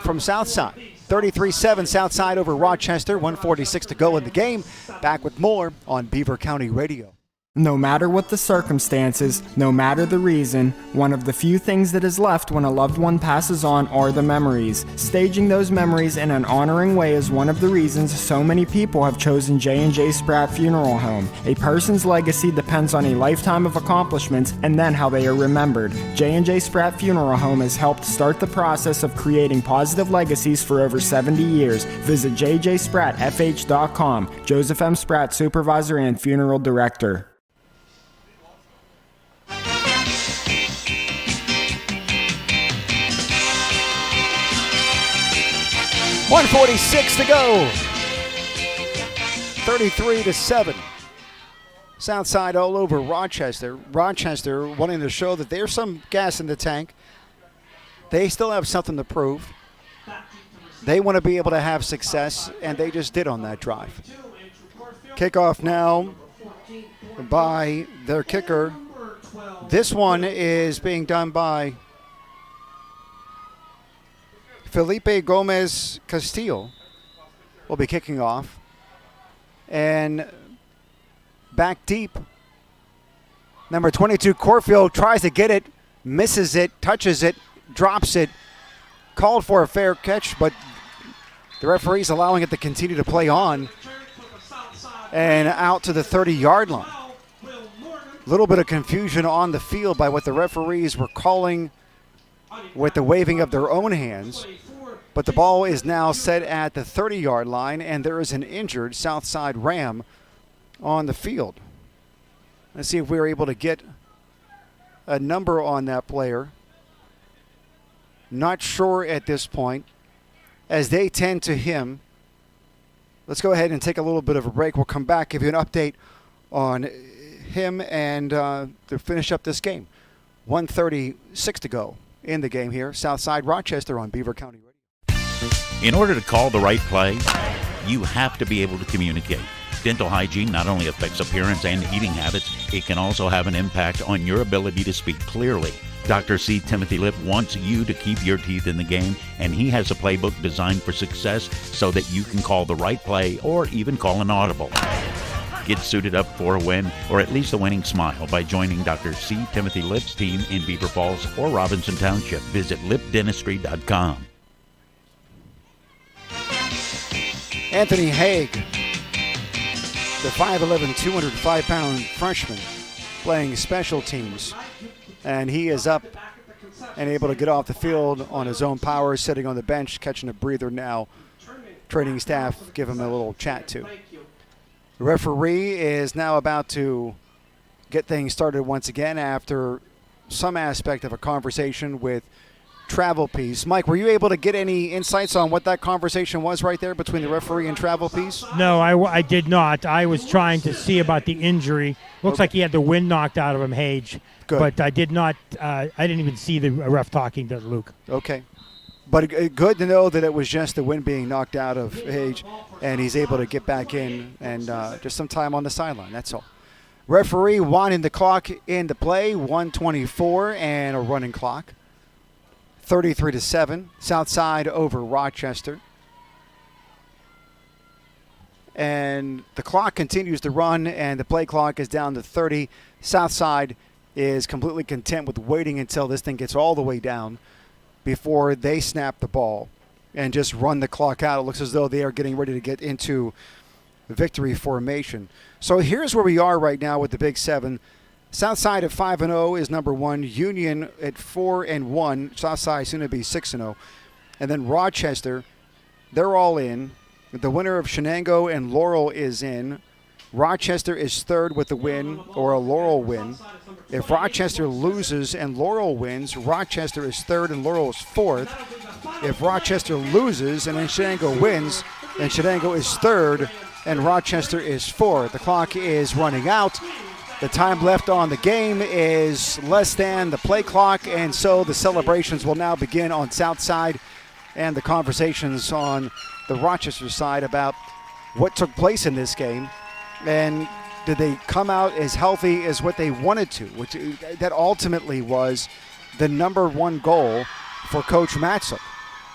from Southside. 33-7 Southside over Rochester. 1:46 to go in the game. Back with more on Beaver County Radio. No matter what the circumstances, no matter the reason, one of the few things that is left when a loved one passes on are the memories. Staging those memories in an honoring way is one of the reasons so many people have chosen J&J Spratt Funeral Home. A person's legacy depends on a lifetime of accomplishments and then how they are remembered. J&J Spratt Funeral Home has helped start the process of creating positive legacies for over 70 years. Visit jjsprattfh.com. Joseph M. Spratt, Supervisor and Funeral Director. 1:46 to go. 33-7. Southside all over Rochester. Rochester wanting to show that there's some gas in the tank. They still have something to prove. They want to be able to have success, and they just did on that drive. Kickoff now by their kicker. This one is being done by Felipe Gomez Castillo. Will be kicking off. And back deep, number 22, Corfield tries to get it, misses it, touches it, drops it. Called for a fair catch, but the referee's allowing it to continue to play on. And out to the 30-yard line. A little bit of confusion on the field by what the referees were calling with the waving of their own hands. But the ball is now set at the 30-yard line, and there is an injured Southside Ram on the field. Let's see if we were able to get a number on that player. Not sure at this point. As they tend to him, let's go ahead and take a little bit of a break. We'll come back, give you an update on him and to finish up this game. 1:36 to go in the game here. Southside Rochester on Beaver County Radio. In order to call the right play, you have to be able to communicate. Dental hygiene not only affects appearance and eating habits, it can also have an impact on your ability to speak clearly. Dr. C. Timothy Lip wants you to keep your teeth in the game, and he has a playbook designed for success so that you can call the right play or even call an audible. Get suited up for a win, or at least a winning smile, by joining Dr. C. Timothy Lip's team in Beaver Falls or Robinson Township. Visit lipdentistry.com. Anthony Haig, the 5'11", 205-pound freshman, playing special teams. And he is up and able to get off the field on his own power, sitting on the bench, catching a breather now. Training staff give him a little chat to. The referee is now about to get things started once again after some aspect of a conversation with Travel Piece. Mike, were you able to get any insights on what that conversation was right there between the referee and Travel Piece? No, I did not. I was trying to see about the injury. Looks like he had the wind knocked out of him, Hage. Good. But I did not. I didn't even see the ref talking to Luke. Okay. But good to know that it was just the wind being knocked out of Hage, and he's able to get back in and just some time on the sideline. That's all. Referee winding the clock into play, 1:24 and a running clock. 33-7, Southside over Rochester. And the clock continues to run, and the play clock is down to 30. Southside is completely content with waiting until this thing gets all the way down before they snap the ball and just run the clock out. It looks as though they are getting ready to get into victory formation. So here's where we are right now with the Big Seven. Southside at 5-0 is number one. Union at 4-1. Southside soon to be 6-0. And then Rochester, they're all in. The winner of Shenango and Laurel is in. Rochester is third with a win or a Laurel win. If Rochester loses and Laurel wins, Rochester is third and Laurel is fourth. If Rochester loses and then Shenango wins, then Shenango is third and Rochester is fourth. The clock is running out. The time left on the game is less than the play clock, and so the celebrations will now begin on Southside and the conversations on the Rochester side about what took place in this game and did they come out as healthy as what they wanted to, which that ultimately was the number one goal for Coach Matzik.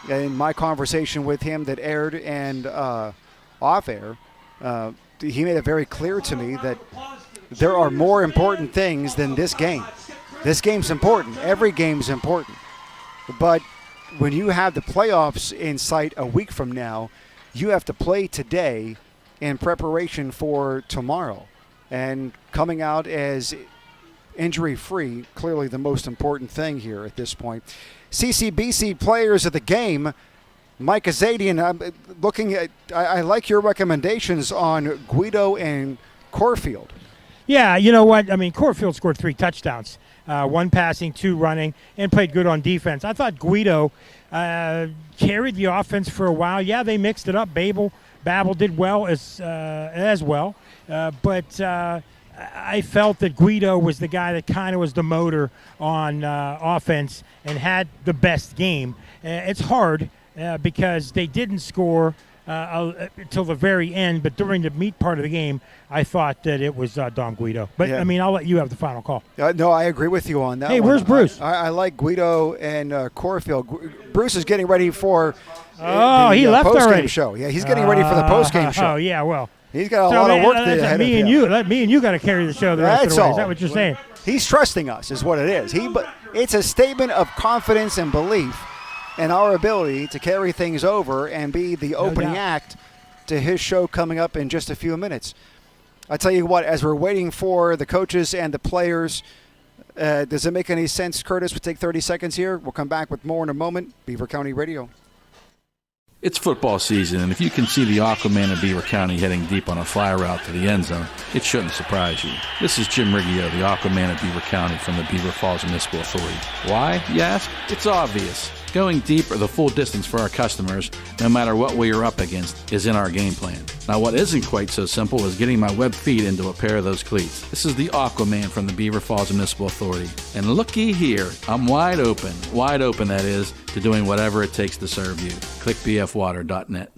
In my conversation with him that aired and off air, he made it very clear to me that there are more important things than this game. This game's important. Every game's important. But when you have the playoffs in sight a week from now, you have to play today in preparation for tomorrow. And coming out as injury-free, clearly the most important thing here at this point. CCBC players of the game, Mike Azadian, I'm looking at, I like your recommendations on Guido and Corfield. Yeah, you know what? I mean, Corfield scored 3 touchdowns, 1 passing, 2 running, and played good on defense. I thought Guido carried the offense for a while. Yeah, they mixed it up. Babel did well as well. But I felt that Guido was the guy that kind of was the motor on offense and had the best game. It's hard because they didn't score until the very end, but during the meat part of the game, I thought that it was Dom Guido. But, yeah. I mean, I'll let you have the final call. No, I agree with you on that. Hey, where's Bruce? I like Guido and Corfield. Bruce is getting ready for he left post-game already. show. Yeah, he's getting ready for the post-game show. Oh, yeah, well. He's got a lot of work ahead of him. Me and you got to carry the show the rest of the way. Is that what you're saying? He's trusting us is what it is. It's a statement of confidence and belief in our ability to carry things over and be the opening act to his show coming up in just a few minutes. I tell you what, as we're waiting for the coaches and the players, does it make any sense, Curtis? We'll take 30 seconds here. We'll come back with more in a moment. Beaver County Radio. It's football season, and if you can see the Aquaman of Beaver County heading deep on a fly route to the end zone, it shouldn't surprise you. This is Jim Riggio, the Aquaman of Beaver County from the Beaver Falls Municipal Authority. Why, you ask? It's obvious. Going deep or the full distance for our customers, no matter what we are up against, is in our game plan. Now, what isn't quite so simple is getting my web feet into a pair of those cleats. This is the Aquaman from the Beaver Falls Municipal Authority. And looky here, I'm wide open that is, to doing whatever it takes to serve you. Click bfwater.net.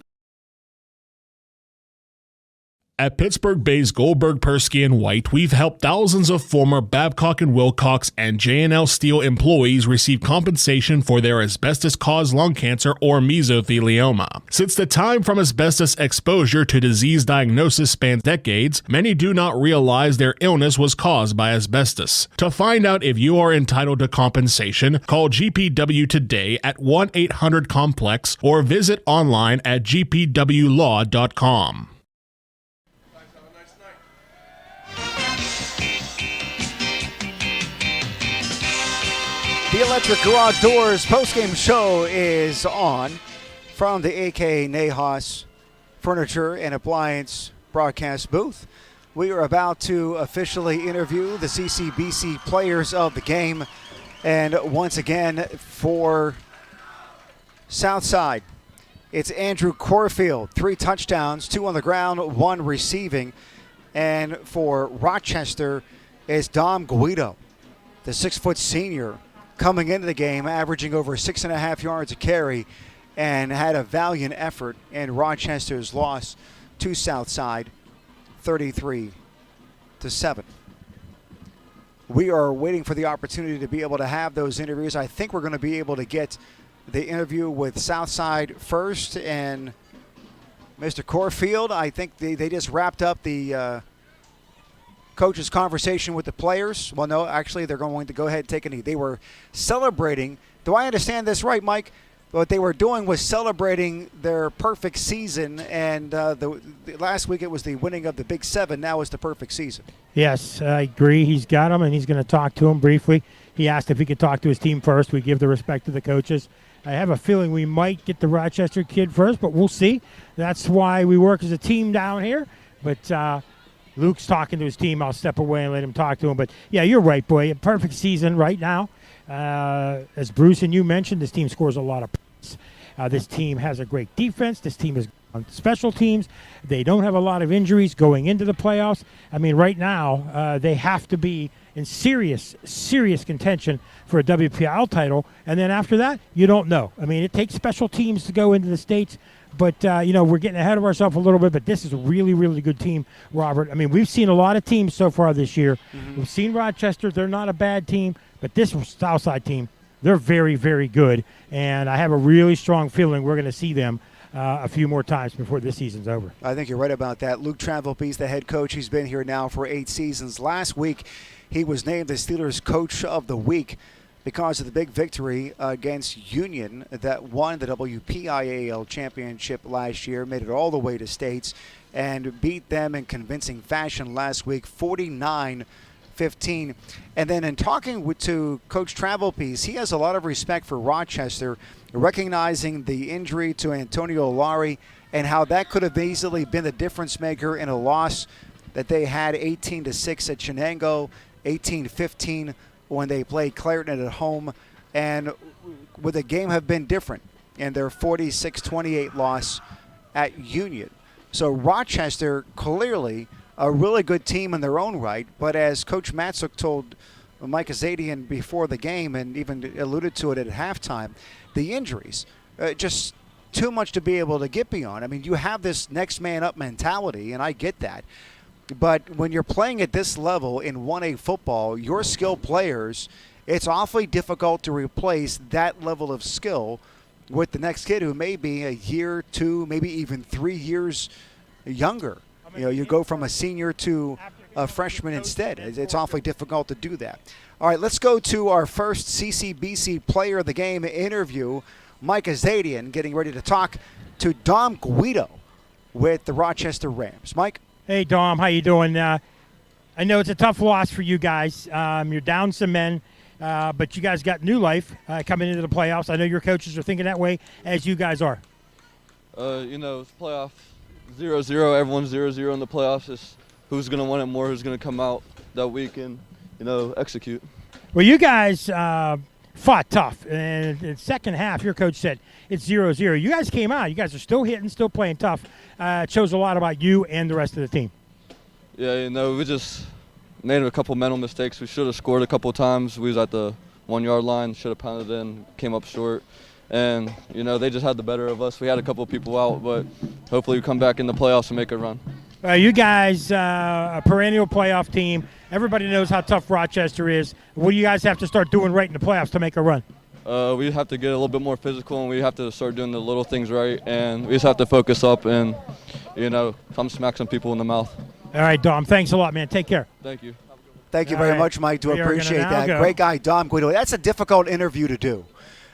At Pittsburgh-based Goldberg, Persky & White, we've helped thousands of former Babcock & Wilcox and J&L Steel employees receive compensation for their asbestos-caused lung cancer or mesothelioma. Since the time from asbestos exposure to disease diagnosis spans decades, many do not realize their illness was caused by asbestos. To find out if you are entitled to compensation, call GPW today at 1-800-COMPLEX or visit online at gpwlaw.com. The Electric Garage Doors postgame show is on from the AK Nahas Furniture and Appliance broadcast booth. We are about to officially interview the CCBC players of the game. And once again, for Southside, it's Andrew Corfield, 3 touchdowns, 2 on the ground, 1 receiving. And for Rochester, it's Dom Guido, the 6-foot senior, coming into the game, averaging over 6.5 yards a carry, and had a valiant effort in Rochester's loss to Southside, 33-7. We are waiting for the opportunity to be able to have those interviews. I think we're going to be able to get the interview with Southside first, and Mr. Corfield, I think they just wrapped up the coach's conversation with the players. Well, no, actually, they're going to go ahead and take a knee. They were celebrating. Do I understand this right, Mike? What they were doing was celebrating their perfect season, and last week it was the winning of the Big Seven. Now it's the perfect season. Yes, I agree. He's got him, and he's going to talk to him briefly. He asked if he could talk to his team first. We give the respect to the coaches. I have a feeling we might get the Rochester kid first, but we'll see. That's why we work as a team down here. But Luke's talking to his team. I'll step away and let him talk to him. But, yeah, you're right, boy. A perfect season right now. As Bruce and you mentioned, this team scores a lot of points. This team has a great defense. This team is on special teams. They don't have a lot of injuries going into the playoffs. I mean, right now, they have to be in serious contention for a WPIAL title. And then after that, you don't know. I mean, it takes special teams to go into the States. But, we're getting ahead of ourselves a little bit. But this is a really, really good team, Robert. I mean, we've seen a lot of teams so far this year. Mm-hmm. We've seen Rochester. They're not a bad team. But this Southside team, they're very, very good. And I have a really strong feeling we're going to see them a few more times before this season's over. I think you're right about that. Luke Travelbe's the head coach. He's been here now for 8 seasons. Last week, he was named the Steelers Coach of the Week because of the big victory against Union that won the WPIAL championship last year, made it all the way to states, and beat them in convincing fashion last week, 49-15. And then in talking to Coach Travelbe's, he has a lot of respect for Rochester, recognizing the injury to Antonio Lari and how that could have easily been the difference maker in a loss that they had 18-6 at Chenango, 18-15 when they played Clareton at home, and would the game have been different in their 46-28 loss at Union. So Rochester, clearly a really good team in their own right, but as Coach Matzuk told Mike Azadian before the game and even alluded to it at halftime, the injuries, just too much to be able to get beyond. I mean, you have this next man up mentality, and I get that. But when you're playing at this level in 1A football, your skilled players, it's awfully difficult to replace that level of skill with the next kid who may be a year, 2, maybe even 3 years younger. You go from a senior to a freshman instead. It's awfully difficult to do that. All right, let's go to our first CCBC Player of the Game interview. Mike Azadian getting ready to talk to Dom Guido with the Rochester Rams. Mike? Hey, Dom, how you doing? I know it's a tough loss for you guys. You're down some men, but you guys got new life coming into the playoffs. I know your coaches are thinking that way, as you guys are. It's playoff 0-0. Everyone's 0-0 in the playoffs. It's who's going to win it more, who's going to come out that week and, execute. Well, you guys fought tough. And in the second half, your coach said it's 0-0. You guys came out. You guys are still hitting, still playing tough. It shows a lot about you and the rest of the team. Yeah, we just made a couple mental mistakes. We should have scored a couple times. We was at the 1-yard line, should have pounded in, came up short. And, they just had the better of us. We had a couple people out, but hopefully we come back in the playoffs and make a run. You guys, a perennial playoff team. Everybody knows how tough Rochester is. What do you guys have to start doing right in the playoffs to make a run? We have to get a little bit more physical, and we have to start doing the little things right, and we just have to focus up and, come smack some people in the mouth. All right, Dom, thanks a lot, man. Take care. Thank you. Thank you very much, Mike. Do appreciate that. Great guy, Dom Guido. That's a difficult interview to do.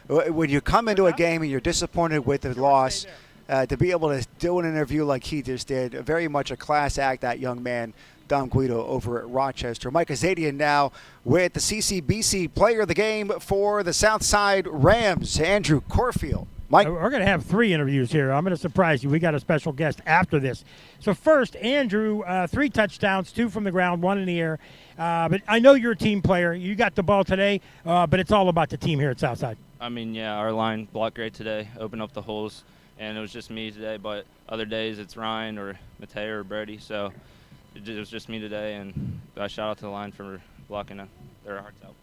When you come into a game and you're disappointed with the loss, to be able to do an interview like he just did, very much a class act, that young man, Dom Guido, over at Rochester. Mike Azadian now with the CCBC Player of the Game for the Southside Rams, Andrew Corfield. Mike? We're going to have 3 interviews here. I'm going to surprise you. We got a special guest after this. So first, Andrew, 3 touchdowns, 2 from the ground, 1 in the air. But I know you're a team player. You got the ball today, but it's all about the team here at Southside. I mean, yeah, our line blocked great today, opened up the holes, and it was just me today. But other days it's Ryan or Mateo or Brady. So it was just me today, and I shout out to the line for blocking their hearts out.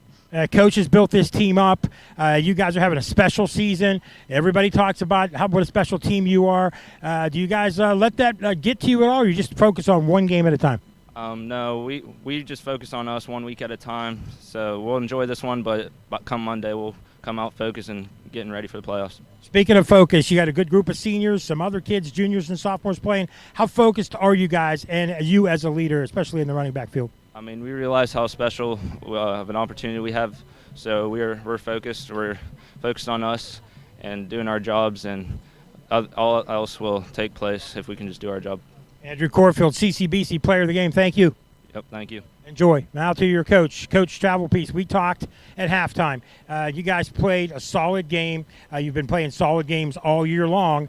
Coach has built this team up. You guys are having a special season. Everybody talks about what a special team you are. Do you guys let that get to you at all, or you just focus on one game at a time? No, we just focus on us 1 week at a time. So we'll enjoy this one, but come Monday we'll come out focused and getting ready for the playoffs. Speaking of focus, you got a good group of seniors, some other kids, juniors and sophomores playing. How focused are you guys and you as a leader, especially in the running back field? I mean, we realize how special of an opportunity we have, so we're focused. We're focused on us and doing our jobs, and all else will take place if we can just do our job. Andrew Corfield, CCBC Player of the Game. Thank you. Yep, thank you. Enjoy. Now to your coach, Coach Travelpiece. We talked at halftime. You guys played a solid game. You've been playing solid games all year long.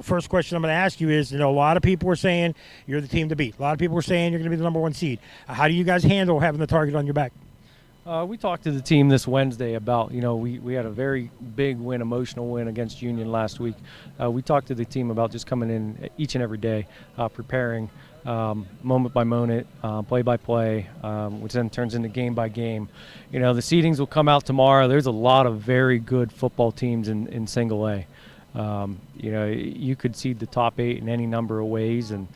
First question I'm going to ask you is, a lot of people were saying you're the team to beat. A lot of people were saying you're going to be the number 1 seed. How do you guys handle having the target on your back? We talked to the team this Wednesday about, we had a very big win, emotional win against Union last week. We talked to the team about just coming in each and every day, preparing moment by moment, play by play, which then turns into game by game. The seedings will come out tomorrow. There's a lot of very good football teams in single A. You could seed the top 8 in any number of ways, and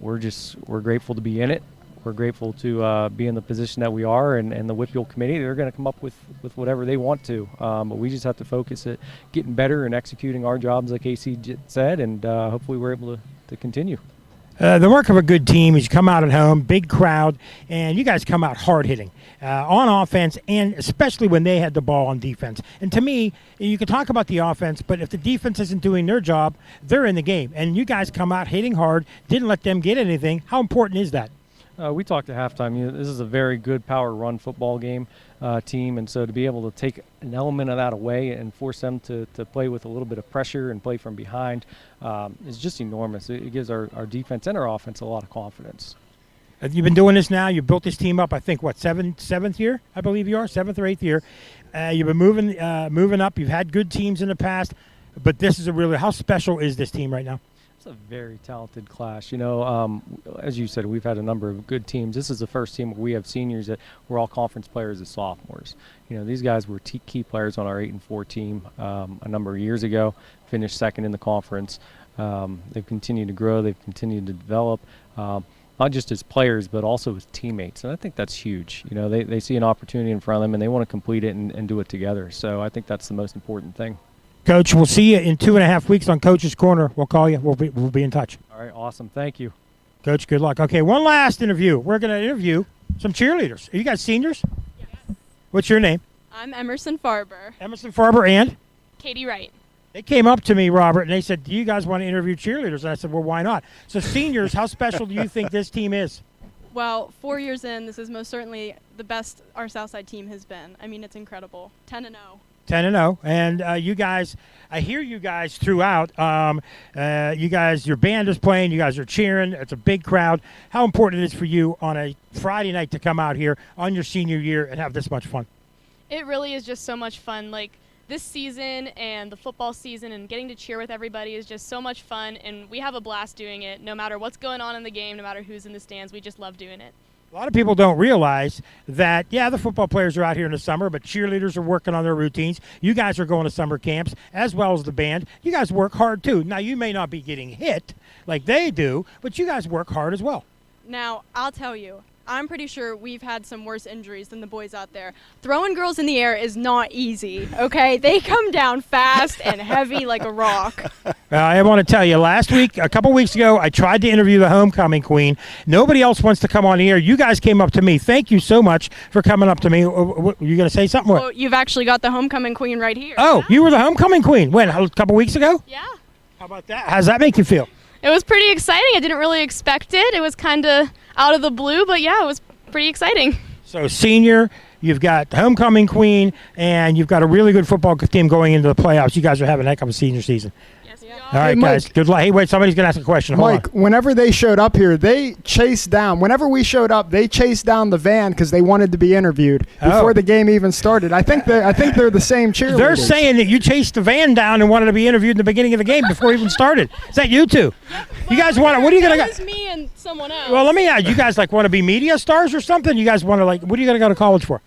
we're grateful to be in it. We're grateful to be in the position that we are, and the WPIAL committee, they're going to come up with whatever they want to. But we just have to focus at getting better and executing our jobs, like AC said, and hopefully we're able to continue. The work of a good team is you come out at home, big crowd, and you guys come out hard-hitting on offense, and especially when they had the ball on defense. And to me, you can talk about the offense, but if the defense isn't doing their job, they're in the game. And you guys come out hitting hard, didn't let them get anything. How important is that? We talked at halftime. This is a very good power run football game team, and so to be able to take an element of that away and force them to play with a little bit of pressure and play from behind is just enormous. It gives our defense and our offense a lot of confidence. You've been doing this now. You built this team up, I think, seventh year, I believe you are, 7th or 8th year. You've been moving up. You've had good teams in the past, but this is how special is this team right now? It's a very talented class. As you said, we've had a number of good teams. This is the first team where we have seniors that were all conference players as sophomores. These guys were key players on our 8-4 team a number of years ago, finished second in the conference. They've continued to grow. They've continued to develop, not just as players, but also as teammates. And I think that's huge. They see an opportunity in front of them, and they want to complete it and do it together. So I think that's the most important thing. Coach, we'll see you in 2.5 weeks on Coach's Corner. We'll call you. We'll be in touch. All right, awesome. Thank you. Coach, good luck. Okay, one last interview. We're going to interview some cheerleaders. Are you guys seniors? Yes. What's your name? I'm Emerson Farber. Emerson Farber and? Katie Wright. They came up to me, Robert, and they said, do you guys want to interview cheerleaders? And I said, well, why not? So seniors, how special do you think this team is? Well, 4 years in, this is most certainly the best our Southside team has been. I mean, it's incredible. 10-0. 10-0, and you guys, I hear you guys throughout. You guys, your band is playing. You guys are cheering. It's a big crowd. How important it is for you on a Friday night to come out here on your senior year and have this much fun? It really is just so much fun. Like this season and the football season and getting to cheer with everybody is just so much fun, and we have a blast doing it. No matter what's going on in the game, no matter who's in the stands, we just love doing it. A lot of people don't realize that, yeah, the football players are out here in the summer, but cheerleaders are working on their routines. You guys are going to summer camps, as well as the band. You guys work hard, too. Now, you may not be getting hit like they do, but you guys work hard as well. Now, I'll tell you, I'm pretty sure we've had some worse injuries than the boys out there. Throwing girls in the air is not easy, okay? They come down fast and heavy like a rock. I want to tell you, last week, a couple weeks ago, I tried to interview the homecoming queen. Nobody else wants to come on the air. You guys came up to me. Thank you so much for coming up to me. You going to say something? Well, you've actually got the homecoming queen right here. Oh, you were the homecoming queen. When, a couple weeks ago? Yeah. How about that? How does that make you feel? It was pretty exciting. I didn't really expect it. It was kind of out of the blue, but yeah, it was pretty exciting. So senior, you've got homecoming queen, and you've got a really good football team going into the playoffs. You guys are having a heck of a senior season. Yes, we are. All right, Mike, guys. Good luck. Hey, wait, somebody's going to ask a question. Hold Mike, on. whenever they showed up here, they chased down. Whenever we showed up, they chased down the van because they wanted to be interviewed before the game even started. I think they're the same cheerleaders. They're saying that you chased the van down and wanted to be interviewed in the beginning of the game before it even started. Is that you two? You guys want to? What are you going to? It was me and someone else. Well, let me ask. You guys want to be media stars or something? You guys want to what are you going to go to college for?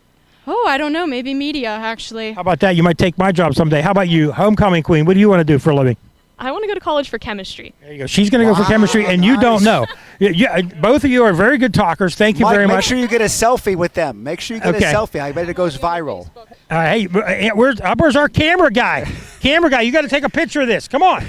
Oh, I don't know. Maybe media, actually. How about that? You might take my job someday. How about you, homecoming queen? What do you want to do for a living? I want to go to college for chemistry. There you go. She's going to go for chemistry, and you don't know. Both of you are very good talkers. Thank you Mike, very much. Make sure you get a selfie with them. Make sure you get a selfie. I bet it goes viral. Hey, where's our camera guy? Camera guy, you got to take a picture of this. Come on.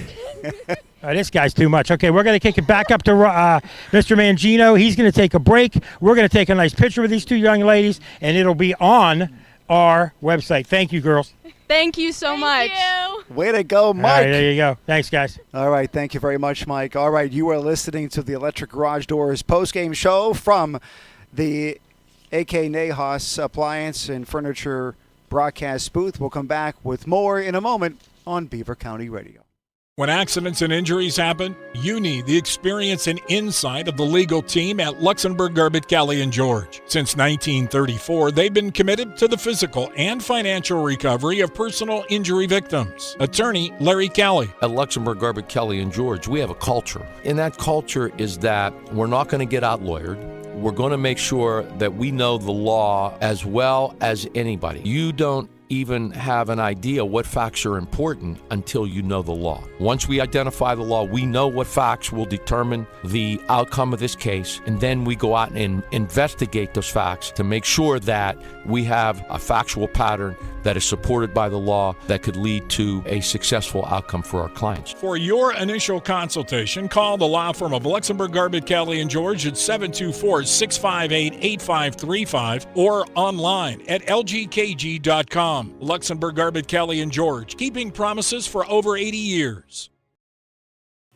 This guy's too much. Okay, we're going to kick it back up to Mr. Mangino. He's going to take a break. We're going to take a nice picture with these two young ladies, and it'll be on our website. Thank you, girls. Thank you so much. Way to go, Mike. All right, there you go. Thanks, guys. All right, thank you very much, Mike. All right, you are listening to the Electric Garage Doors postgame show from the A.K. Nahas Appliance and Furniture broadcast booth. We'll come back with more in a moment on Beaver County Radio. When accidents and injuries happen, you need the experience and insight of the legal team at Luxembourg, Garbett, Kelly & George. Since 1934, they've been committed to the physical and financial recovery of personal injury victims. Attorney Larry Kelly. At Luxembourg, Garbett, Kelly & George, we have a culture. And that culture is that we're not going to get out-lawyered. We're going to make sure that we know the law as well as anybody. You don't even have an idea what facts are important until you know the law. Once we identify the law, we know what facts will determine the outcome of this case, and then we go out and investigate those facts to make sure that we have a factual pattern that is supported by the law that could lead to a successful outcome for our clients. For your initial consultation, call the law firm of Luxembourg, Garbett, Kelly & George at 724-658-8535 or online at lgkg.com. Luxembourg, Garbett, Kelly & George, keeping promises for over 80 years.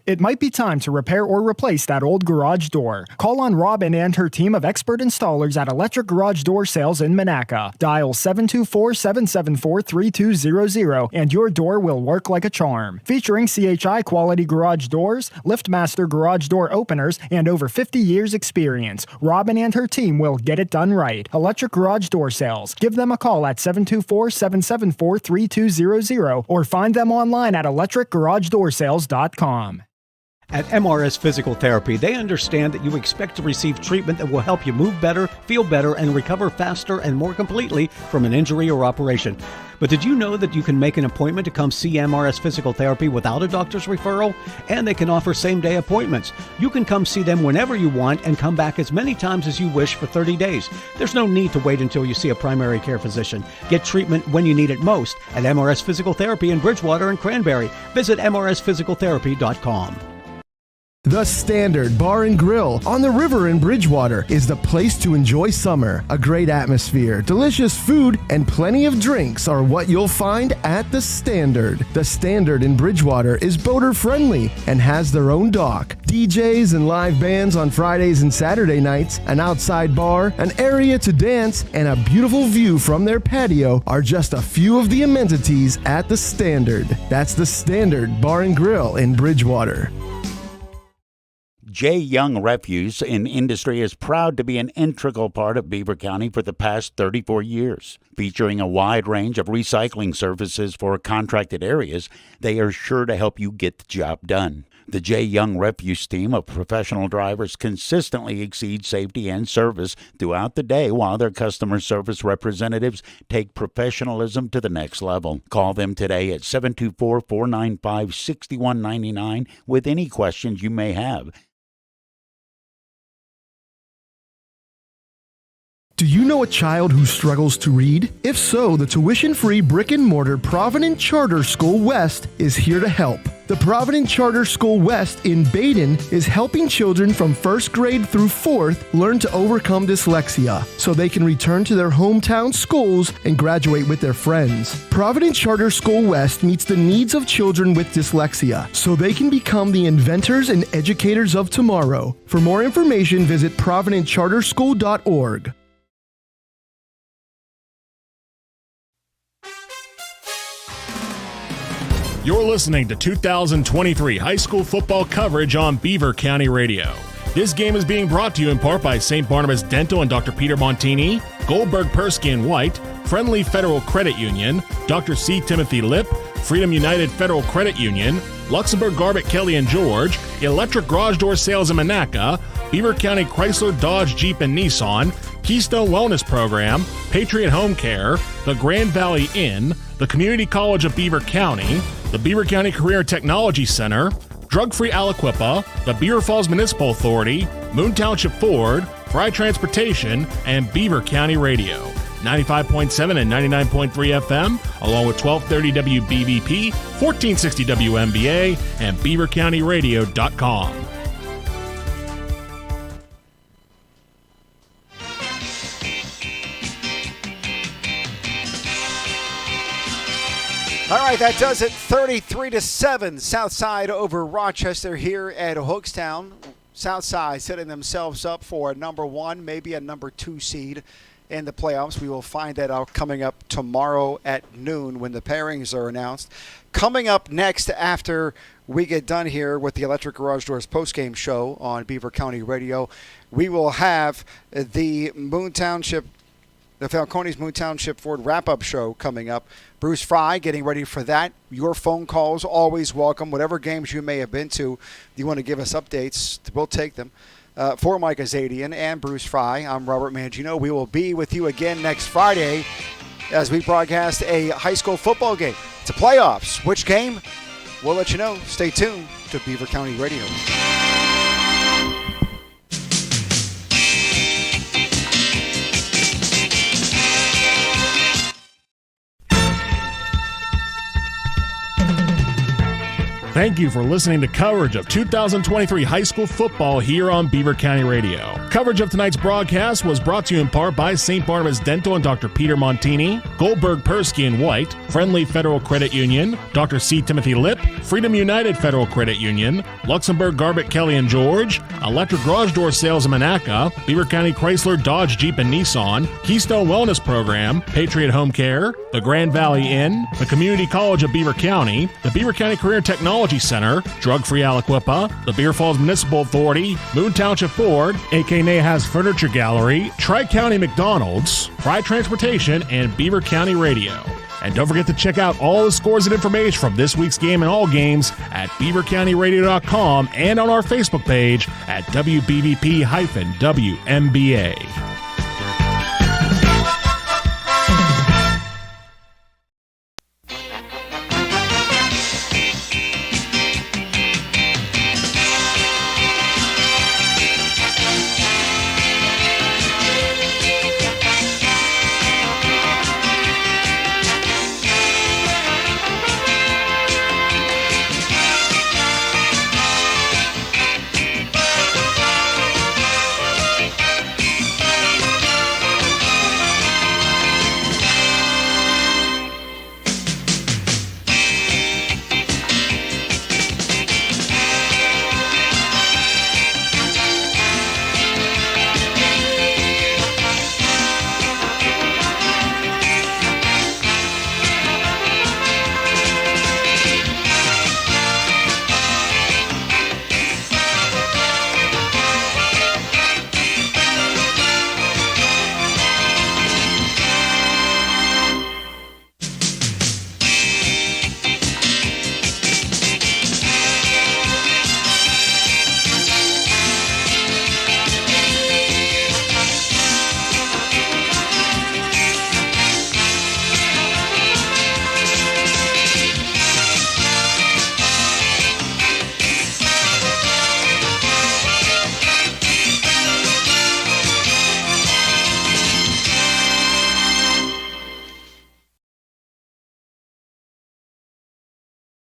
It might be time to repair or replace that old garage door. Call on Robin and her team of expert installers at Electric Garage Door Sales in Monaca. Dial 724-774-3200 and your door will work like a charm. Featuring CHI quality garage doors, LiftMaster garage door openers, and over 50 years experience, Robin and her team will get it done right. Electric Garage Door Sales. Give them a call at 724-774-3200 or find them online at electricgaragedoorsales.com. At MRS Physical Therapy, they understand that you expect to receive treatment that will help you move better, feel better, and recover faster and more completely from an injury or operation. But did you know that you can make an appointment to come see MRS Physical Therapy without a doctor's referral? And they can offer same-day appointments. You can come see them whenever you want and come back as many times as you wish for 30 days. There's no need to wait until you see a primary care physician. Get treatment when you need it most at MRS Physical Therapy in Bridgewater and Cranberry. Visit mrsphysicaltherapy.com. The Standard Bar and Grill on the river in Bridgewater is the place to enjoy summer. A great atmosphere, delicious food, and plenty of drinks are what you'll find at The Standard. The Standard in Bridgewater is boater friendly and has their own dock, DJs and live bands on Fridays and Saturday nights, an outside bar, an area to dance, and a beautiful view from their patio are just a few of the amenities at The Standard. That's The Standard Bar and Grill in Bridgewater. J. Young Refuse in Industry is proud to be an integral part of Beaver County for the past 34 years. Featuring a wide range of recycling services for contracted areas, they are sure to help you get the job done. The J. Young Refuse team of professional drivers consistently exceeds safety and service throughout the day while their customer service representatives take professionalism to the next level. Call them today at 724-495-6199 with any questions you may have. Do you know a child who struggles to read? If so, the tuition-free brick-and-mortar Provident Charter School West is here to help. The Provident Charter School West in Baden is helping children from 1st grade through 4th learn to overcome dyslexia so they can return to their hometown schools and graduate with their friends. Provident Charter School West meets the needs of children with dyslexia so they can become the inventors and educators of tomorrow. For more information, visit providentcharterschool.org. You're listening to 2023 high school football coverage on Beaver County Radio. This game is being brought to you in part by St. Barnabas Dental and Dr. Peter Montini, Goldberg Persky and White, Friendly Federal Credit Union, Dr. C. Timothy Lip, Freedom United Federal Credit Union, Luxembourg Garbett Kelly and George, Electric Garage Door Sales in Monaca, Beaver County Chrysler Dodge Jeep and Nissan, Keystone Wellness Program, Patriot Home Care, the Grand Valley Inn, the Community College of Beaver County, the Beaver County Career Technology Center, Drug-Free Aliquippa, the Beaver Falls Municipal Authority, Moon Township Ford, Fry Transportation, and Beaver County Radio. 95.7 and 99.3 FM, along with 1230 WBVP, 1460 WMBA, and BeaverCountyRadio.com. All right, that does it. 33-7, Southside over Rochester here at Hookstown. Southside setting themselves up for a number 1, maybe a number 2 seed in the playoffs. We will find that out coming up tomorrow at noon when the pairings are announced. Coming up next after we get done here with the Electric Garage Doors postgame show on Beaver County Radio, we will have the Falcones Moon Township Ford wrap-up show coming up. Bruce Fry getting ready for that. Your phone calls, always welcome. Whatever games you may have been to, you want to give us updates, we'll take them. For Mike Azadian and Bruce Fry, I'm Robert Mangino. We will be with you again next Friday as we broadcast a high school football game. It's a playoffs. Which game? We'll let you know. Stay tuned to Beaver County Radio. Thank you for listening to coverage of 2023 high school football here on Beaver County Radio. Coverage of tonight's broadcast was brought to you in part by St. Barnabas Dental and Dr. Peter Montini, Goldberg Persky and White, Friendly Federal Credit Union, Dr. C. Timothy Lip, Freedom United Federal Credit Union, Luxembourg Garbett Kelly and George, Electric Garage Door Sales in Monaca, Beaver County Chrysler Dodge Jeep and Nissan, Keystone Wellness Program, Patriot Home Care, the Grand Valley Inn, the Community College of Beaver County, the Beaver County Career Technology Center, Drug-Free Aliquippa, the Beaver Falls Municipal Authority, Moon Township Ford, A.K. Nahas Furniture Gallery, Tri-County McDonald's, Fry Transportation, and Beaver County Radio. And don't forget to check out all the scores and information from this week's game and all games at BeaverCountyRadio.com and on our Facebook page at WBVP-WMBA.